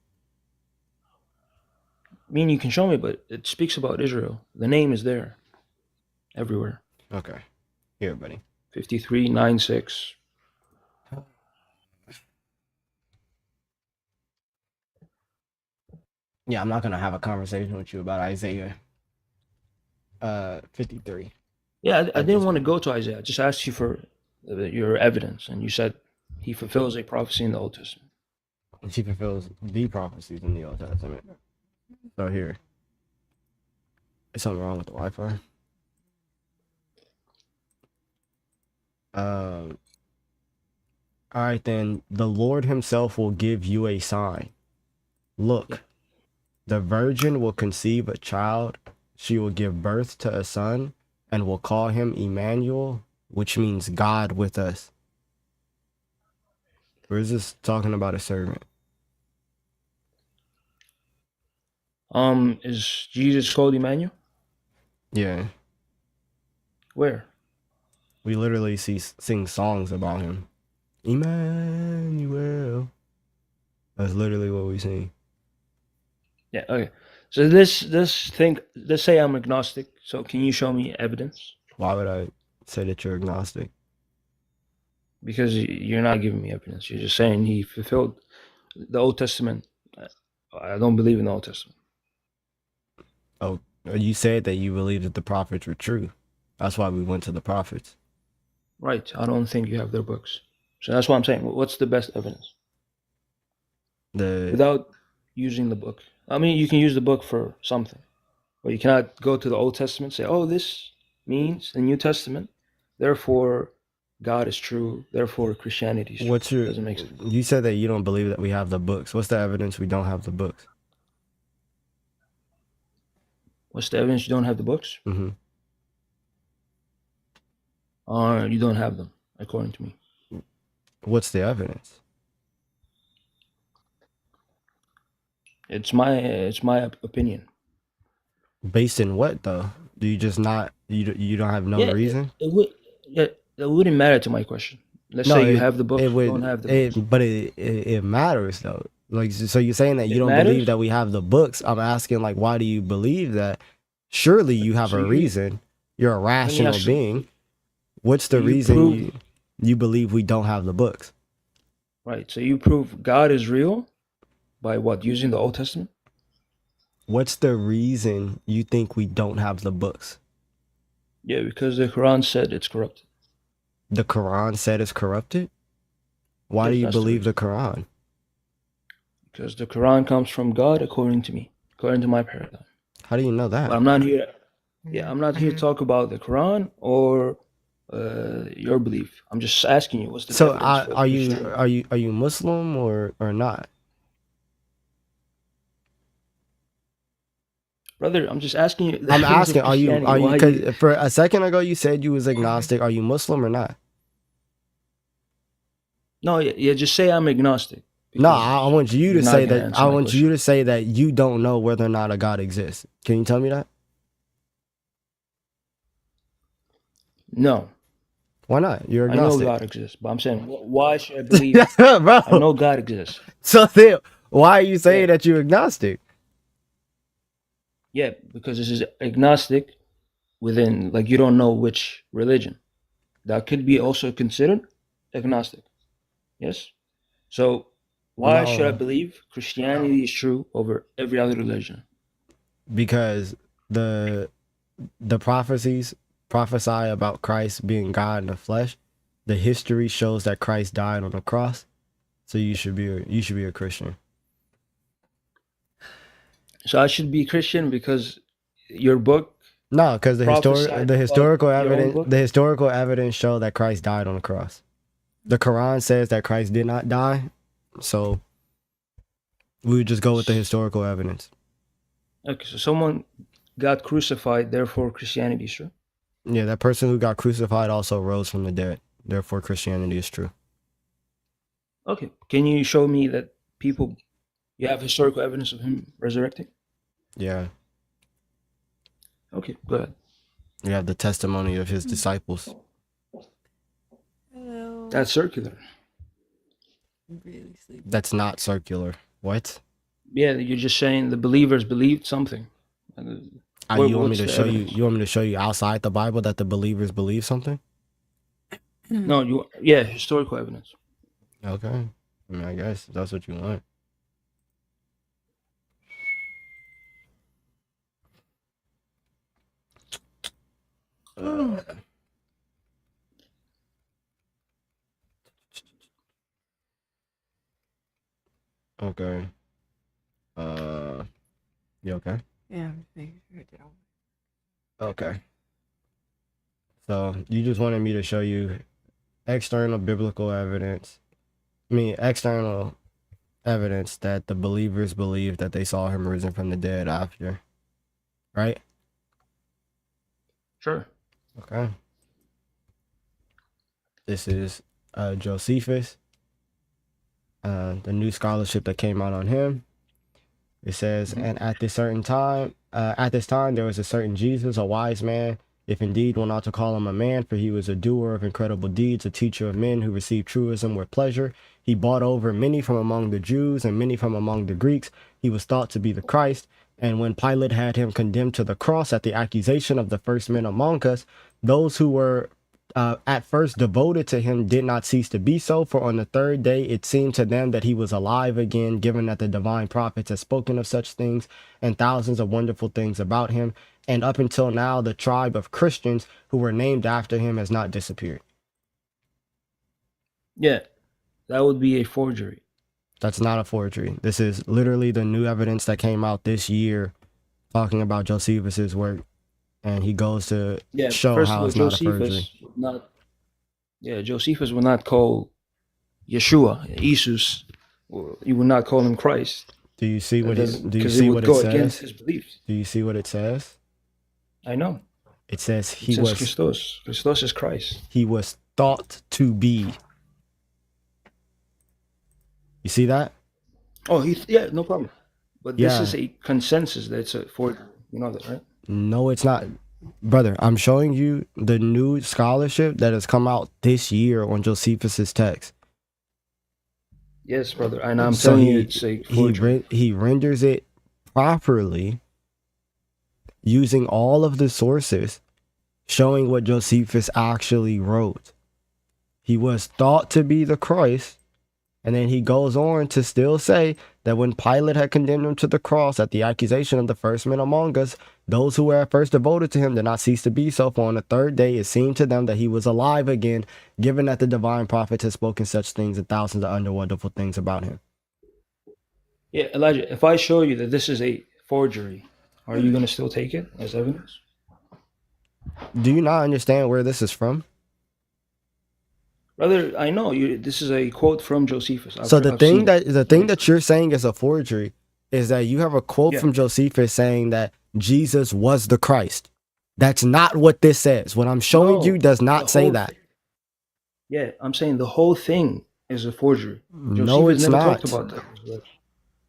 I mean, you can show me, but it speaks about Israel. The name is there everywhere. Okay. Here, buddy. 53, 9, 6. Yeah, I'm not going to have a conversation with you about Isaiah 53. Yeah, I didn't want to go to Isaiah. I just asked you for your evidence, and you said he fulfills a prophecy in the Old Testament. He fulfills the prophecies in the Old Testament. So here. Is something wrong with the Wi-Fi? All right, then. The Lord himself will give you a sign. Look, the virgin will conceive a child. She will give birth to a son and will call him Emmanuel, which means God with us. Where is this talking about a servant? Is Jesus called Emmanuel? Yeah. Where? We literally sing songs about him. Emmanuel. That's literally what we sing. Yeah, okay. So this thing, let's say I'm agnostic. So can you show me evidence? Why would I say that you're agnostic? Because you're not giving me evidence. You're just saying he fulfilled the Old Testament. I don't believe in the Old Testament. Oh, you said that you believe that the prophets were true. That's why we went to the prophets. Right. I don't think you have their books. So that's what I'm saying. What's the best evidence? Without using the book. I mean, you can use the book for something. But you cannot go to the Old Testament and say, oh, this means the New Testament. Therefore, God is true. Therefore, Christianity is true. Doesn't make sense. You said that you don't believe that we have the books. What's the evidence we don't have the books? What's the evidence you don't have the books? Mm-hmm. You don't have them, according to me. What's the evidence? It's my opinion. Based in what though? Do you just not you don't have no reason? It wouldn't matter to my question. Let's say you have the book, don't have the books. But it matters though. Like, so you're saying that you don't believe that we have the books. I'm asking, like, why do you believe that? Surely you have a reason. You're a rational being. What's the reason you believe we don't have the books? Right. So you prove God is real by what? Using the Old Testament? What's the reason you think we don't have the books? Yeah, because the Quran said it's corrupted. The Quran said it's corrupted? Why do you believe the Quran? Because the Quran comes from God, according to me, according to my paradigm. How do you know that? But I'm not here. Yeah, I'm not here to talk about the Quran or your belief. I'm just asking you, what's the difference? So are you Muslim or not? Brother, I'm just asking you. I'm asking, are you? Because for a second ago you said you was agnostic. Are you Muslim or not? No, yeah, just say I'm agnostic. No, I want you you're to not say gonna that. answer I my want question. you to say that you don't know whether or not a God exists. Can you tell me that? No, Why not? You're I know agnostic. God exists, but I'm saying, why should I believe? Bro. I know God exists. So then, why are you saying Yeah. that you're agnostic? Yeah, because this is agnostic within, like, you don't know which religion. That could be also considered agnostic. Yes? So, why should I No, believe Christianity is true over every other religion? because the prophecies prophesy about Christ being God in the flesh. The history shows that Christ died on the cross. So you should be a Christian. So, I should be Christian because your book No, because prophesied about your own book? the historical evidence show that Christ died on the cross. The Quran says that Christ did not die, so we would just go with the historical evidence. Okay, so someone got crucified, therefore Christianity is true. Yeah, that person who got crucified also rose from the dead. Therefore, Christianity is true. Okay, can you show me that you have historical evidence of him resurrecting? Yeah, Okay, go ahead. you have the testimony of his disciples. That's circular. That's not circular. What? Yeah, you're just saying the believers believed something. You want me to show evidence? you want me to show you outside the Bible that the believers believe something? No, historical evidence. Okay. I mean, I guess that's what you want. Okay. You okay? Yeah. Okay. So you just wanted me to show you external biblical evidence. External evidence that the believers believe that they saw him risen from the dead after. Right? Sure. Okay. This is Josephus. The new scholarship that came out on him. It says, and at this time, there was a certain Jesus, a wise man, if indeed one ought to call him a man, for he was a doer of incredible deeds, a teacher of men who received truism with pleasure. He bought over many from among the Jews and many from among the Greeks. He was thought to be the Christ. And when Pilate had him condemned to the cross at the accusation of the first men among us, those who were at first devoted to him did not cease to be so, for on the third day it seemed to them that he was alive again, given that the divine prophets had spoken of such things and thousands of wonderful things about him. And up until now, the tribe of Christians who were named after him has not disappeared. Yeah, that would be a forgery. That's not a forgery. This is literally the new evidence that came out this year talking about Josephus's work. And he goes to show how it's not a forgery. Josephus would not call Yeshua, Jesus, or you would not call him Christ. Do you see what it says? Do you see what it says? I know. It says Christos. Christos is Christ. He was thought to be. You see that? Oh, no problem. But this is a consensus that it's a forgery. You know that, right? No, it's not. Brother, I'm showing you the new scholarship that has come out this year on Josephus's text. Yes, brother. And I'm telling you, it's a forgery. He renders it properly using all of the sources showing what Josephus actually wrote. He was thought to be the Christ. And then he goes on to still say that when Pilate had condemned him to the cross at the accusation of the first men among us, those who were at first devoted to him did not cease to be so. For on the third day it seemed to them that he was alive again, given that the divine prophets had spoken such things and thousands of other wonderful things about him. Yeah, Elijah, if I show you that this is a forgery, are you going to still take it as evidence? Do you not understand where this is from? Brother, I know this is a quote from Josephus. So the thing that you're saying is a forgery is that you have a quote from Josephus saying that Jesus was the Christ. That's not what this says. What I'm showing you does not say that. Yeah, I'm saying the whole thing is a forgery. No, Josephus it's never not. talked about that resurrection.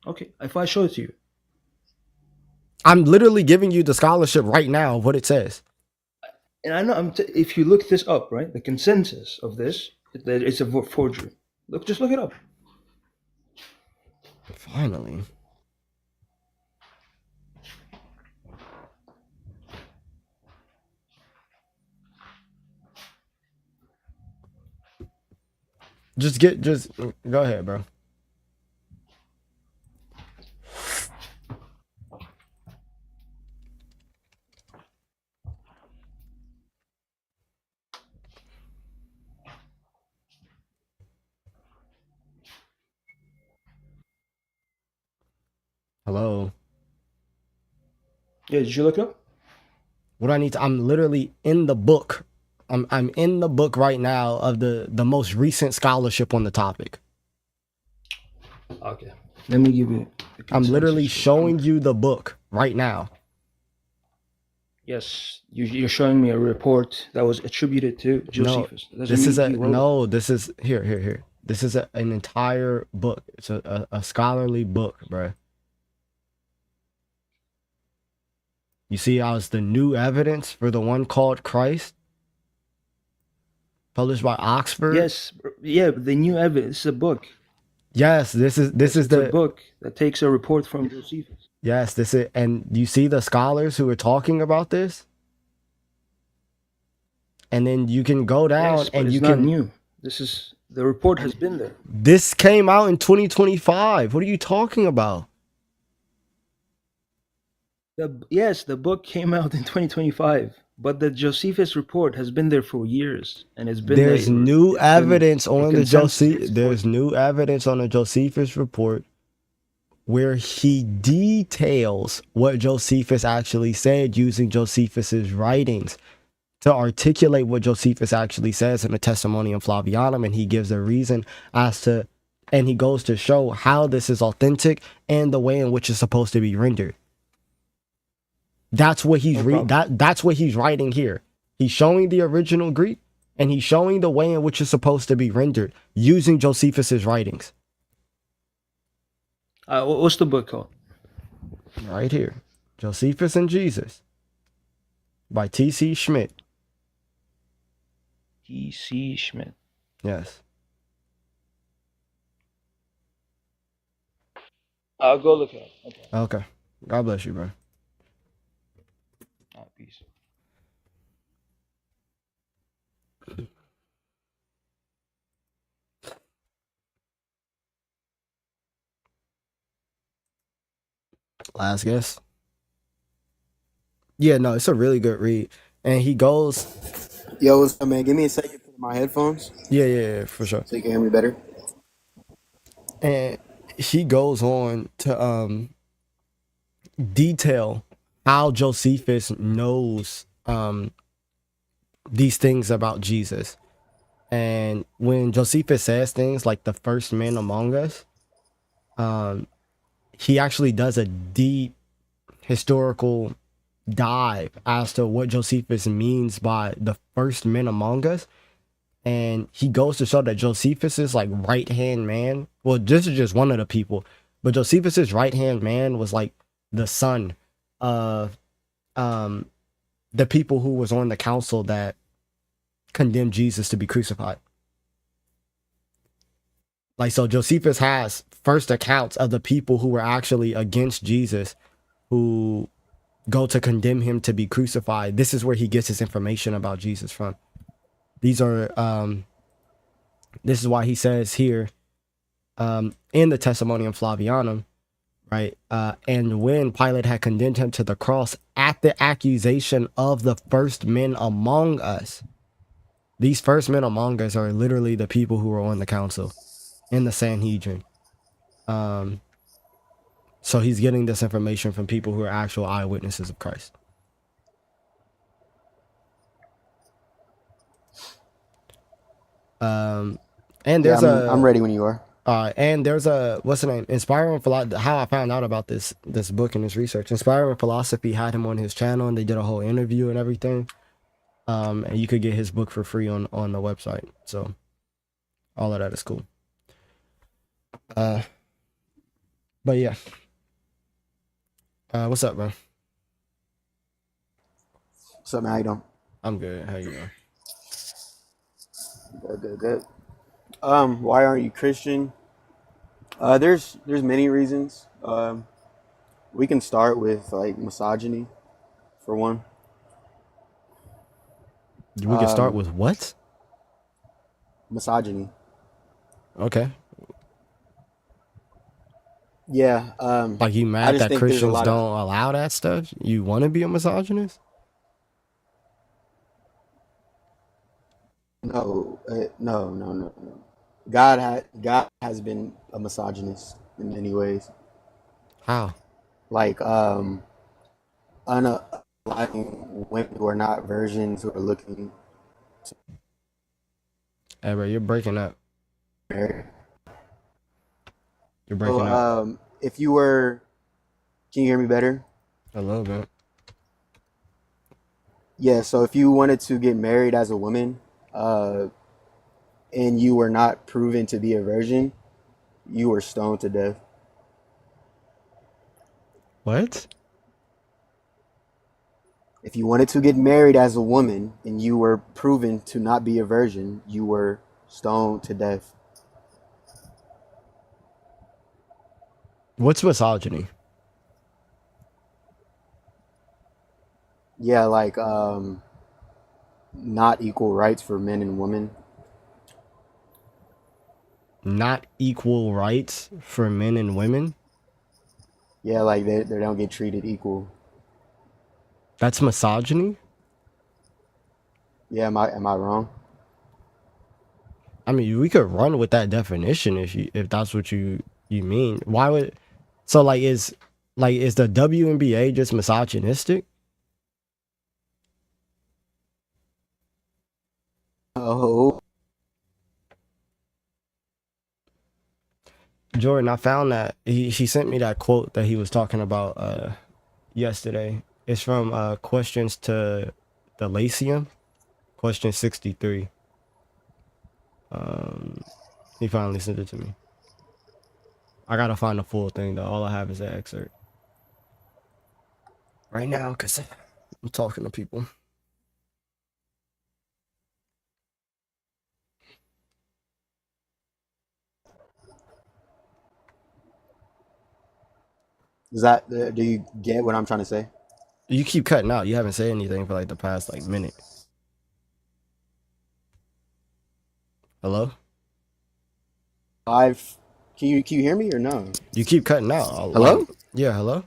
Okay, if I show it to you. I'm literally giving you the scholarship right now of what it says. And I know if you look this up, right, the consensus of this, that it's a forgery. Just look it up. Finally. Just go ahead, bro. Hello. Yeah, did you look it up? What do I need to? I'm literally in the book. I'm in the book right now of the most recent scholarship on the topic. Okay, let me give you. I'm literally showing you the book right now. Yes, you're showing me a report that was attributed to Josephus. No, this is here. This is an entire book. It's a scholarly book, bro. You see how it's the new evidence for the one called Christ, published by Oxford. Yes, yeah, the new evidence. It's a book. Yes, this is the book that takes a report from Josephus. Yes, this is, and you see the scholars who are talking about this, and then you can go down Yes, and it's you not can. new. The report has been there. This came out in 2025. What are you talking about? Yes, the book came out in 2025, but the Josephus report has been there for years, and it's been. There's new evidence on the consensus. There's new evidence on the Josephus report where he details what Josephus actually said using Josephus's writings to articulate what Josephus actually says in the Testimonium Flavianum, and he gives a reason and he goes to show how this is authentic and the way in which it's supposed to be rendered. That's what he's that's what he's writing here. He's showing the original Greek, and he's showing the way in which it's supposed to be rendered using Josephus's writings. What's the book called? Right here, Josephus and Jesus, by T.C. Schmidt. T.C. Schmidt. Yes. I'll go look it up. Okay. God bless you, bro. Peace. Last guess. Yeah, no, it's a really good read. And he goes. Yo, what's up, man? Give me a second to put my headphones. Yeah, for sure. So you can hear me better. And he goes on to detail how Josephus knows these things about Jesus. And when Josephus says things like the first men among us, he actually does a deep historical dive as to what Josephus means by the first men among us. And he goes to show that Josephus's like right-hand man, well, this is just one of the people, but Josephus's right-hand man was like the son of the people who was on the council that condemned Jesus to be crucified. Like, so Josephus has first accounts of the people who were actually against Jesus, who go to condemn him to be crucified. This is where he gets his information about Jesus from. These are this is why he says here in the Testimonium Flavianum, right? And when Pilate had condemned him to the cross at the accusation of the first men among us. These first men among us are literally the people who were on the council in the Sanhedrin. So he's getting this information from people who are actual eyewitnesses of Christ. And there's I'm ready when you are. And there's what's the name? Inspiring Philosophy. How I found out about this book and this research. Inspiring Philosophy had him on his channel, and they did a whole interview and everything. And you could get his book for free on the website. So all of that is cool. Uh, but yeah. What's up, bro? What's up, man? How you doing? I'm good. How you doing? Good. Why aren't you Christian? There's many reasons. We can start with like misogyny, for one. We can start with what? Misogyny. Okay. Yeah. Like you I mad just that think there's a Christians lot of don't allow that stuff? You want to be a misogynist? no. God has been a misogynist in many ways. How? Like unaliving women who are not virgins who are looking Hey, bro, you're breaking up. married. You're So breaking up if you were, can you hear me better? a little bit. Yeah. So if you wanted to get married as a woman, and you were not proven to be a virgin, you were stoned to death. What? If you wanted to get married as a woman and you were proven to not be a virgin, you were stoned to death. What's misogyny? Yeah, like not equal rights for men and women. Not equal rights for men and women? Yeah, like they don't get treated equal. That's misogyny? Yeah, am I wrong? I mean, we could run with that definition if that's what you mean. Why would so is the WNBA just misogynistic? Oh, Jordan, I found that he sent me that quote that he was talking about yesterday. It's from Questions to the Lyceum, question 63. He finally sent it to me. I gotta find the full thing though. All I have is the excerpt right now because I'm talking to people. is that do you get what I'm trying to say? You keep cutting out. You haven't said anything for like the past minute. Hello? I've can you hear me or no? You keep cutting out. Hello? Yeah, hello?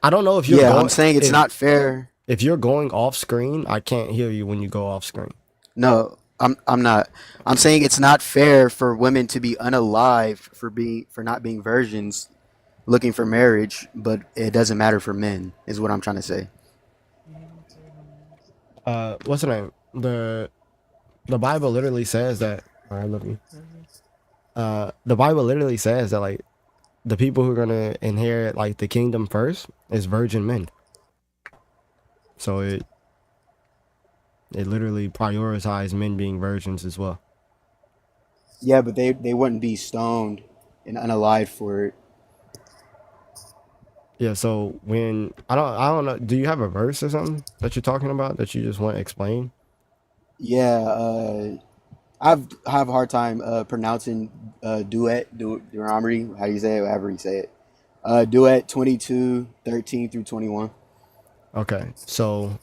I don't know if you're Yeah, I'm going saying it's not fair. if you're going off screen, I can't hear you when you go off screen. No, I'm not. I'm saying it's not fair for women to be unalive for not being virgins looking for marriage, but it doesn't matter for men, is what I'm trying to say. What's the name? The Bible literally says that I love you. The Bible literally says that like the people who are gonna inherit like the kingdom first is virgin men. So it literally prioritizes men being virgins as well. Yeah, but they wouldn't be stoned and unalive for it. Yeah, so when I don't know, do you have a verse or something that you're talking about that you just want to explain? Yeah, I have a hard time pronouncing Deuteronomy. How do you say it? However you say it. Duet 22:13 through 21. Okay, so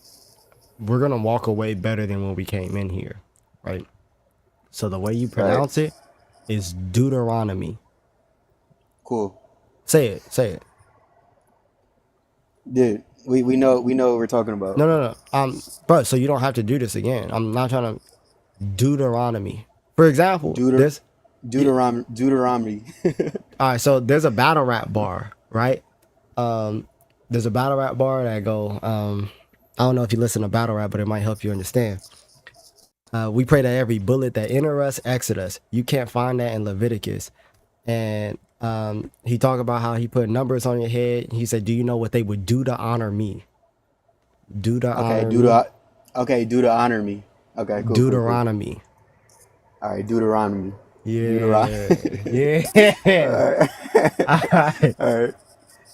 we're gonna walk away better than when we came in here, right? So the way you Right. pronounce it is Deuteronomy. Cool. Say it. Dude, we know what we're talking about. No. Bro, so you don't have to do this again. I'm not trying to Deuteronomy. For example, this. Deuteronomy. All right, so there's a battle rap bar, right? There's a battle rap bar that go. I don't know if you listen to battle rap, but it might help you understand. We pray that every bullet that enter us, exit us. You can't find that in Leviticus. And he talked about how he put numbers on your head. He said, "Do you know what they would do to honor me? Do to honor me? Okay, do to honor me. Okay, cool. Deuteronomy." All right, Deuteronomy. Yeah. All Yeah. right. All right. All right.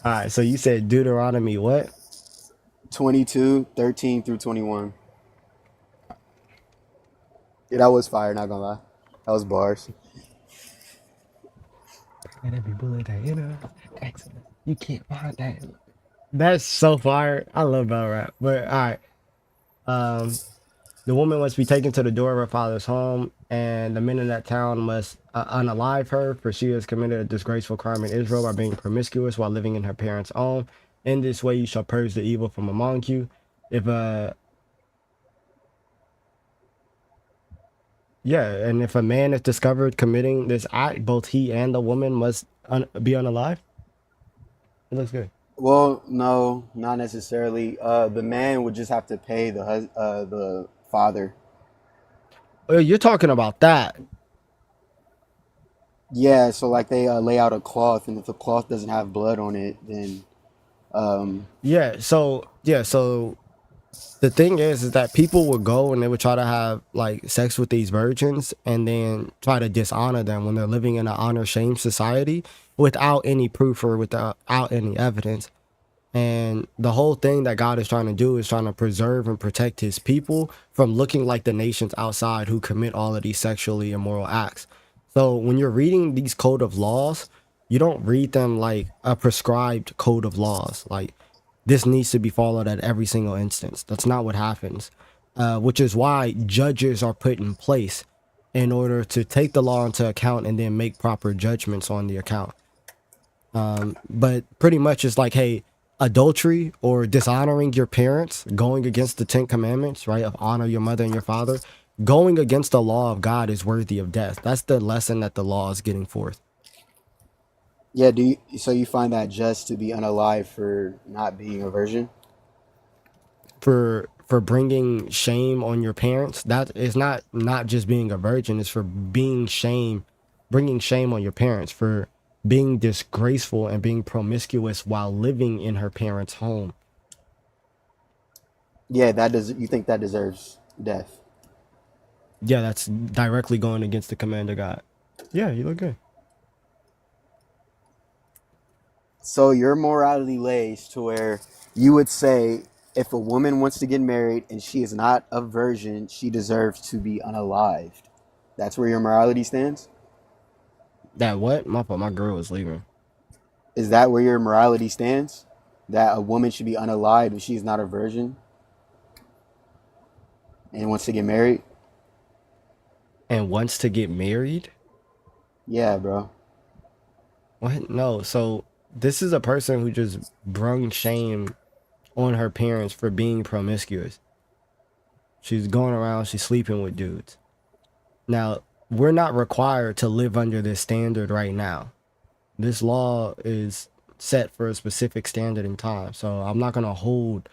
All right. So you said Deuteronomy what? 22, 13 through 21. Yeah, that was fire, not gonna lie. That was bars. And every bullet that hit her, excellent. You can't find that. That's so fire. I love battle rap. But all right. Um, the woman must be taken to the door of her father's home, and the men in that town must unalive her, for she has committed a disgraceful crime in Israel by being promiscuous while living in her parents' home. In this way, you shall purge the evil from among you. If Yeah, and if a man is discovered committing this act, both he and the woman must be unalive. It looks good. Well, no, not necessarily. The man would just have to pay the father. Oh, you're talking about that. Yeah, so like they lay out a cloth, and if the cloth doesn't have blood on it, then So the thing is that people would go and they would try to have like sex with these virgins and then try to dishonor them when they're living in an honor shame society without any proof or without any evidence. And the whole thing that God is trying to do is trying to preserve and protect his people from looking like the nations outside who commit all of these sexually immoral acts. So when you're reading these code of laws, you don't read them like a prescribed code of laws. Like this needs to be followed at every single instance. That's not what happens. Which is why judges are put in place in order to take the law into account and then make proper judgments on the account. But pretty much it's like, hey, adultery or dishonoring your parents, going against the 10 commandments, right? Of honor your mother and your father, going against the law of God is worthy of death. That's the lesson that the law is getting forth. yeah, so you find that just to be unalive for not being a virgin? For bringing shame on your parents, that is not just being a virgin, it's for bringing shame on your parents, for being disgraceful and being promiscuous while living in her parents' home. Yeah, you think that deserves death? Yeah, that's directly going against the command of God. Yeah, you look good. So your morality lays to where you would say if a woman wants to get married and she is not a virgin, she deserves to be unalived. That's where your morality stands? That what? My fault, my girl was leaving. Is that where your morality stands? That a woman should be unalived if she's not a virgin and wants to get married? And wants to get married? Yeah, bro. What? No. So this is a person who just brung shame on her parents for being promiscuous. She's going around, she's sleeping with dudes. Now, we're not required to live under this standard right now. This law is set for a specific standard in time. So I'm not going to hold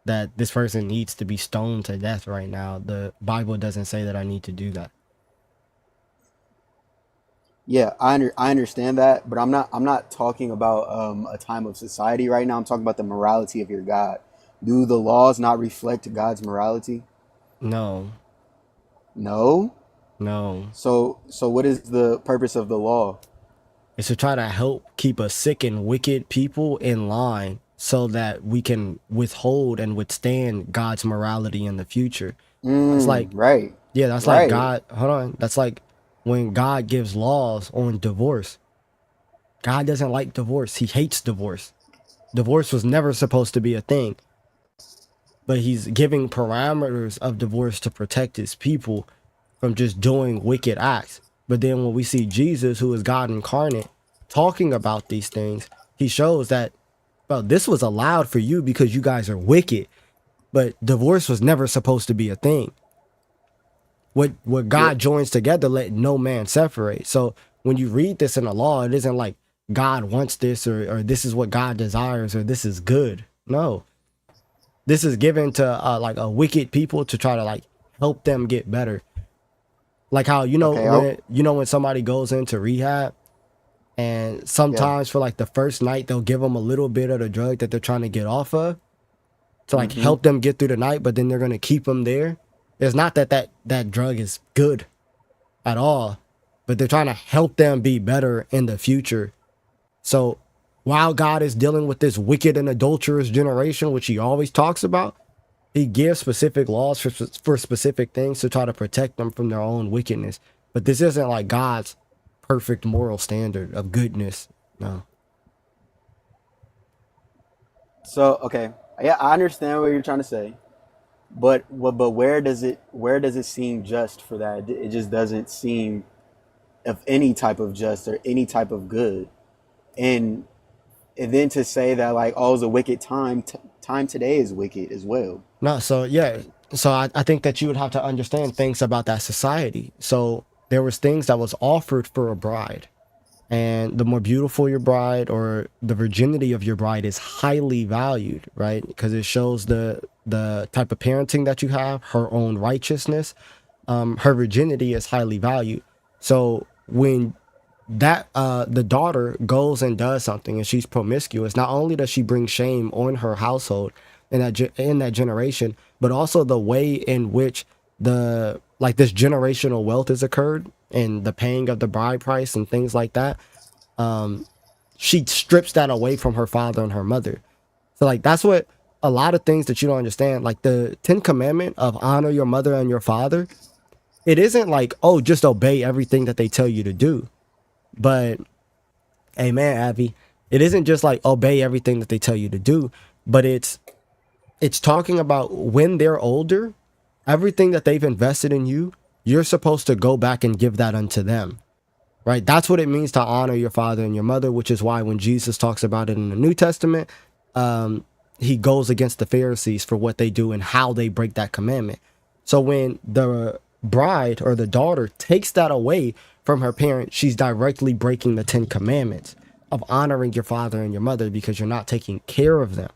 that this person needs to be stoned to death right now. The Bible doesn't say that I need to do that. Yeah, I understand that, but I'm not talking about a time of society right now. I'm talking about the morality of your God. Do the laws not reflect God's morality? No. No. No. So what is the purpose of the law? It's to try to help keep a sick and wicked people in line so that we can withhold and withstand God's morality in the future. That's like, Right. yeah, that's like Right. God. Hold on. That's like when God gives laws on divorce. God doesn't like divorce. He hates divorce. Divorce was never supposed to be a thing. But he's giving parameters of divorce to protect his people from just doing wicked acts. But then when we see Jesus, who is God incarnate, talking about these things, he shows that, well, this was allowed for you because you guys are wicked. But divorce was never supposed to be a thing. What Yeah. God joins together, let no man separate. So when you read this in the law, it isn't like God wants this or this is what God desires or this is good. No. This is given to like a wicked people to try to like help them get better. Like how Okay. when somebody goes into rehab and sometimes for like the first night they'll give them a little bit of the drug that they're trying to get off of to like help them get through the night, but then they're going to keep them there. It's not that drug is good at all. but they're trying to help them be better in the future. So while God is dealing with this wicked and adulterous generation, which he always talks about, he gives specific laws for specific things to try to protect them from their own wickedness. But this isn't like God's perfect moral standard of goodness. No. So okay, yeah, I understand what you're trying to say, but where does it seem just for that? It just doesn't seem of any type of just or any type of good, and then to say that like, oh, it's a wicked time. Time today is wicked as well. No, so yeah. So I think that you would have to understand things about that society. So there was things that was offered for a bride. And the more beautiful your bride or the virginity of your bride is highly valued, right? Because it shows the type of parenting that you have, her own righteousness. Her virginity is highly valued. So when that the daughter goes and does something and she's promiscuous, not only does she bring shame on her household in that generation, but also the way in which the like this generational wealth has occurred and the paying of the bride price and things like that. She strips that away from her father and her mother. So like that's what a lot of things that you don't understand, like the 10th commandment of honor your mother and your father. It isn't like, oh, just obey everything that they tell you to do. But amen, Abby. It isn't just like obey everything that they tell you to do, but it's talking about when they're older, everything that they've invested in you, you're supposed to go back and give that unto them. Right? That's what it means to honor your father and your mother, which is why when Jesus talks about it in the New Testament, he goes against the Pharisees for what they do and how they break that commandment. So when the bride or the daughter takes that away from her parent, she's directly breaking the 10 commandments of honoring your father and your mother because you're not taking care of them.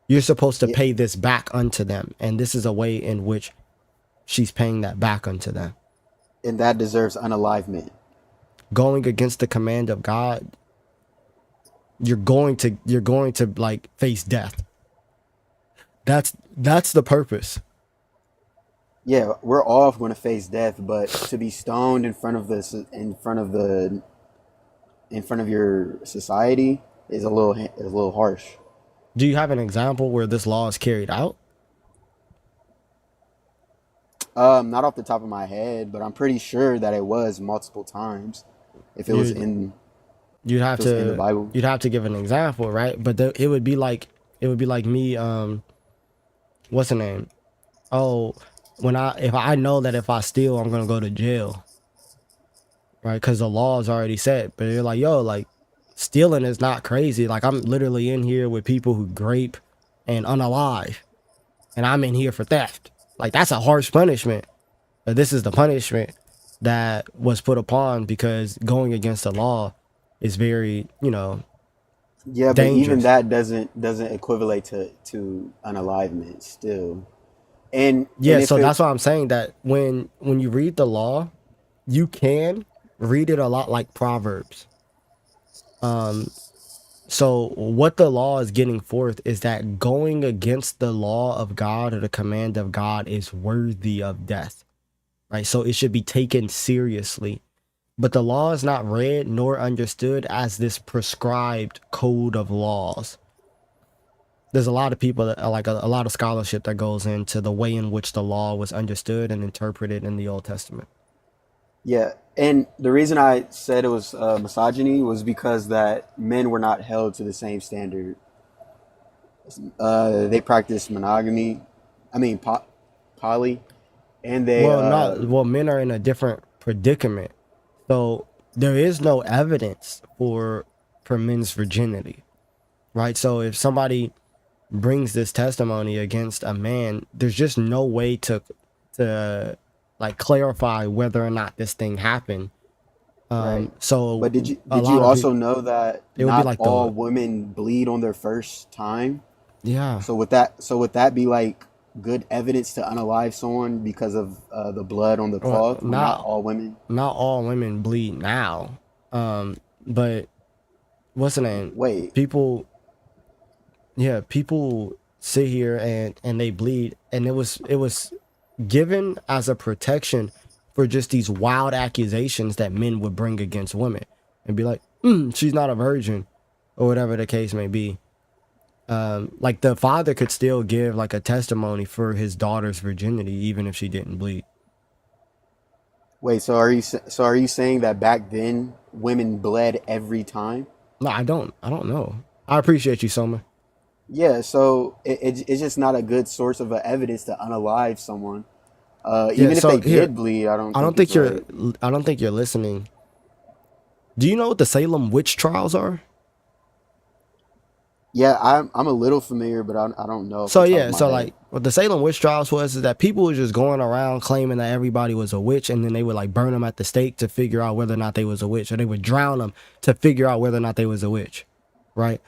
You're supposed to pay this back unto them. And this is a way in which she's paying that back unto them. And that deserves unalivement. Going against the command of God, you're going to like face death. That's the purpose. Yeah, we're all going to face death, but to be stoned in front of your society is a little harsh. Do you have an example where this law is carried out? Not off the top of my head, but I'm pretty sure that it was multiple times. If it was in You'd have if it was in the to Bible. you'd have to give an example, right? But it would be like me. What's the name? Oh, if I know that if I steal, I'm gonna go to jail, right? Because the law is already set. But you're like, yo, like stealing is not crazy. Like I'm literally in here with people who grape and unalive, and I'm in here for theft. Like that's a harsh punishment. But this is the punishment that was put upon because going against the law is very, Yeah, but even dangerous. that doesn't equivalent to unalivement still. And Yeah, if so it that's why I'm saying that when you read the law, you can read it a lot like Proverbs. So what the law is getting forth is that going against the law of God or the command of God is worthy of death, right? So it should be taken seriously. But the law is not read nor understood as this prescribed code of laws. There's a lot of people that like a lot of scholarship that goes into the way in which the law was understood and interpreted in the Old Testament. Yeah, and the reason I said it was misogyny was because that men were not held to the same standard. They practiced monogamy, I mean poly, and they Men are in a different predicament. So there is no evidence for men's virginity, right? So if somebody brings this testimony against a man, there's just no way to like clarify whether or not this thing happened. right. So But did you lot of also people, know that it would be not like all women bleed on their first time? yeah. So would that be like good evidence to unalive someone because of the blood on the Well, cloth? Not all women. not all women bleed now. But what's the name? Wait. People sit here and they bleed, and it was given as a protection for just these wild accusations that men would bring against women and be like, she's not a virgin, or whatever the case may be. Like the father could still give like a testimony for his daughter's virginity, even if she didn't bleed. Wait, so are you saying that back then women bled every time? No, I don't know. I appreciate you, Soma. Yeah, so it's just not a good source of evidence to unalive someone. Yeah, Even if so they here, did bleed, I don't I think don't it's think right. you're listening. Do you know what the Salem witch trials are? Yeah, I'm a little familiar, but I don't know off So the top of yeah, my so head. like what the Salem witch trials was is that people were just going around claiming that everybody was a witch, and then they would like burn them at the stake to figure out whether or not they was a witch, or they would drown them to figure out whether or not they was a witch, right?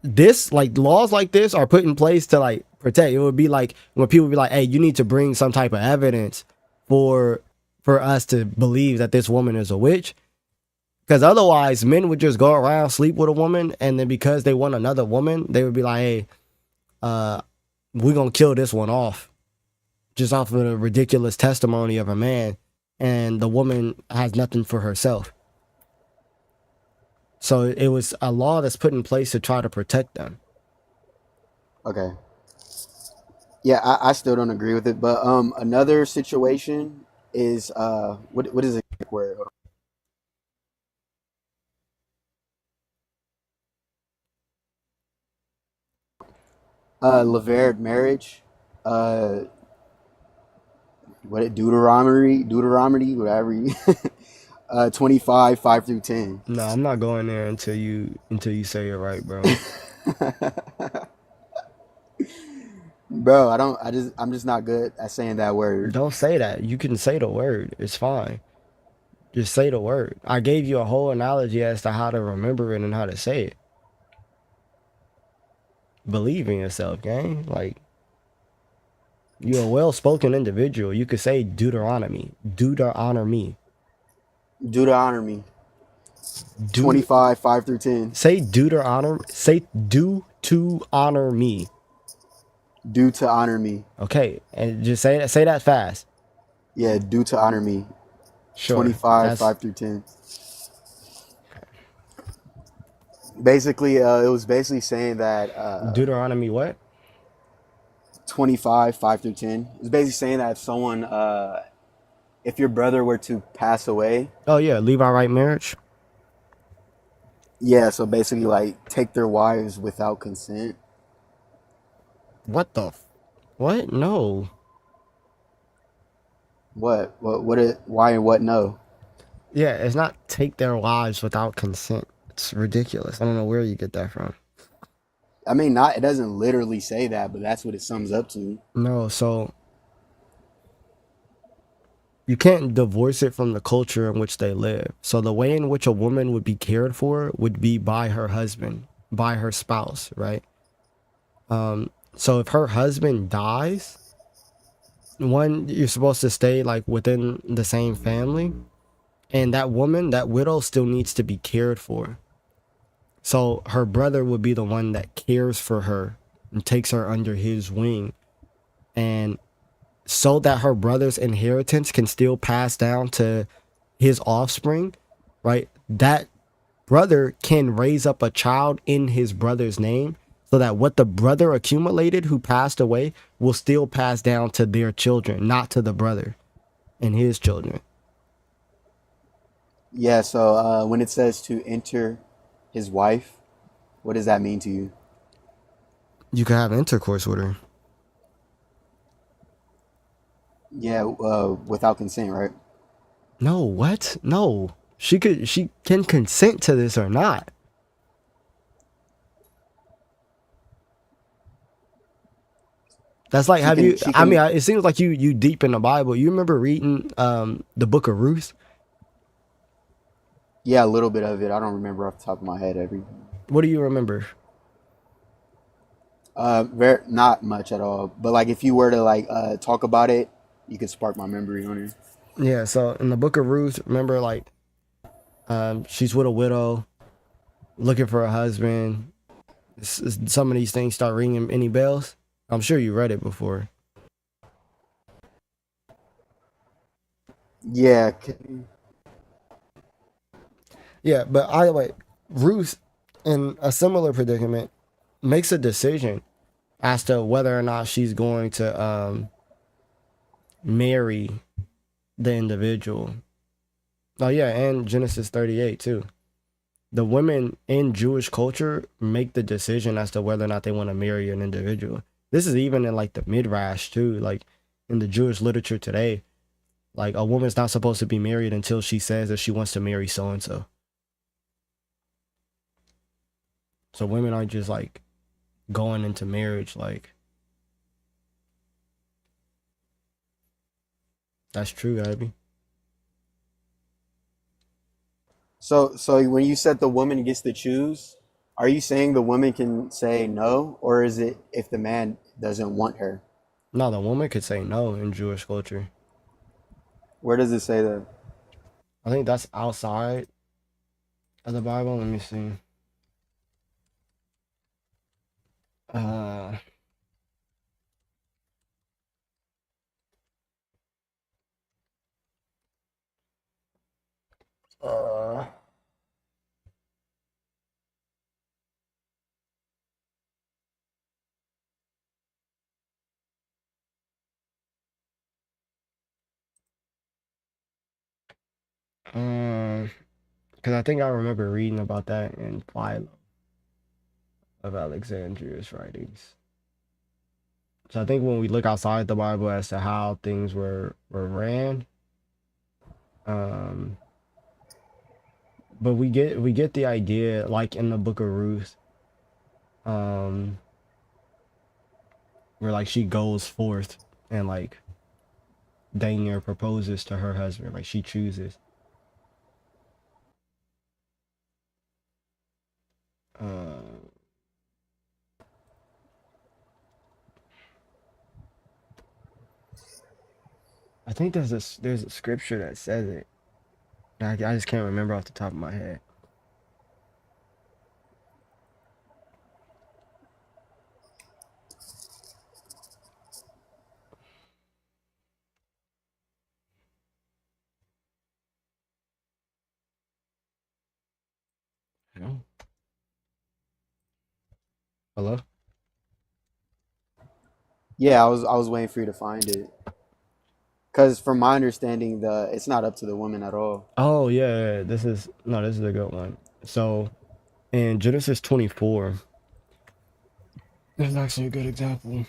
This like laws like this are put in place to like protect. It would be like when people be like, "Hey, you need to bring some type of evidence for us to believe that this woman is a witch." Because otherwise, men would just go around, sleep with a woman, and then because they want another woman, they would be like, "Hey, we're gonna kill this one off," just off of the ridiculous testimony of a man, and the woman has nothing for herself. So it was a law that's put in place to try to protect them. Okay. Yeah, I still don't agree with it. But another situation is what is it word? Levirate marriage. Uh, Deuteronomy, whatever. 25, 5 through 10. No, I'm not going there until you say it right, bro. Bro, I'm just not good at saying that word. Don't say that. You can say the word. It's fine. Just say the word. I gave you a whole analogy as to how to remember it and how to say it. Believe in yourself, gang. Like, you're a well-spoken individual. You could say Deuteronomy. Deuteronomy. Deuteronomy Deut 25, 5 through 10. Say Deuteronomy. Say do to honor me. Do to honor me. Okay, and just say that. Say that fast. Yeah, do to honor me. Sure. 25, That's 5 through 10. Basically, it was basically saying that Deuteronomy what? 25, 5 through 10. It's basically saying that if someone, if your brother were to pass away, Oh yeah, Levite marriage. yeah, so basically like take their wives without consent. What the? What? No. Why and what no? Yeah, it's not take their wives without consent. It's ridiculous. I don't know where you get that from. I mean, not it doesn't literally say that, but that's what it sums up to. No, so you can't divorce it from the culture in which they live. So the way in which a woman would be cared for would be by her husband, by her spouse, right? So if her husband dies, one, you're supposed to stay like within the same family, and that woman, that widow, still needs to be cared for. So her brother would be the one that cares for her and takes her under his wing, and so that her brother's inheritance can still pass down to his offspring, right? That brother can raise up a child in his brother's name, so that what the brother accumulated who passed away will still pass down to their children, not to the brother and his children. Yeah, so when it says to enter his wife, what does that mean to you? You can have intercourse with her. Yeah, without consent, right? No, what? No. She can consent to this or not. That's like, have you, She I mean, can. it seems like you deep in the Bible. You remember reading the book of Ruth? Yeah, a little bit of it. I don't remember off the top of my head everything. What do you remember? Very not much at all. But like, if you were to like talk about it, you could spark my memory on it. Yeah, so in the book of Ruth, remember like she's with a widow looking for a husband. Some of these things start ringing any bells? I'm sure you read it before. Yeah. Yeah, but either way, Ruth, in a similar predicament, makes a decision as to whether or not she's going to marry the individual. Oh yeah, and Genesis 38 too. The women in Jewish culture make the decision as to whether or not they want to marry an individual. This is even in like the midrash too, like in the Jewish literature today. Like a woman's not supposed to be married until she says that she wants to marry so and so. So women aren't just like going into marriage like that's true, Abby. So when you said the woman gets to choose, are you saying the woman can say no, or is it if the man doesn't want her? No, the woman could say no in Jewish culture. Where does it say that? I think that's outside of the Bible. Let me see. Uh, uh, because I think I remember reading about that in Philo of Alexandria's writings. So I think when we look outside the Bible as to how things were ran, um, but we get the idea, like in the Book of Ruth, um, where like she goes forth and like Daniel proposes to her husband, like she chooses. Uh, I think there's a scripture that says it. I just can't remember off the top of my head. No. Hello? Yeah, I was waiting for you to find it. Because from my understanding, the it's not up to the woman at all. Oh yeah, this is a good one. So in Genesis 24, this is actually a good example.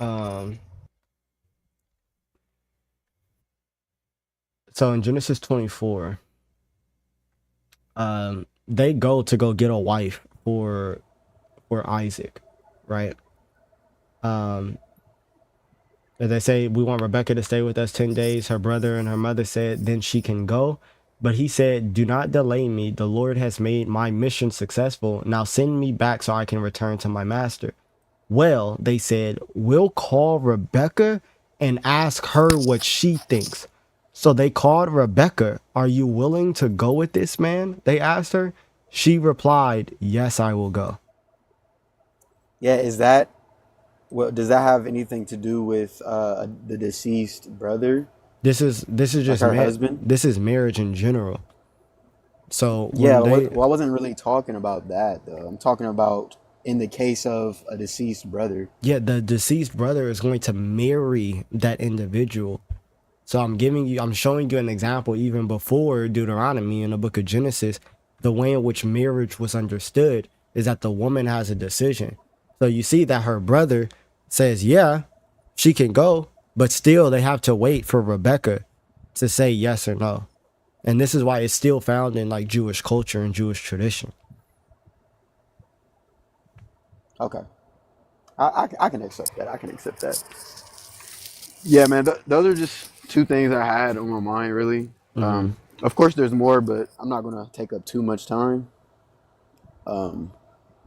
Um, so in Genesis 24, they go get a wife for Isaac, right? Um, they say we want Rebecca to stay with us 10 days. Her brother and her mother said then she can go. But he said, do not delay me. The Lord has made my mission successful. Now send me back so I can return to my master. Well, they said, we'll call Rebecca and ask her what she thinks. So they called Rebecca. Are you willing to go with this man? They asked her. She replied, yes, I will go. Yeah, is that what does that have anything to do with the deceased brother, This is like just her husband? this is marriage in general. So Yeah, when they well, I wasn't really talking about that though. I'm talking about in the case of a deceased brother. yeah, the deceased brother is going to marry that individual. So I'm showing you an example even before Deuteronomy in the book of Genesis. The way in which marriage was understood is that the woman has a decision. So you see that her brother says, yeah, she can go, but still they have to wait for Rebecca to say yes or no. And this is why it's still found in like Jewish culture and Jewish tradition. Okay, I can accept that. I can accept that. Yeah, man, those are just two things I had on my mind, really. Mm-hmm. Of course, there's more, but I'm not gonna take up too much time. Um,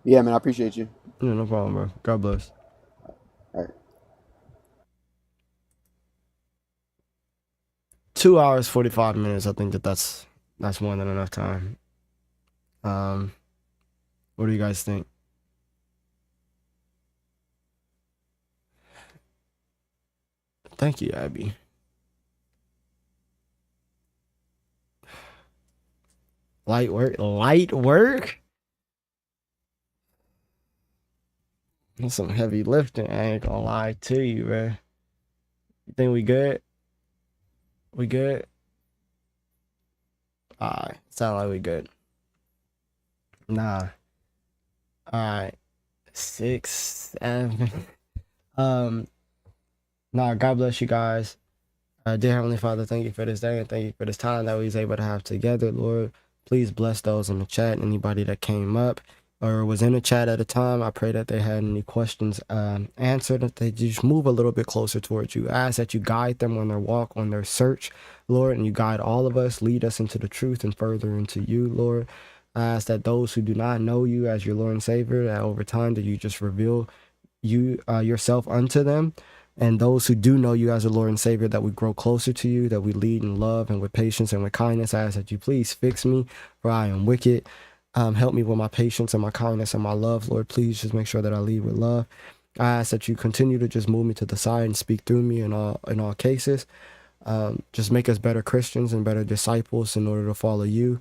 yeah, man, I appreciate you. Yeah, no problem, bro. God bless. All right. 2 hours 45 minutes. I think that's more than enough time. Um, what do you guys think? Thank you, Abby. Light work. Light work? That's some heavy lifting. I ain't gonna lie to you, bro. You think we good? We good? Alright. Sound like we good. Nah. Alright. 6, 7. Nah, God bless you guys. Dear Heavenly Father, thank you for this day and thank you for this time that we was able to have together, Lord. Please bless those in the chat, anybody that came up or was in the chat at a time. I pray that they had any questions answered, that they just move a little bit closer towards you. I ask that you guide them on their walk, on their search, Lord, and you guide all of us, lead us into the truth and further into you, Lord. I ask that those who do not know you as your Lord and Savior, that over time that you just reveal you yourself unto them. And those who do know you as a Lord and Savior, that we grow closer to you, that we lead in love and with patience and with kindness. I ask that you please fix me, for I am wicked. Help me with my patience and my kindness and my love, Lord. Please just make sure that I lead with love. I ask that you continue to just move me to the side and speak through me in all cases. Just make us better Christians and better disciples in order to follow you.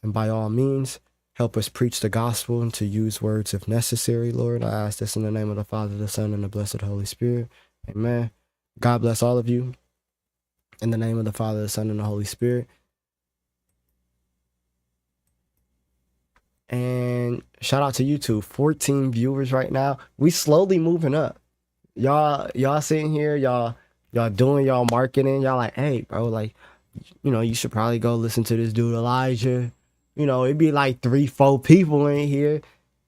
And by all means, help us preach the gospel and to use words if necessary, Lord. I ask this in the name of the Father, the Son, and the blessed Holy Spirit. Amen. God bless all of you. In the name of the Father, the Son, and the Holy Spirit. And shout out to YouTube. 14 viewers right now. We slowly moving up. Y'all sitting here, y'all doing y'all marketing. Y'all like, hey, bro, like, you know, you should probably go listen to this dude Elijah. You know, it'd be like 3-4 people in here.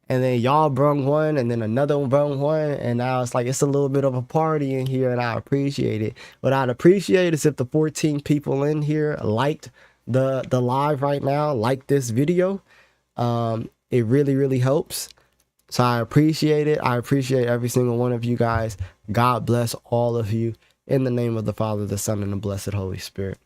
And then y'all brung one, and then another one brung one, and now it's like it's a little bit of a party in here, and I appreciate it. What I'd appreciate is if the 14 people in here liked the live right now, like this video. It really helps. So I appreciate it. I appreciate every single one of you guys. God bless all of you. In the name of the Father, the Son, and the blessed Holy Spirit.